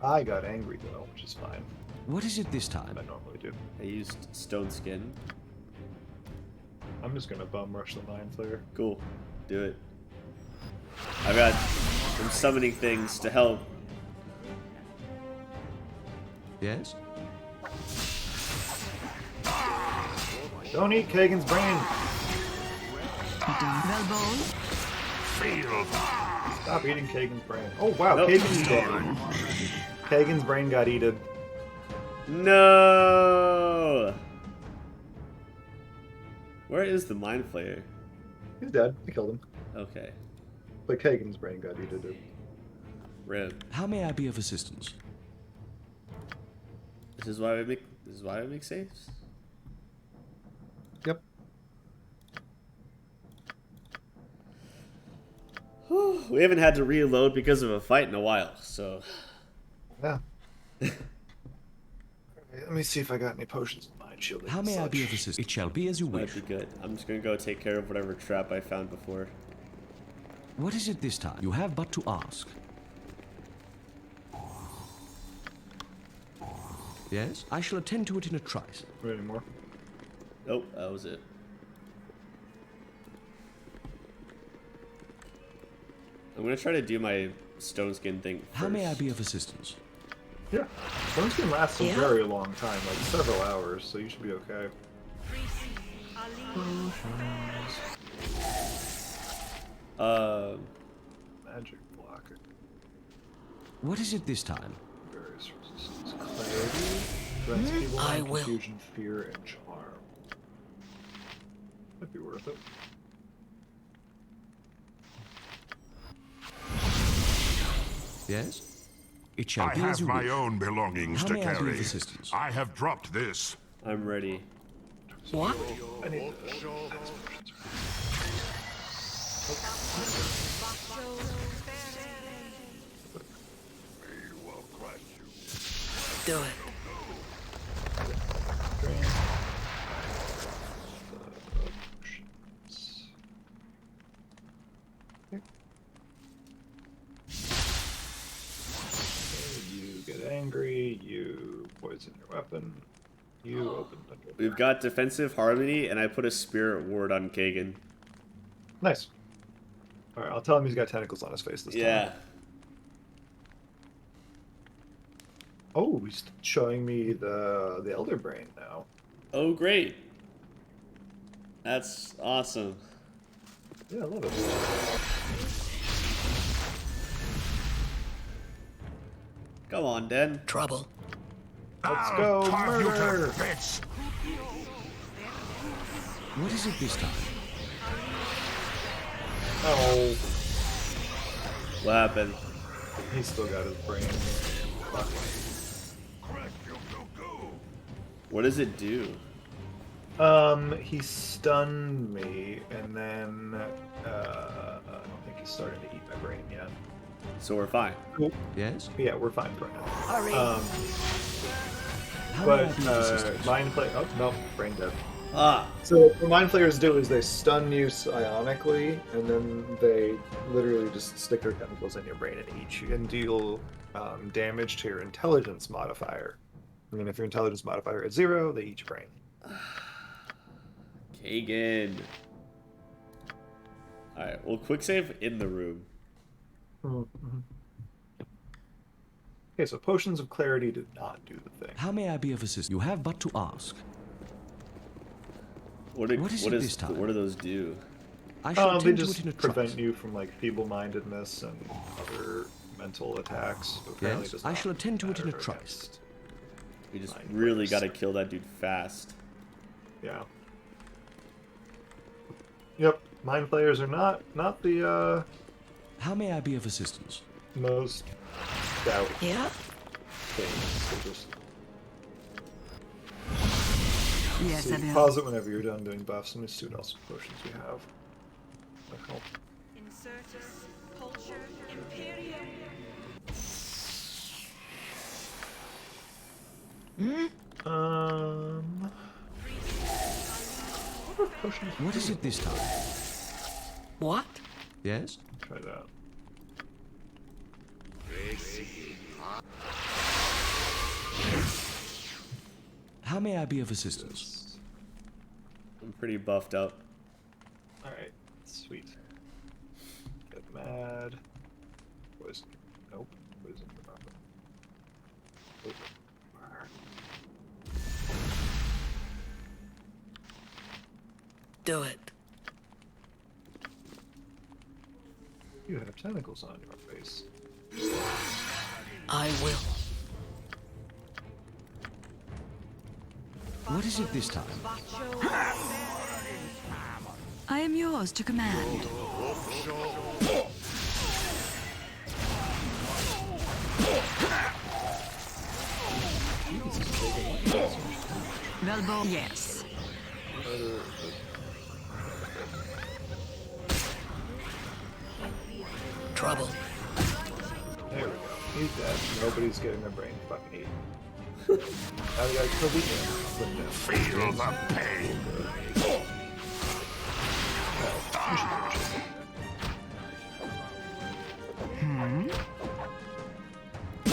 Speaker 1: I got angry though, which is fine.
Speaker 5: What is it this time?
Speaker 1: I normally do.
Speaker 2: I used stone skin.
Speaker 1: I'm just gonna bum rush the Mind Flayer.
Speaker 2: Cool. Do it. I'm summoning things to help.
Speaker 5: Yes?
Speaker 1: Don't eat Kagan's brain! Stop eating Kagan's brain. Oh wow,
Speaker 2: Nope.
Speaker 1: Kagan's dead. Kagan's brain got eaten.
Speaker 2: No! Where is the Mind Flayer?
Speaker 1: He's dead. I killed him.
Speaker 2: Okay.
Speaker 1: But Kagan's brain got eaten.
Speaker 2: Rip.
Speaker 5: How may I be of assistance?
Speaker 2: This is why we make saves?
Speaker 1: Yep.
Speaker 2: We haven't had to reload because of a fight in a while, so.
Speaker 1: Yeah. Alright, let me see if I got any potions of mind shielding.
Speaker 5: How may I be of assistance? It shall be as you wish.
Speaker 2: Might be good. I'm just gonna go take care of whatever trap I found before.
Speaker 5: What is it this time? You have but to ask. Yes? I shall attend to it in a trice.
Speaker 1: Any more?
Speaker 2: Nope, that was it. I'm gonna try to do my stone skin thing first.
Speaker 5: How may I be of assistance?
Speaker 1: Yeah. Stones can last a very long time, like several hours, so you should be okay. Magic blocker.
Speaker 5: What is it this time?
Speaker 1: Various resistance. Clarity. Grants people
Speaker 3: I will.
Speaker 1: confusion, fear, and charm. Might be worth it.
Speaker 5: Yes? It shall
Speaker 13: I
Speaker 5: be as
Speaker 13: have
Speaker 5: you
Speaker 13: my
Speaker 5: wish.
Speaker 13: own belongings
Speaker 5: How
Speaker 13: to
Speaker 5: may I be
Speaker 13: carry.
Speaker 5: of assistance?
Speaker 13: I have dropped this.
Speaker 2: I'm ready.
Speaker 3: What?
Speaker 1: I need
Speaker 3: Do it.
Speaker 1: You get angry, you poison your weapon, you open the door.
Speaker 2: We've got defensive harmony, and I put a spirit ward on Kagan.
Speaker 1: Nice. Alright, I'll tell him he's got tentacles on his face this time. Oh, he's showing me the Elder Brain now.
Speaker 2: Oh, great. That's awesome.
Speaker 1: Yeah, I love it.
Speaker 2: Come on, Den.
Speaker 3: Trouble.
Speaker 1: Let's go,
Speaker 13: Carve you to
Speaker 1: murder!
Speaker 13: bits.
Speaker 5: What is it this time?
Speaker 1: Oh,
Speaker 2: What happened?
Speaker 1: he's still got his brain. Fuck.
Speaker 2: What does it do?
Speaker 1: He stunned me, and then I don't think he's starting to eat my brain yet.
Speaker 2: So we're fine.
Speaker 1: Cool.
Speaker 5: Yes?
Speaker 1: Yeah, we're fine for now.
Speaker 3: Hurry.
Speaker 1: Mind play. Oh no, brain dead.
Speaker 2: Ah.
Speaker 1: So what mind players do is they stun you psionically, and then they literally just stick their tentacles in your brain and eat you, and deal damage to your intelligence modifier. I mean, if your intelligence modifier is 0, they eat your brain.
Speaker 2: Kagan. Alright, well, quick save in the room.
Speaker 1: Mm-hmm. Okay, so potions of clarity do not do the thing.
Speaker 5: How may I be of assistance? You have but to ask.
Speaker 2: What do those do?
Speaker 5: I shall
Speaker 1: they
Speaker 5: attend to
Speaker 1: just
Speaker 5: it in a
Speaker 1: prevent
Speaker 5: trice.
Speaker 1: you from like feeble-mindedness and other mental attacks. Apparently
Speaker 5: Yes,
Speaker 1: does
Speaker 5: I
Speaker 1: not
Speaker 5: shall attend to it in a
Speaker 1: matter
Speaker 5: trice.
Speaker 1: against
Speaker 2: We just
Speaker 1: mind
Speaker 2: really
Speaker 1: players.
Speaker 2: gotta kill that dude fast.
Speaker 1: Yeah. Yep, mind players are not the
Speaker 5: How may I be of assistance?
Speaker 1: most stout
Speaker 3: Yeah.
Speaker 1: things. They're just
Speaker 15: Yes,
Speaker 1: see,
Speaker 15: I will.
Speaker 1: pause it whenever you're done doing buffs. Let me see what else potions we have. Like help.
Speaker 19: Insertus culture imperium.
Speaker 5: What is it this time?
Speaker 3: What?
Speaker 5: Yes?
Speaker 1: Try that.
Speaker 5: How may I be of assistance?
Speaker 2: I'm pretty buffed up.
Speaker 1: Alright, sweet. Get mad. Poison. Nope. Poison for nothing.
Speaker 3: Do it.
Speaker 1: You have tentacles on your face.
Speaker 3: I will.
Speaker 5: What is it this time?
Speaker 15: I am yours to command. Velbo, yes.
Speaker 3: Trouble.
Speaker 1: There we go. He's dead. Nobody's getting their brain fucking eaten. Now we gotta kill the ant.
Speaker 13: Feel the pain.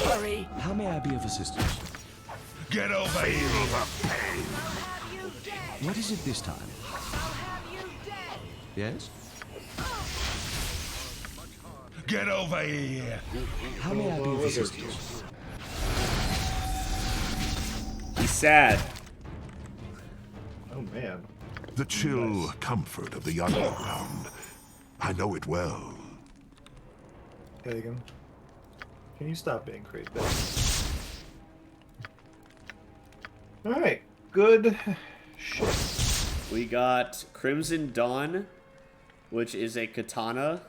Speaker 3: Hurry.
Speaker 5: How may I be of assistance?
Speaker 13: Get over here. Feel the pain.
Speaker 5: What is it this time? Yes?
Speaker 13: Get over here.
Speaker 5: How may I be of assistance?
Speaker 2: He's sad.
Speaker 1: Oh man.
Speaker 4: The chill comfort of the underground. I know it well.
Speaker 1: Hagen, can you stop being crazy? Alright, good shit.
Speaker 2: We got Crimson Dawn, which is a katana.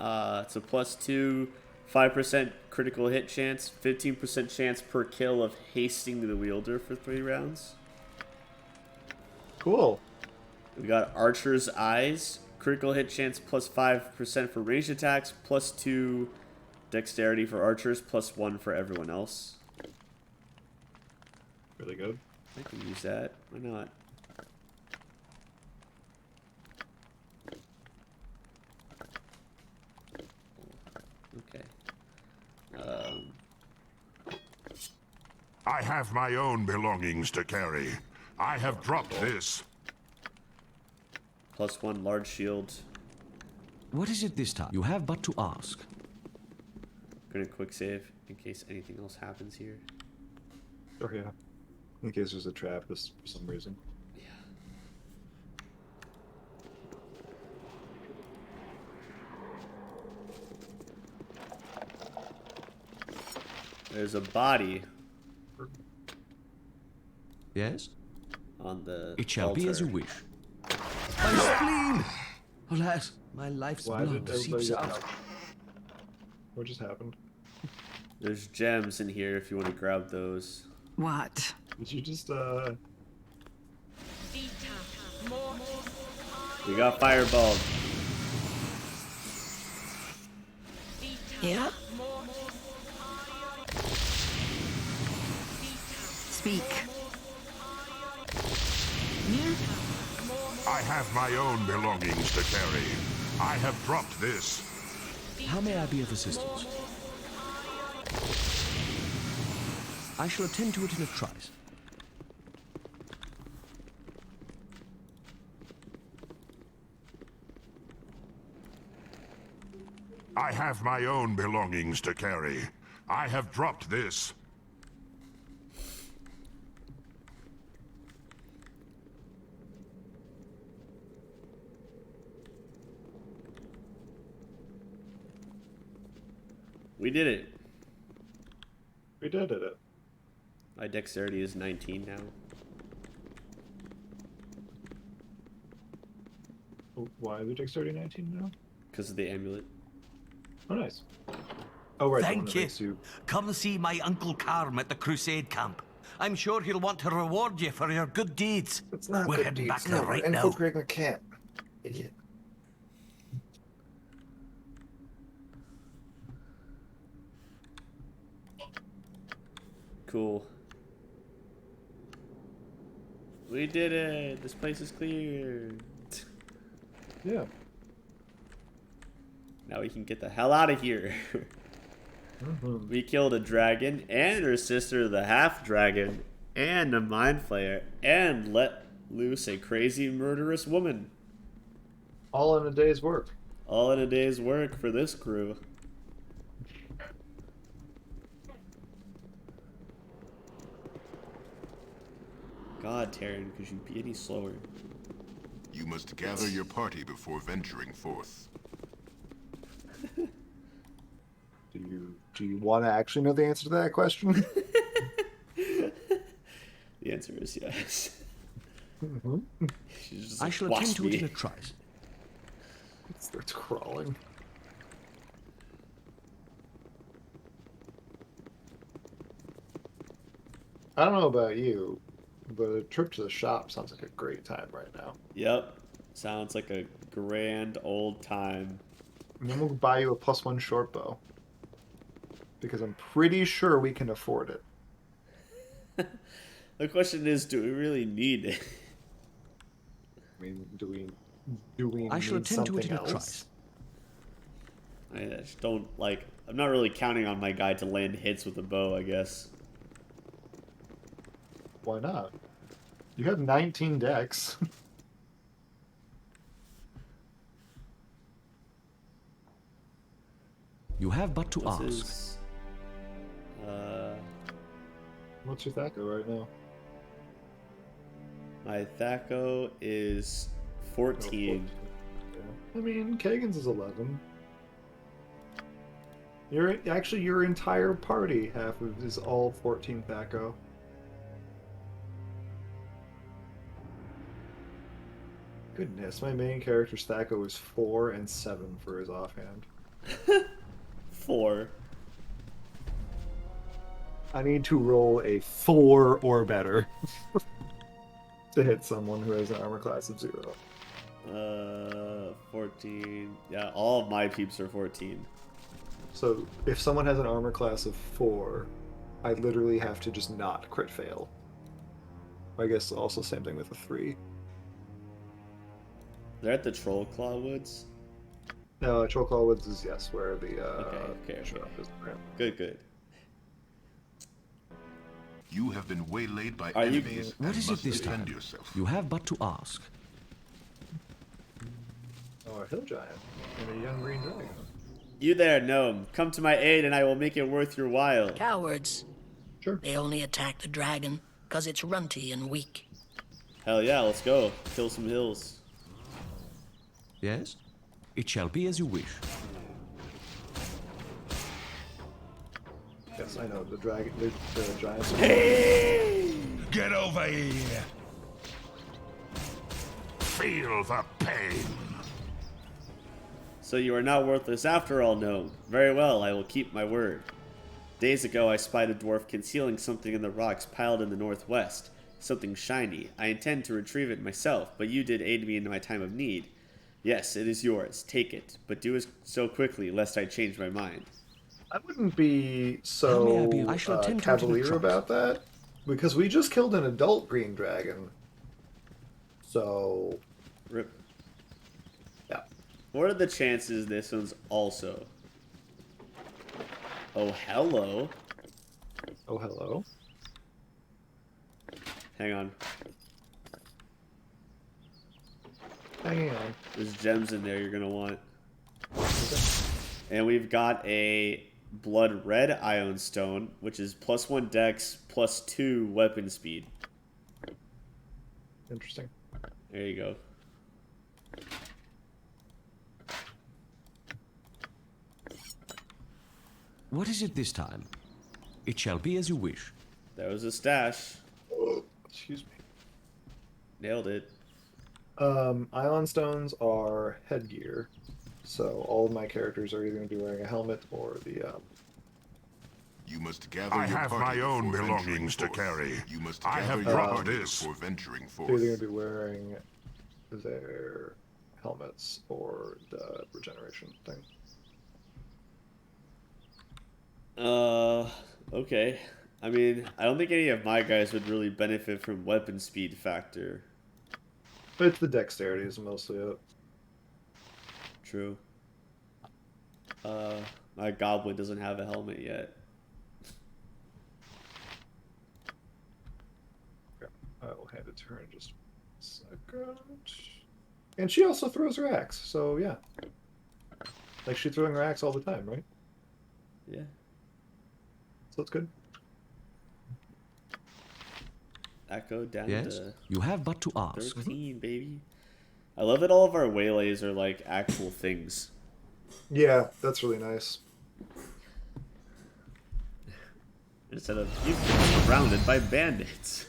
Speaker 2: It's a +2, 5% critical hit chance, 15% chance per kill of hasting the wielder for 3 rounds.
Speaker 1: Cool.
Speaker 2: We got Archer's Eyes, critical hit chance +5% for ranged attacks, +2 dexterity for archers, +1 for everyone else.
Speaker 1: Really good.
Speaker 2: I can use that. Why not? Okay.
Speaker 13: I have my own belongings to carry. I have dropped this.
Speaker 2: +1 large shield.
Speaker 5: What is it this time? You have but to ask.
Speaker 2: Gonna quick save in case anything else happens here.
Speaker 1: Oh yeah. In case there's a trap for some reason.
Speaker 2: There's a body.
Speaker 5: Yes?
Speaker 2: On the
Speaker 5: It shall
Speaker 2: altar.
Speaker 5: be as you wish. My spleen! Alas, my life's
Speaker 1: Why
Speaker 5: blood
Speaker 1: did everybody
Speaker 5: seeps
Speaker 1: get
Speaker 5: out.
Speaker 1: out? What just happened?
Speaker 2: There's gems in here if you want to grab those.
Speaker 15: What?
Speaker 1: Did you just
Speaker 2: We got fireballed.
Speaker 3: Yeah?
Speaker 15: Speak.
Speaker 13: I have my own belongings to carry. I have dropped this.
Speaker 5: How may I be of assistance? I shall attend to it in a trice.
Speaker 13: I have my own belongings to carry. I have dropped this.
Speaker 2: We did it.
Speaker 1: We did it.
Speaker 2: My dexterity is 19 now.
Speaker 1: Oh, why is it dexterity 19 now?
Speaker 2: Because of the amulet.
Speaker 1: Oh, nice. Oh, right.
Speaker 12: Thank you. Come see my Uncle Carm at the Crusade camp. I'm sure he'll want to reward you for your good deeds.
Speaker 1: It's not
Speaker 12: We're
Speaker 1: good
Speaker 12: heading
Speaker 1: deeds.
Speaker 12: back
Speaker 1: No,
Speaker 12: there right
Speaker 1: we're
Speaker 12: now.
Speaker 1: infiltrating the camp. Idiot.
Speaker 2: Cool. We did it. This place is clear.
Speaker 1: Yeah.
Speaker 2: Now we can get the hell out of here. We killed a dragon and her sister, the half dragon, and a mind flayer, and let loose a crazy murderous woman.
Speaker 1: All in a day's work.
Speaker 2: All in a day's work for this crew. God, Taryn, could you be any slower?
Speaker 13: You must gather your party before venturing forth.
Speaker 1: Do you want to actually know the answer to that question?
Speaker 2: The answer is yes.
Speaker 5: I shall attend to it in a trice.
Speaker 1: It starts crawling. I don't know about you, but a trip to the shop sounds like a great time right now.
Speaker 2: Yep. Sounds like a grand old time.
Speaker 1: And then we'll buy you a +1 short bow. Because I'm pretty sure we can afford it.
Speaker 2: The question is, do we really need it?
Speaker 1: I mean, do we
Speaker 5: I shall
Speaker 1: need
Speaker 5: attend to it
Speaker 1: something
Speaker 5: in a
Speaker 1: else?
Speaker 5: trice.
Speaker 2: I just don't, like, I'm not really counting on my guy to land hits with a bow, I guess.
Speaker 1: Why not? You have 19 decks.
Speaker 5: You have but to
Speaker 2: What's
Speaker 5: ask.
Speaker 2: his,
Speaker 1: What's your Thaco right now?
Speaker 2: my Thaco is 14.
Speaker 1: I mean, Kagan's is 11. Your entire party half of is all 14 Thaco. Goodness, my main character's Thaco is 4 and 7 for his offhand.
Speaker 2: 4.
Speaker 1: I need to roll a 4 or better to hit someone who has an armor class of 0.
Speaker 2: 14. Yeah, all of my peeps are 14.
Speaker 1: So if someone has an armor class of 4, I literally have to just not crit fail. I guess also same thing with a 3.
Speaker 2: They're at the Troll Claw Woods?
Speaker 1: No, Trollclaw Woods is yes, where the
Speaker 2: Okay.
Speaker 1: shop is.
Speaker 2: Good.
Speaker 13: You have been waylaid by
Speaker 2: Are you-
Speaker 13: enemies
Speaker 5: What
Speaker 13: and
Speaker 5: is it
Speaker 13: must
Speaker 5: this
Speaker 13: defend
Speaker 5: time?
Speaker 13: yourself.
Speaker 5: You have but to ask.
Speaker 1: Oh, a hill giant and a young green dragon.
Speaker 2: You there, gnome. Come to my aid and I will make it worth your while.
Speaker 3: Cowards.
Speaker 1: Sure.
Speaker 3: They only attack the dragon because it's runty and weak.
Speaker 2: Hell yeah, let's go. Kill some hills.
Speaker 5: Yes? It shall be as you wish.
Speaker 1: Yes, I know the dragon. The giants.
Speaker 13: Get over here! Feel the pain!
Speaker 2: So you are not worthless after all, gnome. Very well, I will keep my word. Days ago, I spied a dwarf concealing something in the rocks piled in the northwest. Something shiny. I intend to retrieve it myself, but you did aid me in my time of need. Yes, it is yours. Take it, but do it so quickly, lest I change my mind.
Speaker 1: I wouldn't be
Speaker 5: How may I
Speaker 1: so
Speaker 5: be of- I shall attend to it in a
Speaker 1: cavalier
Speaker 5: trice.
Speaker 1: about that, because we just killed an adult green dragon. So,
Speaker 2: Rip.
Speaker 1: yeah.
Speaker 2: What are the chances this one's also? Oh, hello.
Speaker 1: Oh, hello.
Speaker 2: Hang on.
Speaker 1: Hanging on.
Speaker 2: There's gems in there you're gonna want. And we've got a blood red ion stone, which is +1 dex, +2 weapon speed.
Speaker 1: Interesting.
Speaker 2: There you go.
Speaker 5: What is it this time? It shall be as you wish.
Speaker 2: That was a stash.
Speaker 1: Excuse me.
Speaker 2: Nailed it.
Speaker 1: Ion stones are headgear, so all of my characters are either going to be wearing a helmet or the.
Speaker 13: You must gather I have my own belongings to carry. You must I have dropped this for venturing forth.
Speaker 1: They're either going to be wearing their helmets or the regeneration thing.
Speaker 2: Okay. I mean, I don't think any of my guys would really benefit from weapon speed factor.
Speaker 1: But it's the dexterity is mostly it.
Speaker 2: True. My goblin doesn't have a helmet yet.
Speaker 1: I will hand it to her in just a second. And she also throws her axe, so yeah. Like she's throwing her axe all the time, right?
Speaker 2: Yeah.
Speaker 1: So it's good.
Speaker 2: That go down
Speaker 5: Yes,
Speaker 2: to
Speaker 5: you have but to ask.
Speaker 2: 13, baby. I love that all of our waylays are like actual things.
Speaker 1: Yeah, that's really nice.
Speaker 2: Instead of you've been surrounded by bandits.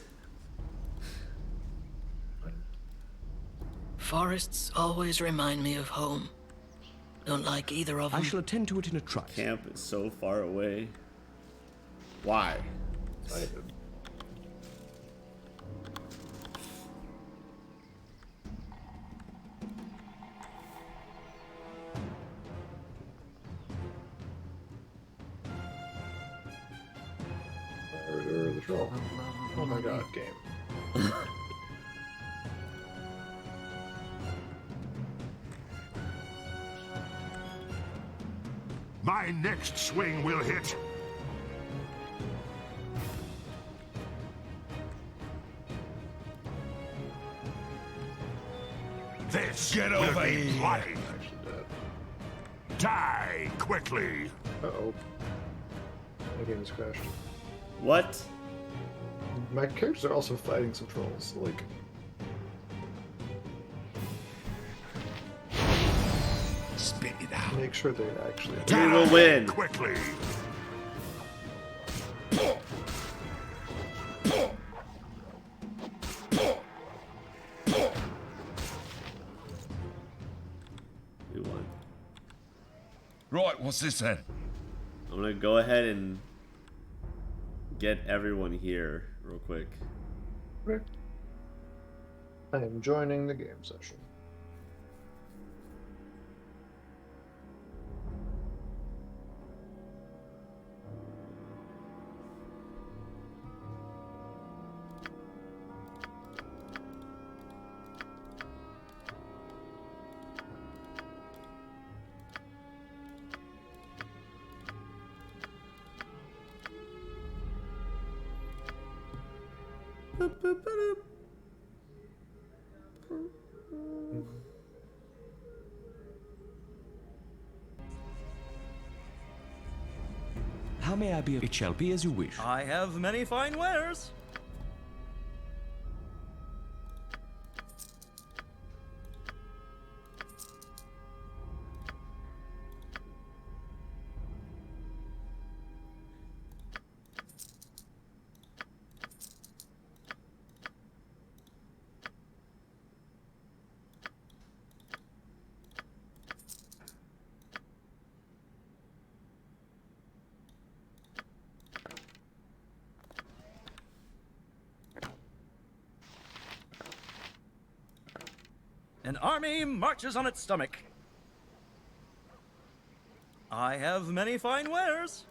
Speaker 3: Forests always remind me of home. Don't like either of them.
Speaker 5: I shall attend to it in a trice.
Speaker 2: Camp is so far away. Why?
Speaker 1: Murder the troll. Oh my god, game.
Speaker 13: My next swing will hit. This
Speaker 17: Get
Speaker 13: will
Speaker 17: over
Speaker 13: be
Speaker 17: here.
Speaker 13: bloody. Die quickly.
Speaker 1: Uh-oh. My game has crashed.
Speaker 2: What?
Speaker 1: My characters are also fighting some trolls, like...
Speaker 17: Spit it out.
Speaker 1: Make sure they actually...
Speaker 2: We will win.
Speaker 13: Quickly.
Speaker 2: We won.
Speaker 17: Right, what's this then?
Speaker 2: I'm gonna go ahead and get everyone here real quick.
Speaker 1: Okay. I am joining the game session.
Speaker 5: How may I be? It shall be as you wish.
Speaker 12: I have many fine wares. An army marches on its stomach. I have many fine wares.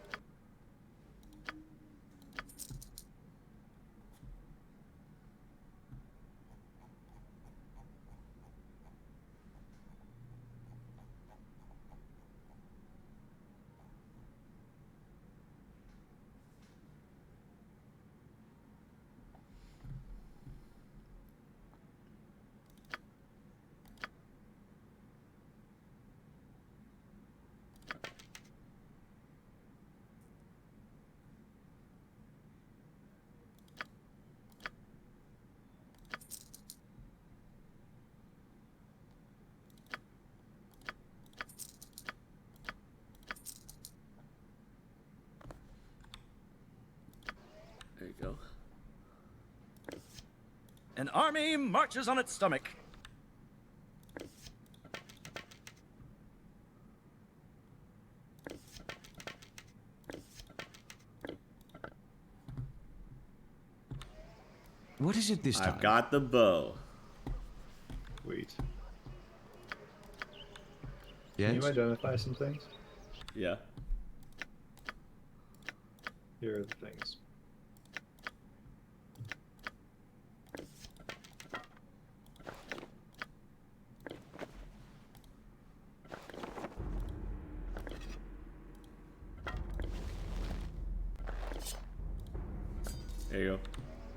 Speaker 2: There you go.
Speaker 12: An army marches on its stomach.
Speaker 5: What is it this time?
Speaker 2: I've got the bow.
Speaker 1: Wait.
Speaker 5: Yes?
Speaker 1: Can you identify some things?
Speaker 2: Yeah.
Speaker 1: Here are the things.
Speaker 2: There you go.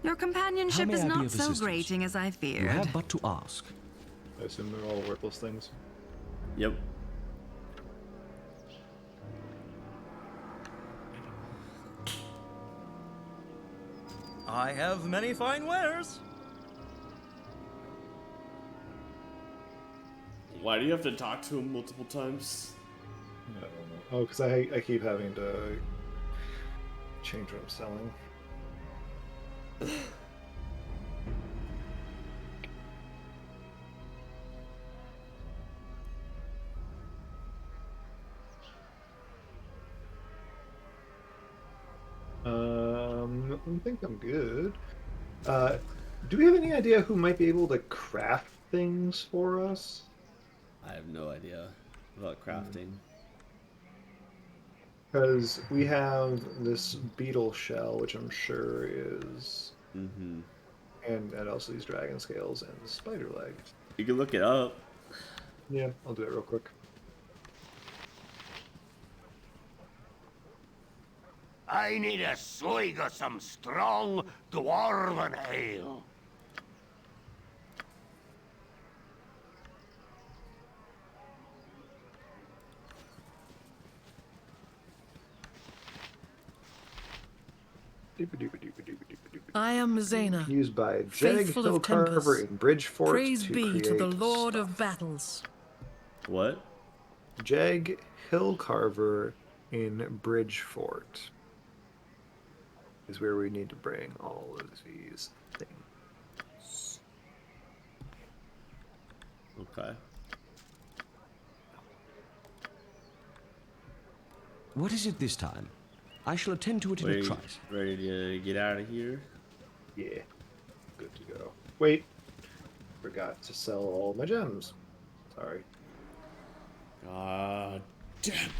Speaker 15: Your companionship
Speaker 5: may
Speaker 15: is
Speaker 5: I be
Speaker 15: not
Speaker 5: of
Speaker 15: so
Speaker 5: assistance?
Speaker 15: grating as I feared.
Speaker 5: You have but to ask.
Speaker 1: I assume they're all worthless things.
Speaker 2: Yep.
Speaker 12: I have many fine wares.
Speaker 2: Why do you have to talk to him multiple times?
Speaker 1: I don't know. Oh, because I keep having to change what I'm selling. I think I'm good. Do we have any idea who might be able to craft things for us?
Speaker 2: I have no idea about crafting.
Speaker 1: Because we have this beetle shell, which I'm sure is...
Speaker 2: Mm-hmm.
Speaker 1: And also these dragon scales and the spider leg.
Speaker 2: You can look it up.
Speaker 1: Yeah, I'll do it real quick.
Speaker 21: I need a swig of some strong dwarven ale.
Speaker 22: I am Zena,
Speaker 1: Used by Jag
Speaker 22: faithful
Speaker 1: Hill
Speaker 22: of
Speaker 1: Carver
Speaker 22: Tempest.
Speaker 1: in Bridgefort
Speaker 22: Praise
Speaker 1: to
Speaker 22: be to the
Speaker 1: create
Speaker 22: Lord of Battles.
Speaker 2: What?
Speaker 1: Jag Hill Carver in Bridgefort is where we need to bring all of these things.
Speaker 2: Okay.
Speaker 5: What is it this time? I shall attend to it in a trice.
Speaker 2: Ready to get out of here?
Speaker 1: Yeah, good to go. Wait, forgot to sell all my gems. Sorry.
Speaker 2: God damn it.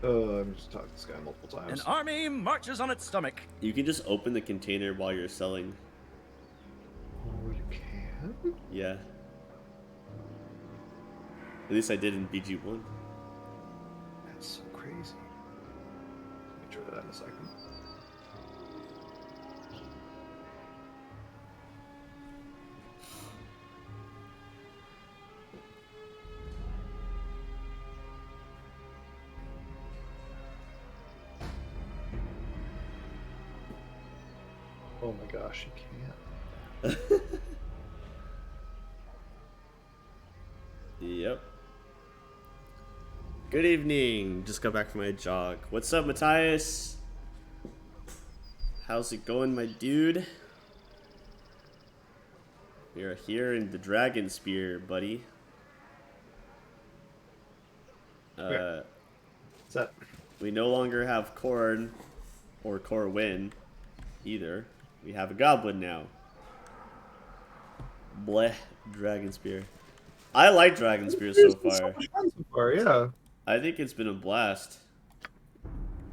Speaker 1: I'm just talking to this guy multiple times.
Speaker 12: An army marches on its stomach.
Speaker 2: You can just open the container while you're selling.
Speaker 1: Oh, you can?
Speaker 2: Yeah. At least I did in BG1.
Speaker 1: That's so crazy. Let me try that in a second. Oh my gosh, you can't.
Speaker 2: Yep. Good evening. Just got back from my jog. What's up, Matthias? How's it going, my dude? We are here in the Dragonspear, buddy.
Speaker 1: What's that?
Speaker 2: We no longer have Corn or Corwin either. We have a goblin now. Bleh, Dragonspear. I like Dragonspear so far.
Speaker 1: So far, yeah.
Speaker 2: I think it's been a blast.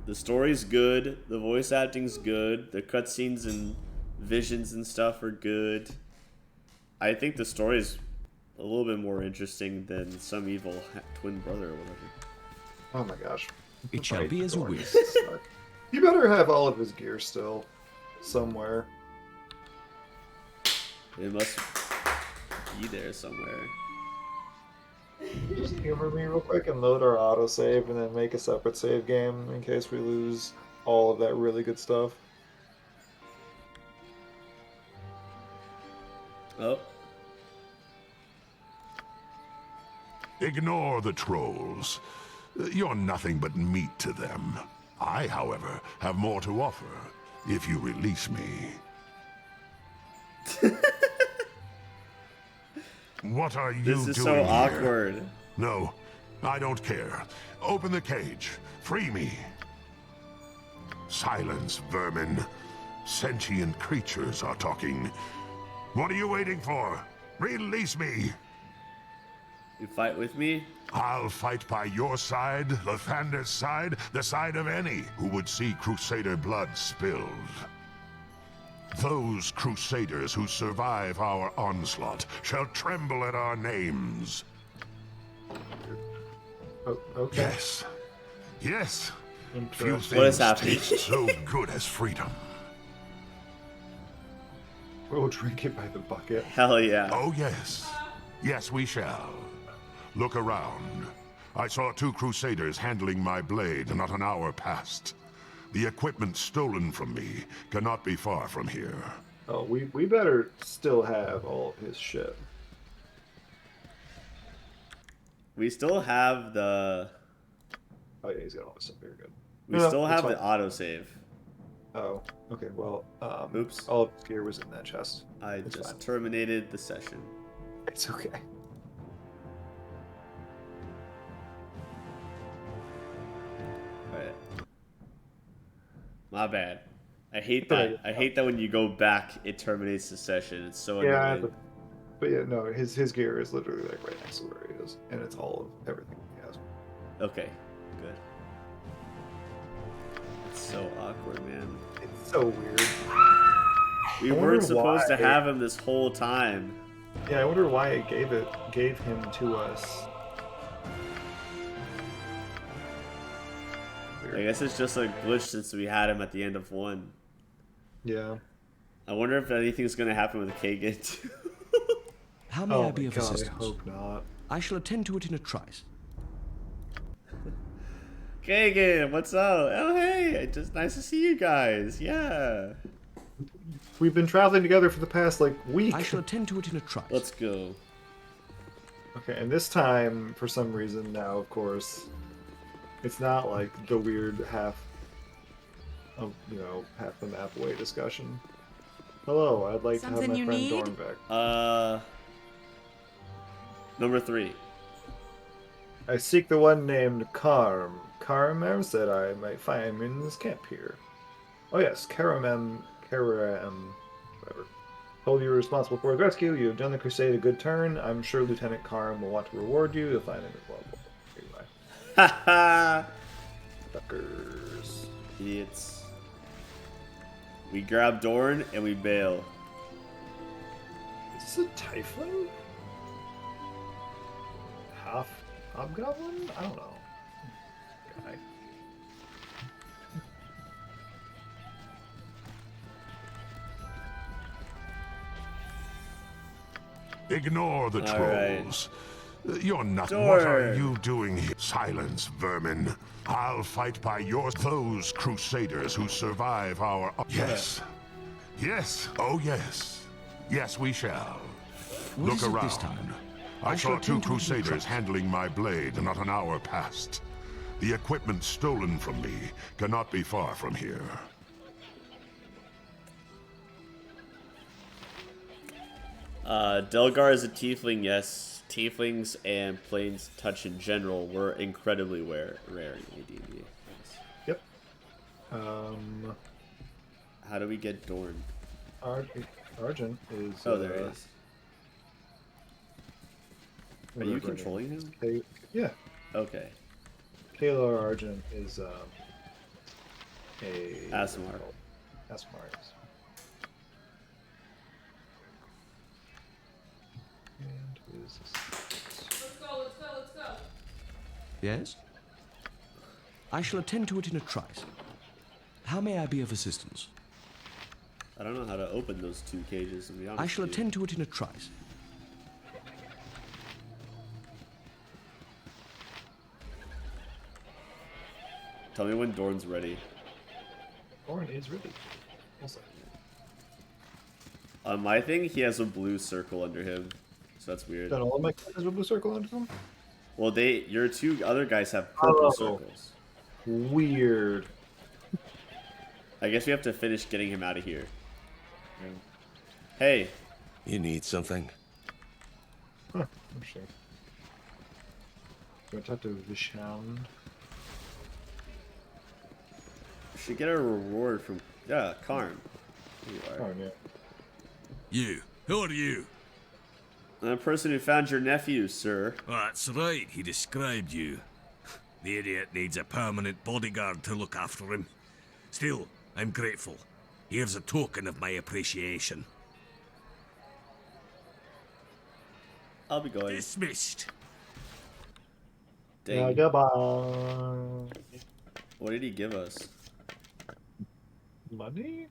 Speaker 2: The story's good, the voice acting's good, the cutscenes and visions and stuff are good. I think the story's a little bit more interesting than some evil twin brother or whatever.
Speaker 1: Oh my gosh.
Speaker 5: It shall be as you wish.
Speaker 1: You better have all of his gear still. Somewhere.
Speaker 2: It must be there somewhere.
Speaker 1: Just humor me real quick and load our autosave and then make a separate save game in case we lose all of that really good stuff.
Speaker 2: Oh.
Speaker 13: Ignore the trolls. You're nothing but meat to them. I, however, have more to offer, if you release me. What are you doing
Speaker 2: This is so
Speaker 13: here?
Speaker 2: awkward.
Speaker 13: No, I don't care. Open the cage. Free me. Silence, vermin. Sentient creatures are talking. What are you waiting for? Release me.
Speaker 2: You fight with me?
Speaker 13: I'll fight by your side, Lathander's side, the side of any who would see Crusader blood spilled. Those Crusaders who survive our onslaught shall tremble at our names.
Speaker 1: Oh, okay.
Speaker 13: Yes. Yes. Few
Speaker 1: Interesting.
Speaker 2: What is
Speaker 13: things
Speaker 2: happening?
Speaker 13: taste so good as freedom.
Speaker 1: We'll drink it by the bucket.
Speaker 2: Hell yeah.
Speaker 13: Oh, yes. Yes, we shall. Look around. I saw 2 Crusaders handling my blade not an hour past. The equipment stolen from me cannot be far from here.
Speaker 1: Oh, we better still have all of his shit.
Speaker 2: We still have the...
Speaker 1: Oh yeah, he's got all his stuff. Very good.
Speaker 2: We still have the autosave.
Speaker 1: Oh, okay. Well,
Speaker 2: Oops.
Speaker 1: all of his gear was in that chest.
Speaker 2: I
Speaker 1: It's
Speaker 2: just
Speaker 1: fine.
Speaker 2: terminated the session.
Speaker 1: It's okay.
Speaker 2: Alright. My bad. I hate that. I hate that when you go back, it terminates the session. It's so
Speaker 1: Yeah,
Speaker 2: annoying.
Speaker 1: but yeah, no, his gear is literally like right next to where he is, and it's all of everything he has.
Speaker 2: Okay, good. It's so awkward, man.
Speaker 1: It's so weird.
Speaker 2: We
Speaker 1: I
Speaker 2: weren't
Speaker 1: wonder
Speaker 2: supposed to
Speaker 1: why.
Speaker 2: have him this whole time.
Speaker 1: Yeah, I wonder why it gave him to us.
Speaker 2: I guess it's just a glitch since we had him at the end of 1.
Speaker 1: Yeah.
Speaker 2: I wonder if anything's gonna happen with Kagan too.
Speaker 5: How may I be of
Speaker 1: God,
Speaker 5: assistance?
Speaker 1: I hope not.
Speaker 5: I shall attend to it in a trice.
Speaker 2: Kagan, what's up? Oh hey, just nice to see you guys. Yeah.
Speaker 1: We've been traveling together for the past like week.
Speaker 5: I shall attend to it in a trice.
Speaker 2: Let's go.
Speaker 1: Okay, and this time, for some reason now, of course, it's not like the weird half the map away discussion. Hello, I'd like
Speaker 11: Something
Speaker 1: to have
Speaker 11: you
Speaker 1: my friend
Speaker 11: need?
Speaker 1: Dorn back.
Speaker 2: Number 3.
Speaker 1: I seek the one named Karm. Karamem said I might find him in this camp here. Oh yes, Karam, whatever. Told you were responsible for his rescue. You have done the crusade a good turn. I'm sure Lieutenant Karm will want to reward you. You'll find him as well. Anyway.
Speaker 2: Haha.
Speaker 1: Fuckers.
Speaker 2: Idiots. We grab Dorn and we bail.
Speaker 1: Is this a tiefling? Half hobgoblin? I don't know. Guy.
Speaker 13: Ignore the
Speaker 2: All
Speaker 13: trolls. You're nothing.
Speaker 2: Dorn.
Speaker 13: What are you doing here? Silence, vermin. I'll fight by yours. Those Crusaders who survive our... Yes. Yes, oh yes. Yes, we shall.
Speaker 5: What
Speaker 13: Look
Speaker 5: is it
Speaker 13: around.
Speaker 5: this time?
Speaker 13: I
Speaker 5: shall
Speaker 13: saw two
Speaker 5: attend to it in a
Speaker 13: crusaders
Speaker 5: trice.
Speaker 13: handling my blade not an hour past. The equipment stolen from me cannot be far from here.
Speaker 2: Delgar is a tiefling, yes. Tieflings and planes touch in general were incredibly rare in AD&D.
Speaker 1: Yep.
Speaker 2: How do we get Dorn?
Speaker 1: Argent is.
Speaker 2: Oh, there he is. Are you
Speaker 1: whatever
Speaker 2: controlling
Speaker 1: it is.
Speaker 2: him?
Speaker 1: Yeah.
Speaker 2: Okay.
Speaker 1: Kalar Argent is a
Speaker 2: Asmar.
Speaker 1: Asmar, yes. And who is this?
Speaker 19: Let's go.
Speaker 5: Yes? I shall attend to it in a trice. How may I be of assistance?
Speaker 2: I don't know how to open those two cages, to be honest.
Speaker 5: I shall
Speaker 2: with you.
Speaker 5: attend to it in a trice.
Speaker 2: Tell me when Dorn's ready.
Speaker 1: Dorn is ready. Also.
Speaker 2: On my thing, he has a blue circle under him, so that's weird.
Speaker 1: Don't all of my characters have a blue circle under them?
Speaker 2: Well, your two other guys have purple circles.
Speaker 1: Weird.
Speaker 2: I guess we have to finish getting him out of here. Hey.
Speaker 9: You need something?
Speaker 1: Huh, I'm sure. Do I talk to Vishound?
Speaker 2: We should get a reward from... Yeah, Karn. Here you are.
Speaker 1: Karn, yeah.
Speaker 12: You. Who are you?
Speaker 2: I'm the person who found your nephew, sir.
Speaker 12: That's right, he described you. The idiot needs a permanent bodyguard to look after him. Still, I'm grateful. Here's a token of my appreciation.
Speaker 2: I'll be going.
Speaker 12: Dismissed.
Speaker 2: Dang.
Speaker 1: Yeah, goodbye.
Speaker 2: What did he give us?
Speaker 1: Money?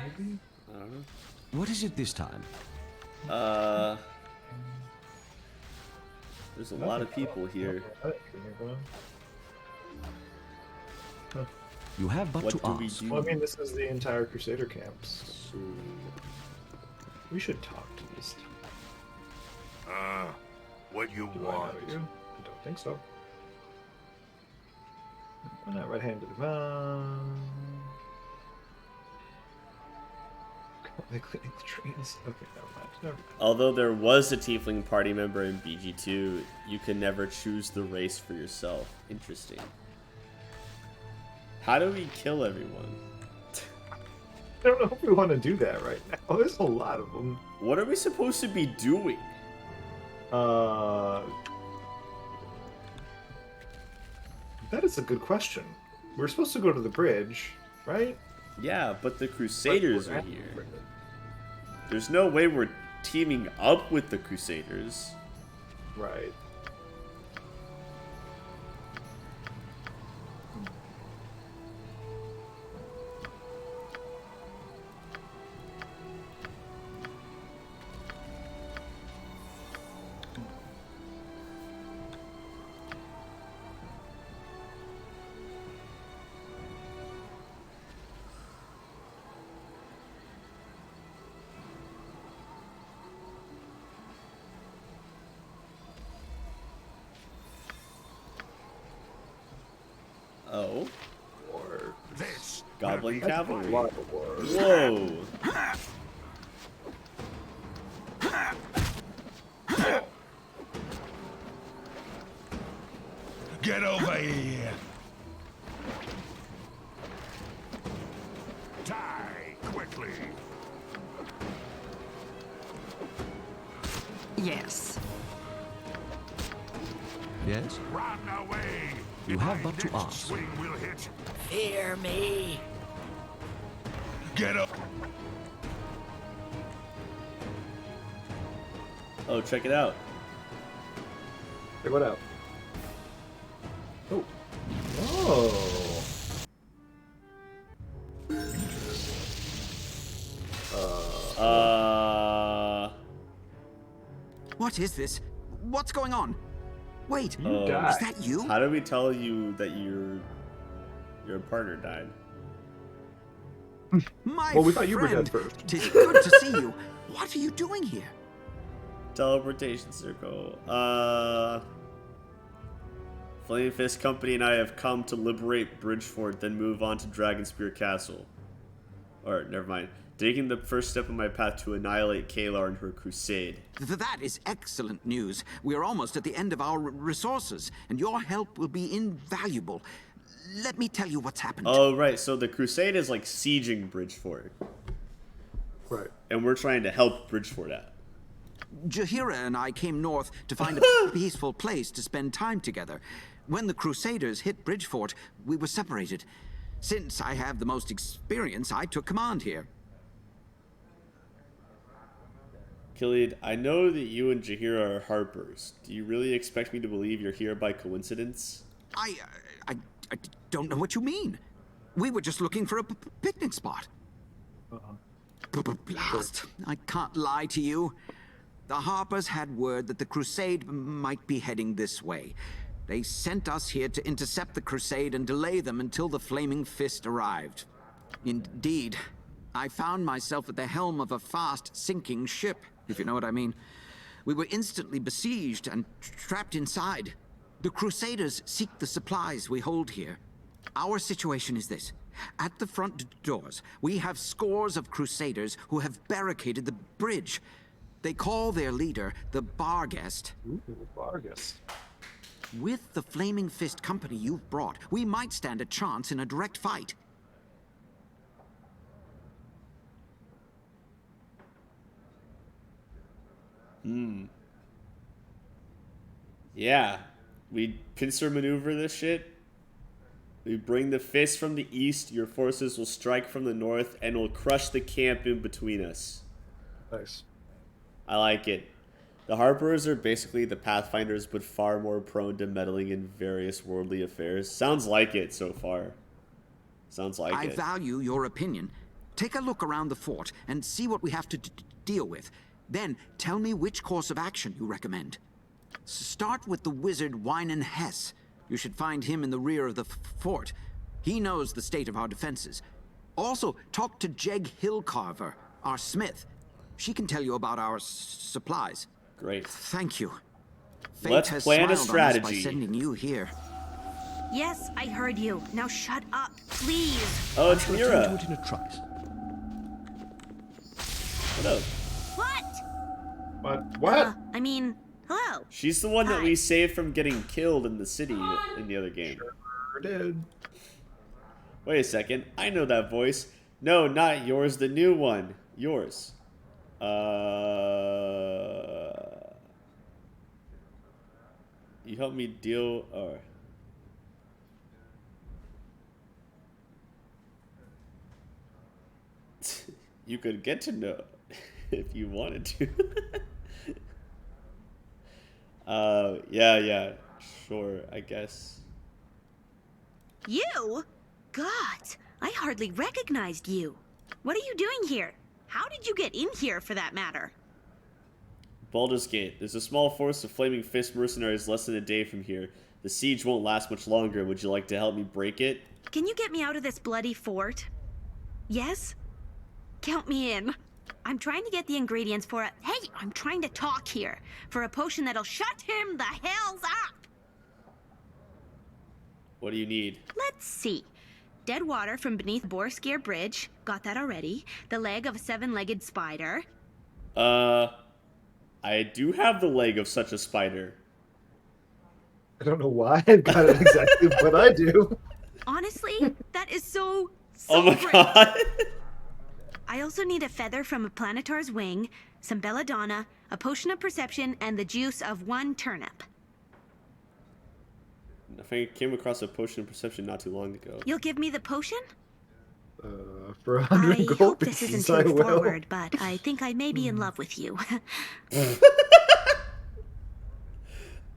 Speaker 1: Maybe?
Speaker 2: I don't know.
Speaker 5: What is it this time?
Speaker 2: There's a lot of people here.
Speaker 5: You have but to
Speaker 2: What do we
Speaker 5: ask.
Speaker 2: do?
Speaker 1: Well, I mean, this is the entire Crusader camps. So we should talk to this.
Speaker 13: What you
Speaker 1: Do I know
Speaker 13: want?
Speaker 1: you? I don't think so. Why not right-handed? Currently cleaning the trees. Okay, never mind.
Speaker 2: Although there was a tiefling party member in BG2, you can never choose the race for yourself. Interesting. How do we kill everyone?
Speaker 1: I don't know if we want to do that right now. There's a lot of them.
Speaker 2: What are we supposed to be doing?
Speaker 1: That is a good question. We're supposed to go to the bridge, right?
Speaker 2: Yeah, but the Crusaders are here. There's no way we're teaming up with the Crusaders.
Speaker 1: Right.
Speaker 2: Oh.
Speaker 1: Or
Speaker 13: this
Speaker 2: Goblin cavalry.
Speaker 1: Wars.
Speaker 2: Whoa.
Speaker 13: Get over here! Die quickly!
Speaker 15: Yes.
Speaker 5: Yes?
Speaker 13: Run away!
Speaker 5: You have but to ask.
Speaker 13: Swing will hit.
Speaker 3: Fear me.
Speaker 13: Get up!
Speaker 2: Oh, check it out.
Speaker 1: Check what out? Oh. Oh.
Speaker 10: What is this? What's going on? Wait, is that you?
Speaker 2: How do we tell you that your partner died?
Speaker 10: My
Speaker 1: Well, we thought you were
Speaker 10: friend,
Speaker 1: dead first.
Speaker 10: 'tis good to see you. What are you doing here?
Speaker 2: Teleportation circle. Flame Fist Company and I have come to liberate Bridgefort, then move on to Dragonspear Castle. Or, never mind. Taking the first step on my path to annihilate Kalar and her crusade.
Speaker 10: That is excellent news. We are almost at the end of our resources, and your help will be invaluable. Let me tell you what's happened.
Speaker 2: Oh, right. So the crusade is like sieging Bridgefort.
Speaker 1: Right.
Speaker 2: And we're trying to help Bridgefort out.
Speaker 10: Jahira and I came north to find a peaceful place to spend time together. When the Crusaders hit Bridgefort, we were separated. Since I have the most experience, I took command here.
Speaker 2: Khalid, I know that you and Jahira are Harpers. Do you really expect me to believe you're here by coincidence?
Speaker 10: I don't know what you mean. We were just looking for a picnic spot. Blast. I can't lie to you. The Harpers had word that the Crusade might be heading this way. They sent us here to intercept the Crusade and delay them until the Flaming Fist arrived. Indeed, I found myself at the helm of a fast-sinking ship, if you know what I mean. We were instantly besieged and trapped inside. The Crusaders seek the supplies we hold here. Our situation is this. At the front doors, we have scores of Crusaders who have barricaded the bridge. They call their leader the Barghest.
Speaker 1: Ooh, Barghest.
Speaker 10: With the Flaming Fist company you've brought, we might stand a chance in a direct fight.
Speaker 2: Yeah. We pincer maneuver this shit. We bring the fist from the east, your forces will strike from the north, and will crush the camp in between us.
Speaker 1: Nice.
Speaker 2: I like it. The Harpers are basically the Pathfinders, but far more prone to meddling in various worldly affairs. Sounds like it so far. Sounds like
Speaker 10: I
Speaker 2: it.
Speaker 10: value your opinion. Take a look around the fort and see what we have to deal with. Then tell me which course of action you recommend. Start with the wizard Wynan Hess. You should find him in the rear of the fort. He knows the state of our defenses. Also, talk to Jeg Hillcarver, our smith. She can tell you about our supplies.
Speaker 2: Great.
Speaker 10: Thank you. Fate
Speaker 2: Let's
Speaker 10: has
Speaker 2: plan a
Speaker 10: smiled on us
Speaker 2: strategy.
Speaker 10: by sending you here.
Speaker 11: Yes, I heard you. Now shut up, please.
Speaker 2: Oh, it's
Speaker 5: I shall attend to
Speaker 2: Mira.
Speaker 5: it in a trice.
Speaker 2: What up?
Speaker 11: What?
Speaker 1: What?
Speaker 11: I mean, hello.
Speaker 2: She's the one that we saved from getting killed in the city in the other game.
Speaker 1: Sure did.
Speaker 2: Wait a second. I know that voice. No, not yours. The new one. Yours. You help me deal. You could get to know if you wanted to. Yeah, sure, I guess.
Speaker 11: You? God, I hardly recognized you. What are you doing here? How did you get in here, for that matter?
Speaker 2: Baldur's Gate. There's a small force of Flaming Fist mercenaries less than a day from here. The siege won't last much longer. Would you like to help me break it?
Speaker 11: Can you get me out of this bloody fort? Yes? Count me in. I'm trying to get the ingredients for a... Hey, I'm trying to talk here. For a potion that'll shut him the hells up.
Speaker 2: What do you need?
Speaker 11: Let's see. Dead water from beneath Borskier Bridge. Got that already. The leg of a 7-legged spider.
Speaker 2: I do have the leg of such a spider.
Speaker 1: I don't know why I've got it exactly what I do.
Speaker 11: Honestly, that is so
Speaker 2: Oh my
Speaker 11: great.
Speaker 2: god.
Speaker 11: I also need a feather from a planetar's wing, some belladonna, a potion of perception, and the juice of 1 turnip.
Speaker 2: I think I came across a potion of perception not too long ago.
Speaker 11: You'll give me the potion?
Speaker 1: For 100
Speaker 11: I
Speaker 1: gold
Speaker 11: hope this
Speaker 1: pieces,
Speaker 11: isn't
Speaker 1: I
Speaker 11: too
Speaker 1: will.
Speaker 11: forward, but I think I may be in love with you.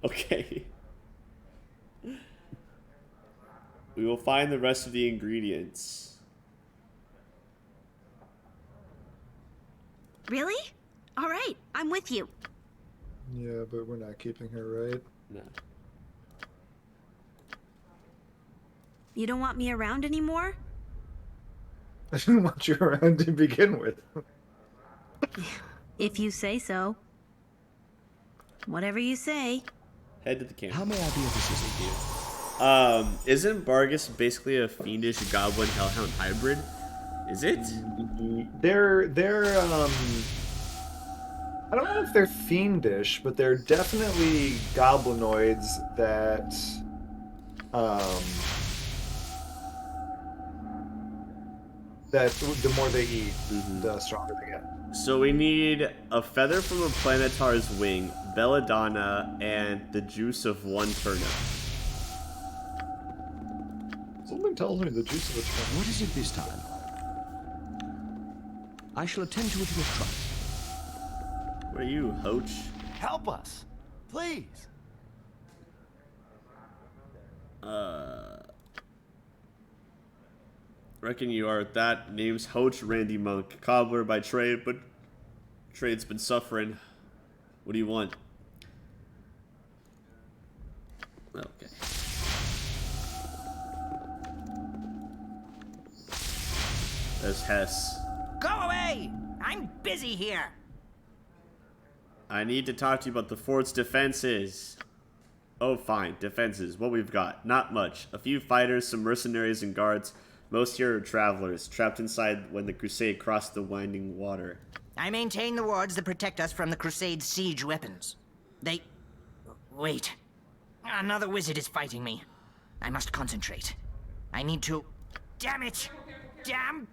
Speaker 2: Okay. We will find the rest of the ingredients.
Speaker 11: Really? All right, I'm with you.
Speaker 1: Yeah, but we're not keeping her, right?
Speaker 2: No.
Speaker 11: You don't want me around anymore?
Speaker 1: I didn't want you around to begin with.
Speaker 11: If you say so. Whatever you say.
Speaker 2: Head to the camp.
Speaker 5: How may I be of assistance?
Speaker 2: Isn't Bargus basically a fiendish goblin hellhound hybrid? Is it?
Speaker 1: They're I don't know if they're fiendish, but they're definitely goblinoids that that the more they eat, the stronger they get.
Speaker 2: So we need a feather from a planetar's wing, belladonna, and the juice of one turnip.
Speaker 1: Something tells me the juice of a turnip.
Speaker 5: What is it this time? I shall attend to it in a trice.
Speaker 2: What are you, Hoach?
Speaker 7: Help us, please.
Speaker 2: Reckon you are that. Name's Hoach Randy Monk, cobbler by trade, but trade's been suffering. What do you want? Okay. There's Hess.
Speaker 9: Go away! I'm busy here.
Speaker 2: I need to talk to you about the fort's defenses. Oh, fine. Defenses. What we've got. Not much. A few fighters, some mercenaries and guards. Most here are travelers, trapped inside when the Crusade crossed the winding water.
Speaker 9: I maintain the wards that protect us from the Crusade's siege weapons. They... Wait. Another wizard is fighting me. I must concentrate. I need to... Damn it! Damn!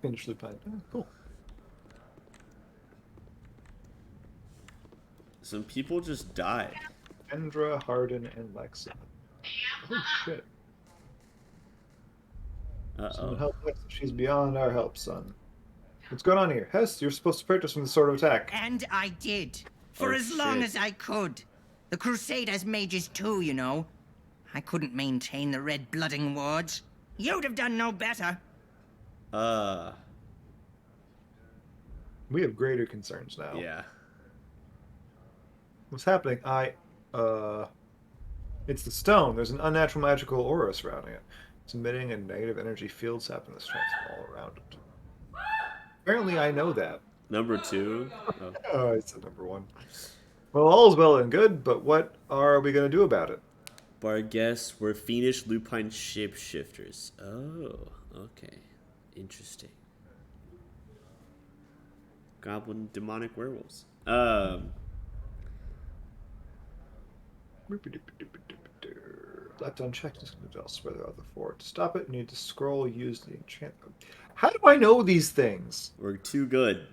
Speaker 1: Finish the fight. Oh, cool.
Speaker 2: Some people just died.
Speaker 1: Kendra, Hardin, and Lexa. Oh shit. Someone help Lexa. She's beyond our help, son. What's going on here? Hess, you're supposed to protect us from this sort of attack.
Speaker 9: And I did. For as long as I could. The Crusade has mages too, you know. I couldn't maintain the red blooding wards. You'd have done no better.
Speaker 1: We have greater concerns now.
Speaker 2: Yeah.
Speaker 1: What's happening? It's the stone. There's an unnatural magical aura surrounding it. It's emitting a negative energy field sapping the strength all around it. Apparently I know that.
Speaker 2: Number 2? Oh.
Speaker 1: Oh, I said number 1. Well, all's well and good, but what are we going to do about it?
Speaker 2: Barguess, we're fiendish lupine shapeshifters. Oh, okay. Interesting. Goblin demonic werewolves.
Speaker 1: Left unchecked is going to tell us whether of the fort. To stop it, you need to scroll, use the enchantment. How do I know these things?
Speaker 2: We're too good.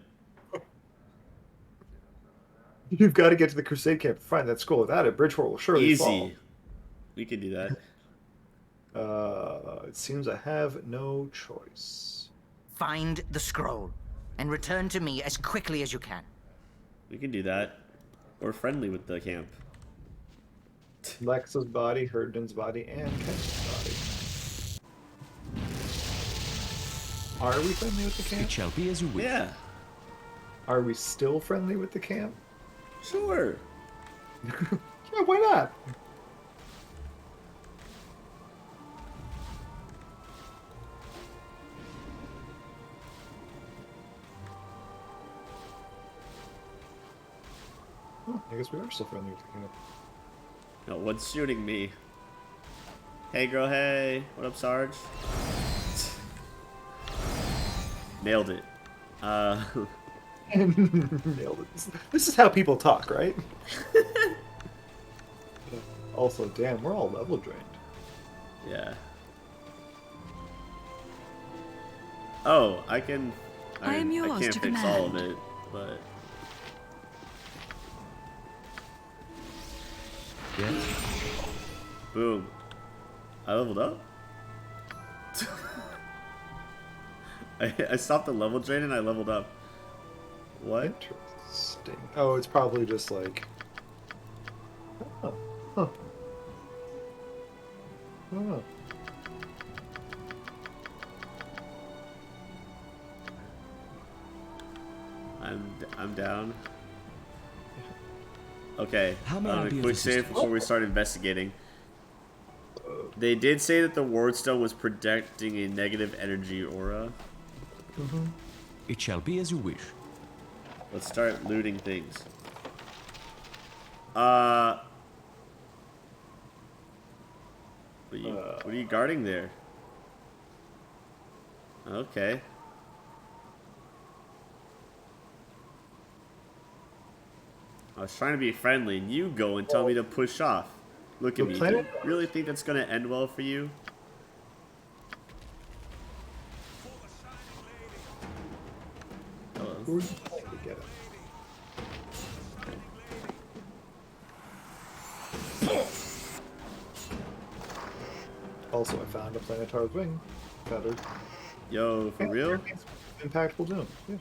Speaker 1: You've got to get to the Crusade camp to find that scroll. Without it, Bridgeport will surely fall.
Speaker 2: Easy. We can do that.
Speaker 1: It seems I have no choice.
Speaker 9: Find the scroll and return to me as quickly as you can.
Speaker 2: We can do that. We're friendly with the camp.
Speaker 1: Lexa's body, Herndon's body, and Ken's body. Are we friendly with the camp?
Speaker 5: It shall be as you wish.
Speaker 2: Yeah.
Speaker 1: Are we still friendly with the camp?
Speaker 2: Sure.
Speaker 1: Yeah, why not? Oh, I guess we are still friendly with the camp.
Speaker 2: No, one's shooting me. Hey, girl, hey. What up, Sarge? Nailed it.
Speaker 1: Nailed it. This is how people talk, right? Also, damn, we're all level drained.
Speaker 2: Yeah. Oh, I can...
Speaker 15: I am yours
Speaker 2: I can't
Speaker 15: to
Speaker 2: fix
Speaker 15: command.
Speaker 2: all of it, but...
Speaker 5: Yes.
Speaker 2: Boom. I leveled up? I stopped the level drain and I leveled up. What?
Speaker 1: Interesting. Oh, it's probably just like... Oh. Huh. Oh.
Speaker 2: I'm down. Okay,
Speaker 5: How may I be of
Speaker 2: quick save
Speaker 5: assistance?
Speaker 2: before we start investigating. They did say that the wardstone was protecting a negative energy aura.
Speaker 5: It shall be as you wish.
Speaker 2: Let's start looting things. What are you guarding there? Okay. I was trying to be friendly, and you go and tell me to push off. Look at me. Do you really think that's gonna end well for you? Hello.
Speaker 1: Who's trying to get it? Also, I found a Planetar's wing feather.
Speaker 2: Yo, for real?
Speaker 1: Impactful doom. Yeah.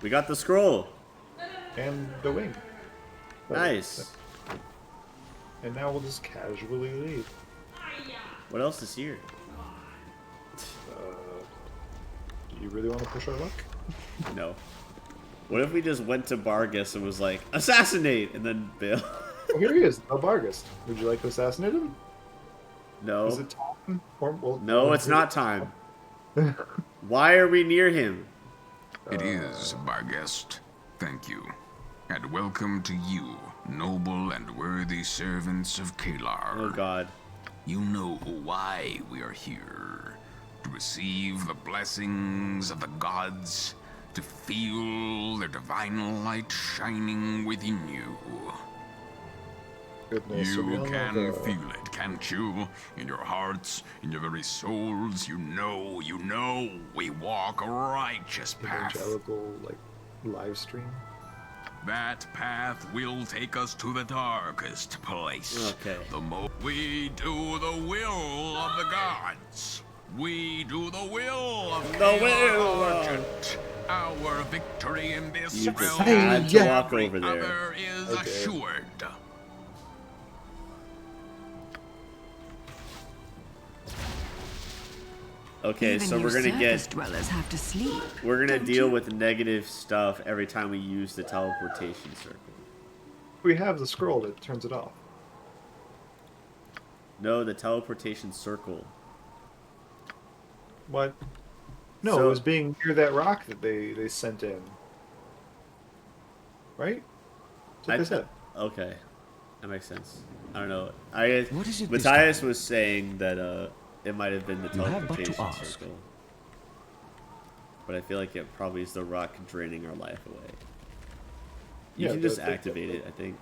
Speaker 2: We got the scroll.
Speaker 1: And the wing.
Speaker 2: Nice.
Speaker 1: And now we'll just casually leave.
Speaker 2: What else is here?
Speaker 1: Do you really want to push our luck?
Speaker 2: No. What if we just went to Bargus and was like, assassinate, and then bail?
Speaker 1: Oh, here he is, no Bargus. Would you like to assassinate him?
Speaker 2: No.
Speaker 1: Is it time?
Speaker 2: No, it's not time. Why are we near him?
Speaker 8: It is, Barguest. Thank you. And welcome to you, noble and worthy servants of Kalar.
Speaker 2: Oh god.
Speaker 8: You know why we are here. To receive the blessings of the gods, to feel their divine light shining within you.
Speaker 1: Goodness,
Speaker 8: You can feel it, can't you? In your hearts, in your very souls, you know, we walk a righteous path.
Speaker 1: Evangelical, like, live stream.
Speaker 8: That path will take us to the darkest place.
Speaker 2: Okay.
Speaker 8: We do the will of the gods. We do the will of
Speaker 2: The will.
Speaker 8: Argent. Our victory in this
Speaker 2: You just
Speaker 8: realm
Speaker 2: had to
Speaker 8: and
Speaker 2: walk
Speaker 8: every
Speaker 2: over there.
Speaker 8: other is
Speaker 1: Okay.
Speaker 8: assured.
Speaker 2: Okay,
Speaker 15: Even
Speaker 2: so
Speaker 15: you
Speaker 2: we're gonna
Speaker 15: surface
Speaker 2: get.
Speaker 15: dwellers have to sleep.
Speaker 2: We're gonna
Speaker 15: don't
Speaker 2: deal
Speaker 15: you?
Speaker 2: with negative stuff every time we use the teleportation circle.
Speaker 1: We have the scroll that turns it off.
Speaker 2: No, the teleportation circle.
Speaker 1: What? No,
Speaker 2: So-
Speaker 1: it was being near that rock that they sent in. Right? That's what they said.
Speaker 2: Okay, that makes sense. I don't know.
Speaker 5: What is it this
Speaker 2: Matthias was saying that it might have been the
Speaker 5: You have but to
Speaker 2: teleportation
Speaker 5: ask.
Speaker 2: circle, but I feel like it probably is the rock draining our life away. You
Speaker 1: Yeah,
Speaker 2: can just
Speaker 1: the-
Speaker 2: activate it, I think.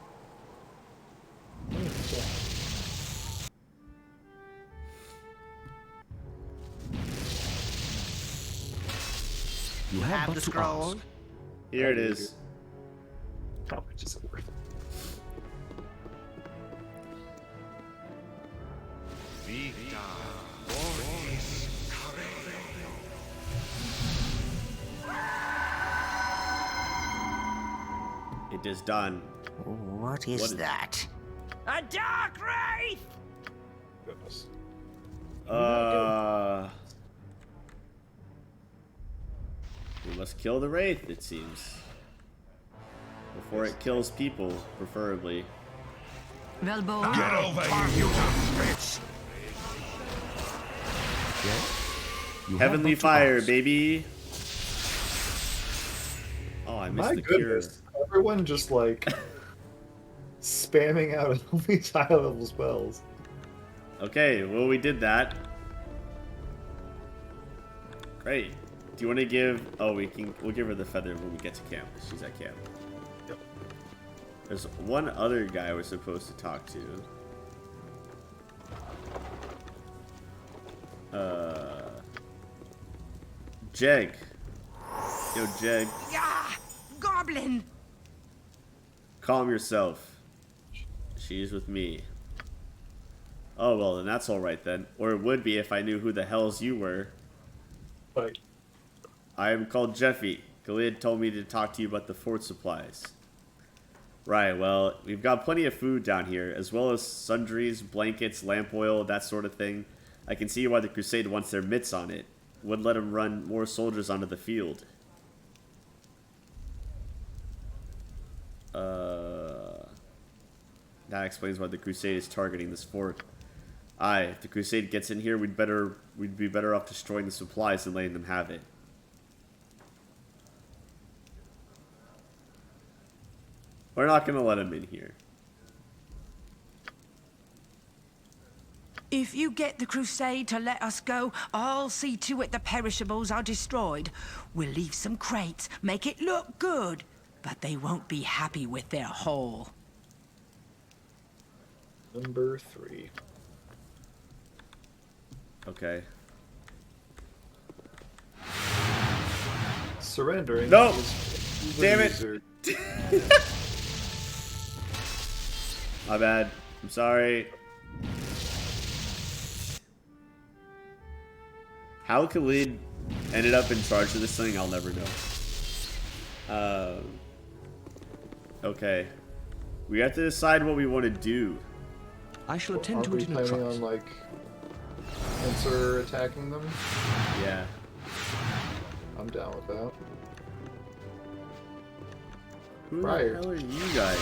Speaker 5: You have but
Speaker 9: the
Speaker 5: to
Speaker 9: scroll.
Speaker 5: ask.
Speaker 2: Here it is.
Speaker 1: How much is it worth?
Speaker 2: It is done.
Speaker 9: What is that? A dark wraith!
Speaker 1: Goodness.
Speaker 2: We must kill the wraith, it seems. Before it kills people, preferably.
Speaker 15: Velbo,
Speaker 21: Get over here, you bitch!
Speaker 5: You have
Speaker 2: Heavenly
Speaker 5: but to
Speaker 2: fire,
Speaker 5: ask.
Speaker 2: baby! Oh, I missed
Speaker 1: My
Speaker 2: the cure.
Speaker 1: goodness. Everyone just like spamming out all these high level spells.
Speaker 2: Okay, well we did that. Great. Do you want to give? Oh, we'll give her the feather when we get to camp. She's at camp.
Speaker 1: Yep.
Speaker 2: There's one other guy we're supposed to talk to. Jeg. Yo, Jeg.
Speaker 9: Yeah! Goblin!
Speaker 2: Calm yourself. She's with me. Oh, well, then that's alright then. Or it would be if I knew who the hells you were.
Speaker 1: Right.
Speaker 2: I am called Jeffy. Gilead told me to talk to you about the fort supplies. Right, well, we've got plenty of food down here, as well as sundries, blankets, lamp oil, that sort of thing. I can see why the Crusade wants their mitts on it. Would let them run more soldiers onto the field. That explains why the Crusade is targeting this fort. Aye, if the Crusade gets in here, we'd be better off destroying the supplies than letting them have it. We're not gonna let them in here.
Speaker 14: If you get the Crusade to let us go, I'll see to it the perishables are destroyed. We'll leave some crates, make it look good, but they won't be happy with their haul.
Speaker 1: Number 3.
Speaker 2: Okay.
Speaker 1: Surrendering.
Speaker 2: No!
Speaker 1: is
Speaker 2: Damn it!
Speaker 1: user.
Speaker 2: My bad. I'm sorry. How Khalid ended up in charge of this thing, I'll never know. Okay. We have to decide what we want to do.
Speaker 5: I shall attend
Speaker 1: Are
Speaker 5: to
Speaker 1: we
Speaker 5: it in a
Speaker 1: planning
Speaker 5: trice.
Speaker 1: on, like, Answer attacking them?
Speaker 2: Yeah.
Speaker 1: I'm down with that.
Speaker 2: Who
Speaker 1: Prior.
Speaker 2: the hell are you guys?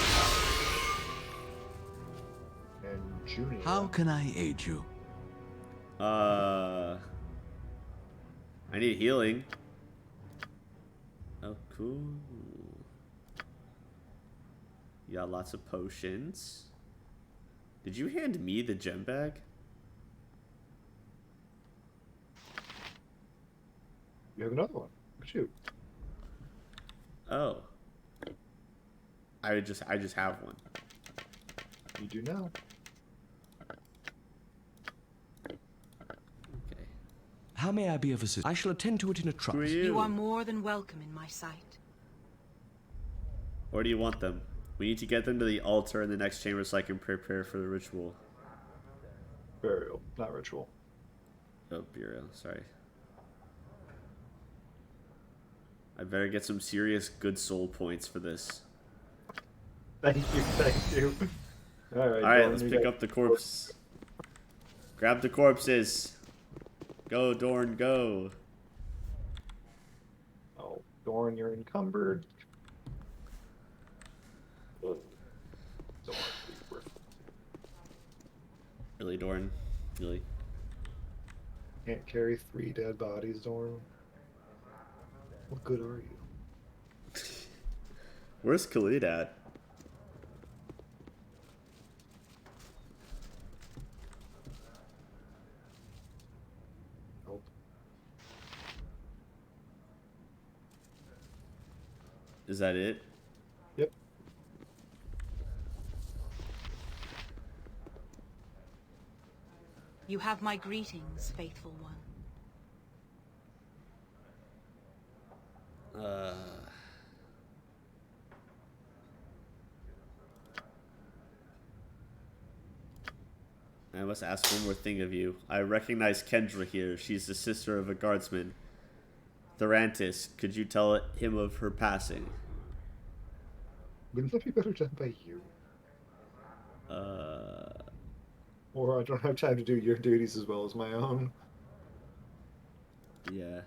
Speaker 1: And Junior.
Speaker 7: How can I aid you?
Speaker 2: I need healing. Oh, cool. You got lots of potions. Did you hand me the gem bag?
Speaker 1: You have another one. Shoot.
Speaker 2: Oh. I just have one.
Speaker 1: You do now.
Speaker 5: How may I be of assistance? I shall attend to it in a trice.
Speaker 2: Who are
Speaker 15: You
Speaker 2: you?
Speaker 15: are more than welcome in my sight.
Speaker 2: Where do you want them? We need to get them to the altar in the next chamber so I can prepare for the ritual.
Speaker 1: Burial, not ritual.
Speaker 2: Oh, burial. Sorry. I better get some serious good soul points for this.
Speaker 1: Thank you, thank you. Alright,
Speaker 2: Alright, let's pick up the corpse. Grab the corpses. Go, Dorn, go.
Speaker 1: Oh, Dorn, you're encumbered. Dorn,
Speaker 2: Really, Dorn? Really?
Speaker 1: can't carry 3 dead bodies, Dorn. What good are you?
Speaker 2: Where's Khalid at?
Speaker 1: Nope.
Speaker 2: Is that it?
Speaker 1: Yep.
Speaker 15: You have my greetings, faithful one.
Speaker 2: I must ask one more thing of you. I recognize Kendra here. She's the sister of a guardsman. Therantis, could you tell him of her passing?
Speaker 1: Wouldn't that be better done by you? Or I don't have time to do your duties as well as my own.
Speaker 2: Yeah.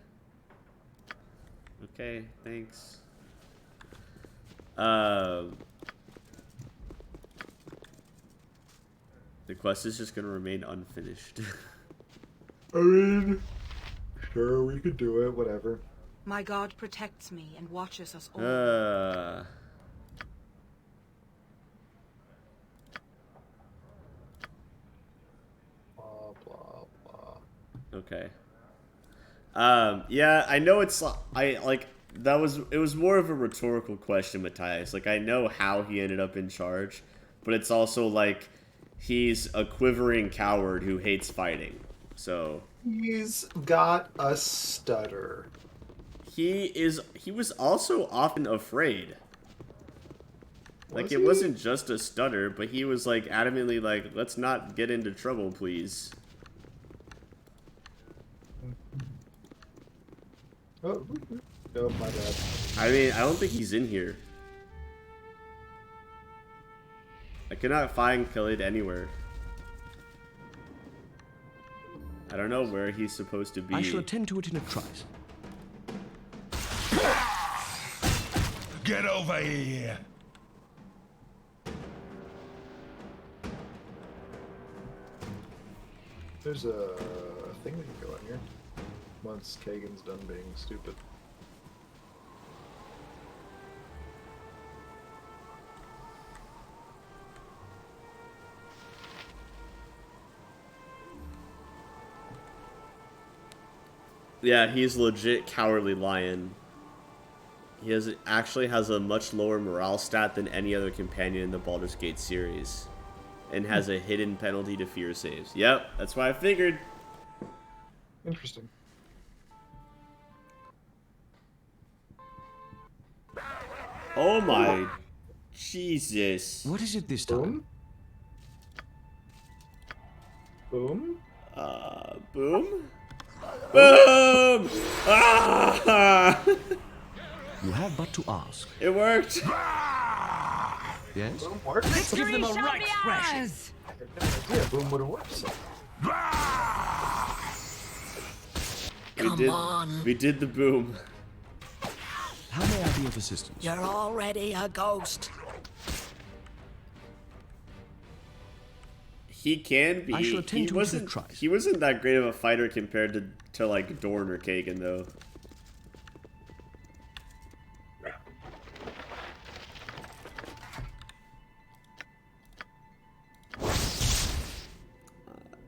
Speaker 2: Okay, thanks. The quest is just gonna remain unfinished.
Speaker 1: I mean, sure, we could do it, whatever.
Speaker 15: My god protects me and watches us all.
Speaker 1: Blah, blah, blah.
Speaker 2: Okay. Yeah, I know it's it was more of a rhetorical question, Matthias. Like, I know how he ended up in charge, but it's also like he's a quivering coward who hates fighting. So
Speaker 1: he's got a stutter.
Speaker 2: He was also often afraid. Like, it
Speaker 1: he?
Speaker 2: wasn't just a stutter, but he was like adamantly like, let's not get into trouble, please.
Speaker 1: Oh, no, my bad.
Speaker 2: I mean, I don't think he's in here. I cannot find Khalid anywhere. I don't know where he's supposed to be.
Speaker 5: I shall attend to it in a trice.
Speaker 13: Get over here!
Speaker 1: There's a thing that can go in here once Kagan's done being stupid.
Speaker 2: Yeah, he's legit Cowardly Lion. He actually has a much lower morale stat than any other companion in the Baldur's Gate series. And has a hidden penalty to fear saves. Yep, that's why I figured.
Speaker 1: Interesting.
Speaker 2: Oh my Jesus.
Speaker 5: What is it this time?
Speaker 1: Boom?
Speaker 2: Boom? Boom! Ah!
Speaker 5: You have but to ask.
Speaker 2: It worked.
Speaker 5: Yes?
Speaker 1: Boom worked?
Speaker 14: Let's give them a right thrashing.
Speaker 1: I had no idea Boom would have worked so.
Speaker 3: Come on.
Speaker 2: We did the boom.
Speaker 5: How may I be of assistance?
Speaker 3: You're already a ghost.
Speaker 2: He can be.
Speaker 5: I shall attend to it in a trice.
Speaker 2: He wasn't that great of a fighter compared to like Dorn or Kagan though.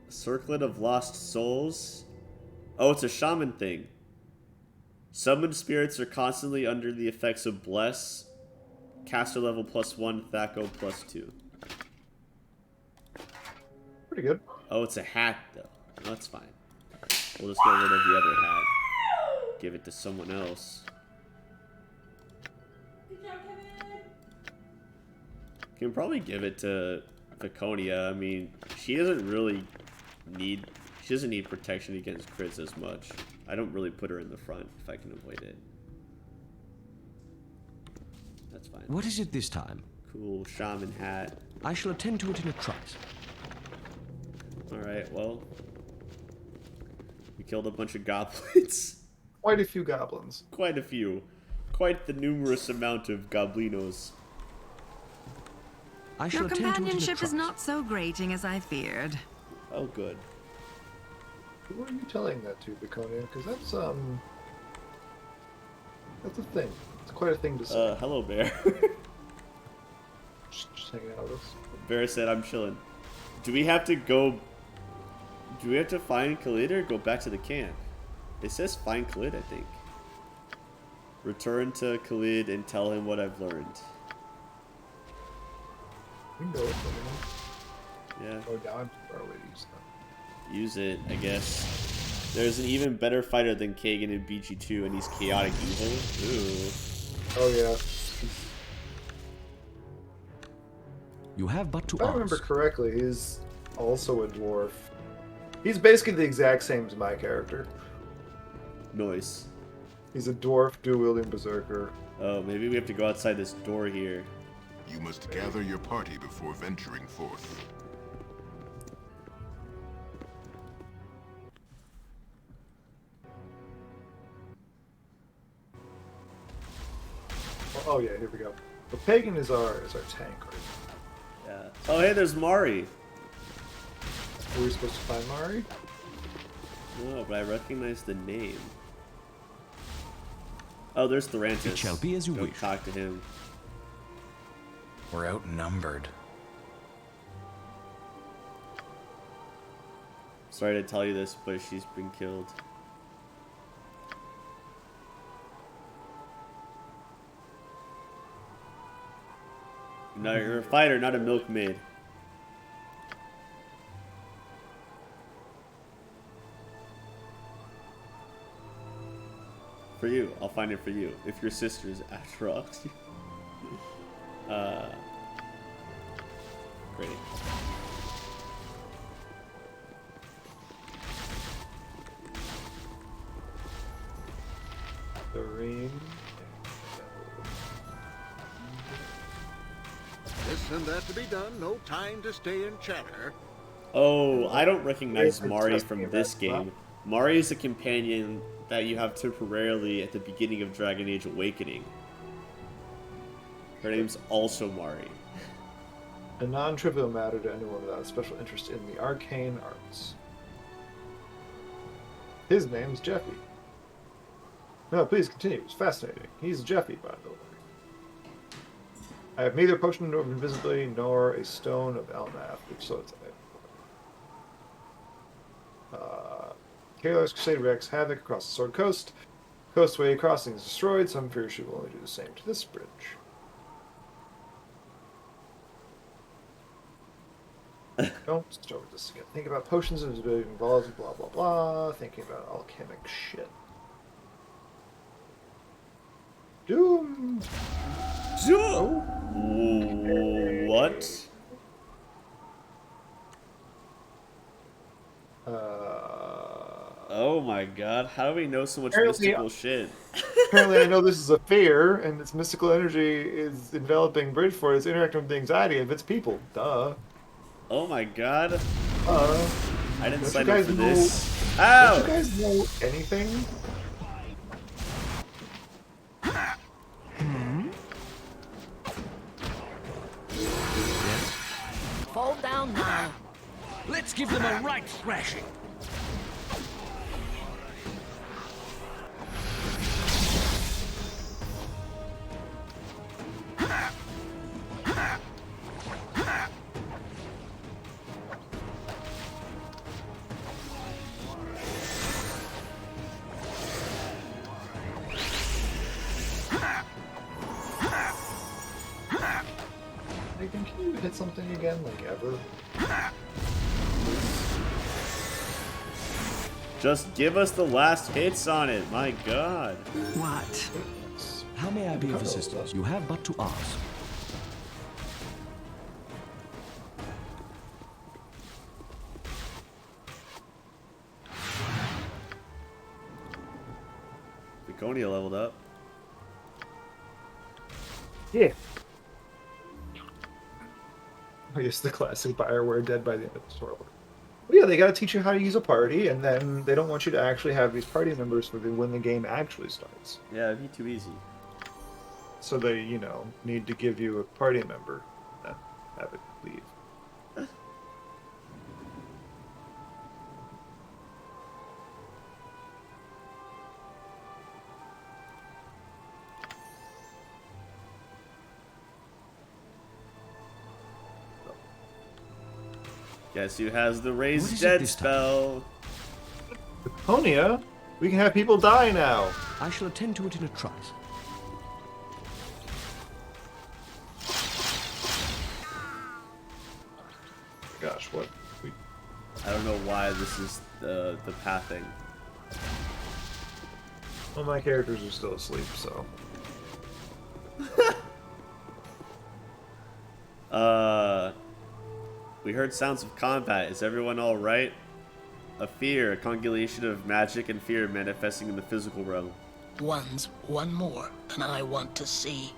Speaker 2: Circlet of Lost Souls. Oh, it's a shaman thing. Summoned spirits are constantly under the effects of Bless. Caster level +1, Thaco +2.
Speaker 1: Pretty good.
Speaker 2: Oh, it's a hat though. No, that's fine. We'll just get rid of the other hat. Give it to someone else. Can probably give it to Viconia. I mean, she doesn't need protection against crits as much. I don't really put her in the front if I can avoid it. That's fine.
Speaker 5: What is it this time?
Speaker 2: Cool, shaman hat.
Speaker 5: I shall attend to it in a trice.
Speaker 2: Alright, well. We killed a bunch of goblins.
Speaker 1: Quite a few goblins.
Speaker 2: Quite a few. Quite the numerous amount of goblinos.
Speaker 5: I shall
Speaker 15: Your
Speaker 5: attend to it in a
Speaker 15: companionship
Speaker 5: trice.
Speaker 15: is not so grating as I feared.
Speaker 2: Oh, good.
Speaker 1: Who are you telling that to, Viconia? Because that's a thing. It's quite a thing to say.
Speaker 2: Hello, Bear.
Speaker 1: just hanging out with us.
Speaker 2: Bear said, I'm chilling. Do we have to find Khalid or go back to the camp? It says find Khalid, I think. Return to Khalid and tell him what I've learned.
Speaker 1: We can go with them.
Speaker 2: Yeah.
Speaker 1: Oh, now I'm too far away to use them.
Speaker 2: Use it, I guess. There's an even better fighter than Kagan in BG2, and he's chaotic evil. Ooh.
Speaker 1: Oh, yeah.
Speaker 5: You have but to
Speaker 1: If I
Speaker 5: ask.
Speaker 1: remember correctly, he's also a dwarf. He's basically the exact same as my character.
Speaker 2: Noise.
Speaker 1: He's a dwarf, dual-wielding berserker.
Speaker 2: Oh, maybe we have to go outside this door here.
Speaker 13: You must gather your party before venturing forth.
Speaker 1: Oh yeah, here we go. The pagan is our tank, right?
Speaker 2: Yeah. Oh, hey, there's Mari.
Speaker 1: Were we supposed to find Mari?
Speaker 2: No, but I recognize the name. Oh, there's Thorantis.
Speaker 5: It shall be as you
Speaker 2: Go
Speaker 5: wish.
Speaker 2: talk to him.
Speaker 6: We're outnumbered.
Speaker 2: Sorry to tell you this, but she's been killed. No, you're a fighter, not a milkmaid. For you, I'll find it for you. If your sister's after all. Great.
Speaker 1: The ring.
Speaker 16: This and that to be done. No time to stay and chatter.
Speaker 2: Oh, I don't recognize Mari from this game. Mari is a companion that you have temporarily at the beginning of Dragon Age Awakening. Her name's also Mari.
Speaker 1: A non-trivial matter to anyone without a special interest in the arcane arts. His name's Jeffy. No, please continue. It's fascinating. He's Jeffy, by the way. I have neither potion of invisibility nor a stone of Elnath, which so it's Kalar's Crusade wreaks havoc across the Sword Coast. Coastway crossing is destroyed, so I'm fear she will only do the same to this bridge. Don't start with this again. Think about potions of invisibility involved, blah blah blah. Thinking about alchemic shit. Doom.
Speaker 2: Doom. What? Oh my god, how do we know so much mystical shit?
Speaker 1: Apparently I know this is a fear, and its mystical energy is enveloping Bridgeford. It's interacting with the anxiety of its people. Duh.
Speaker 2: Oh my god.
Speaker 1: I
Speaker 2: didn't sign up for this. Ow!
Speaker 1: Don't you guys know anything?
Speaker 3: Fall down now.
Speaker 12: Let's give them a right thrashing.
Speaker 1: Nathan, can you hit something again, like ever?
Speaker 2: Just give us the last hits on it, my god.
Speaker 5: What? How may I be of assistance? You have but to ask.
Speaker 2: Viconia leveled up.
Speaker 1: Yeah. I guess the classic Bioware dead by the end of the story. Well, yeah, they got to teach you how to use a party, and then they don't want you to actually have these party members for when the game actually starts.
Speaker 2: Yeah, it'd be too easy.
Speaker 1: So they, need to give you a party member and have it leave.
Speaker 2: Guess who has the raised dead spell?
Speaker 1: Viconia? We can have people die now.
Speaker 5: I shall attend to it in a trice.
Speaker 1: Gosh, what?
Speaker 2: I don't know why this is the pathing.
Speaker 1: Well, my characters are still asleep, so.
Speaker 2: We heard sounds of combat. Is everyone alright? A fear, a constellation of magic and fear manifesting in the physical realm.
Speaker 3: One more than I want to see.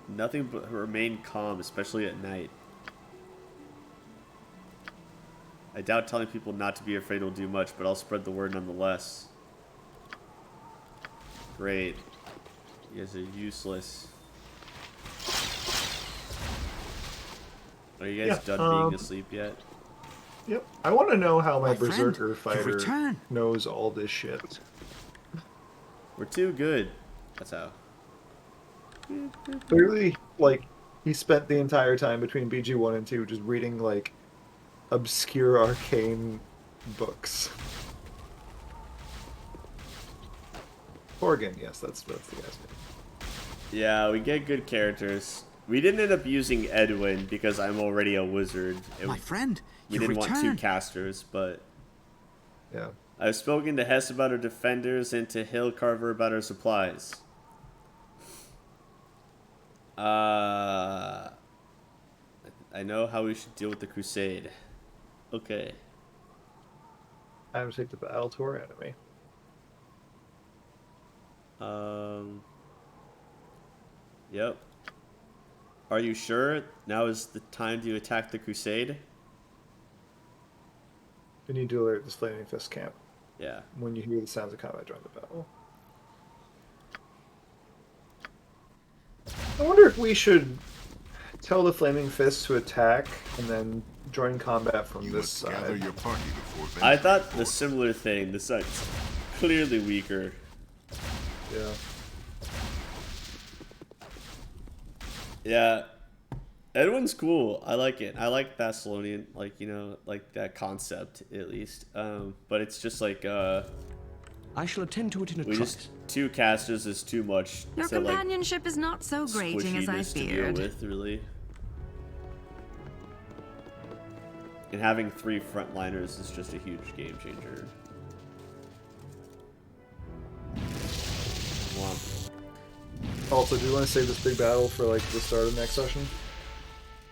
Speaker 2: Nothing but remain calm, especially at night. I doubt telling people not to be afraid will do much, but I'll spread the word nonetheless. Great. You guys are useless. Are you guys done being asleep yet?
Speaker 1: Yep. I want to know how my
Speaker 10: friend,
Speaker 1: Berserker
Speaker 10: you've
Speaker 1: fighter
Speaker 10: returned.
Speaker 1: knows all this shit.
Speaker 2: We're too good. That's how.
Speaker 1: Clearly, he spent the entire time between BG 1 and 2 just reading, obscure arcane books. Corgan, yes, that's the guy's name.
Speaker 2: Yeah, we get good characters. We didn't end up using Edwin because I'm already a wizard.
Speaker 10: My friend,
Speaker 2: we didn't want two casters, but
Speaker 1: yeah.
Speaker 2: I've spoken to Hess about our defenders and to Hill Carver about our supplies. I know how we should deal with the Crusade. Okay.
Speaker 1: Time to take the battle to our enemy.
Speaker 2: Yep. Are you sure now is the time to attack the Crusade?
Speaker 1: We need to alert this Flaming Fist camp.
Speaker 2: Yeah.
Speaker 1: When you hear the sounds of combat, join the battle. I wonder if we should tell the Flaming Fist to attack, and then join combat from this
Speaker 13: Gather
Speaker 1: side.
Speaker 13: your party before
Speaker 2: I thought the similar thing. This side's clearly weaker.
Speaker 1: Yeah.
Speaker 2: Yeah. Edwin's cool. I like it. I like Thessalonian, like, you know, like that concept at least. But it's just like
Speaker 5: I shall attend to it in a
Speaker 2: we
Speaker 5: trice.
Speaker 2: just 2 casters is too much.
Speaker 15: Your
Speaker 2: to, like,
Speaker 15: companionship is not so grating as I
Speaker 2: squishiness to deal
Speaker 15: feared.
Speaker 2: with, really. And having 3 frontliners is just a huge game changer. Womp.
Speaker 1: Also, do you want to save this big battle for like the start of next session?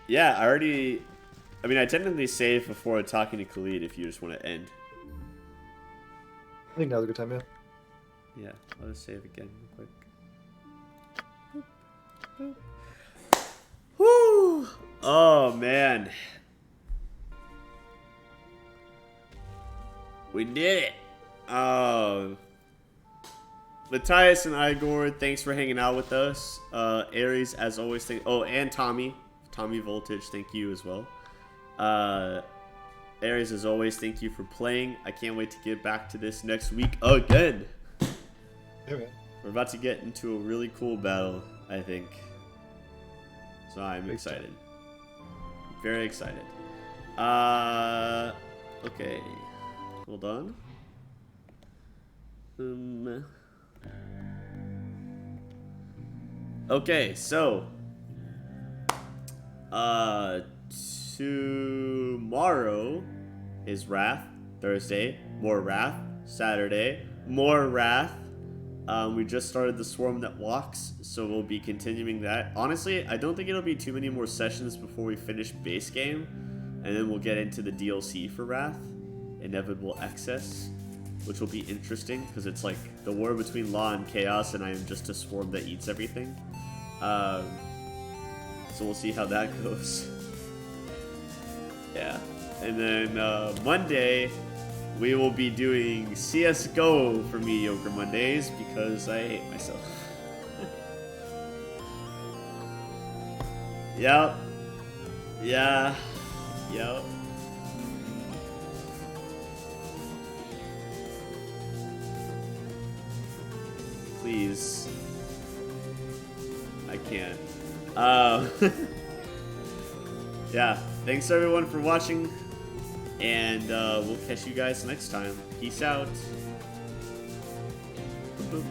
Speaker 2: Yeah, I mean, I technically save before talking to Khalid if you just want to end.
Speaker 1: I think now's a good time, yeah.
Speaker 2: Yeah, I'll just save again real quick. Boop, boop. Woo! Oh, man. We did it. Oh. Matthias and Igor, thanks for hanging out with us. Ares, as always, and Tommy Voltage, thank you as well. Ares, as always, thank you for playing. I can't wait to get back to this next week again.
Speaker 1: Yeah, man.
Speaker 2: We're about to get into a really cool battle, I think. So I'm excited. Very excited. Okay. Hold on. Okay, so tomorrow is Wrath. Thursday, more Wrath. Saturday, more Wrath. We just started the Swarm That Walks, so we'll be continuing that. Honestly, I don't think it'll be too many more sessions before we finish base game, and then we'll get into the DLC for Wrath, Inevitable Excess, which will be interesting because it's like the war between Law and Chaos, and I am just a swarm that eats everything. So we'll see how that goes. Yeah, and then Monday we will be doing CS:GO for Mediocre Mondays because I hate myself. Yep. Yeah. Yep. Please. I can't. Yeah. Thanks everyone for watching. And we'll catch you guys next time. Peace out. Boop, boop.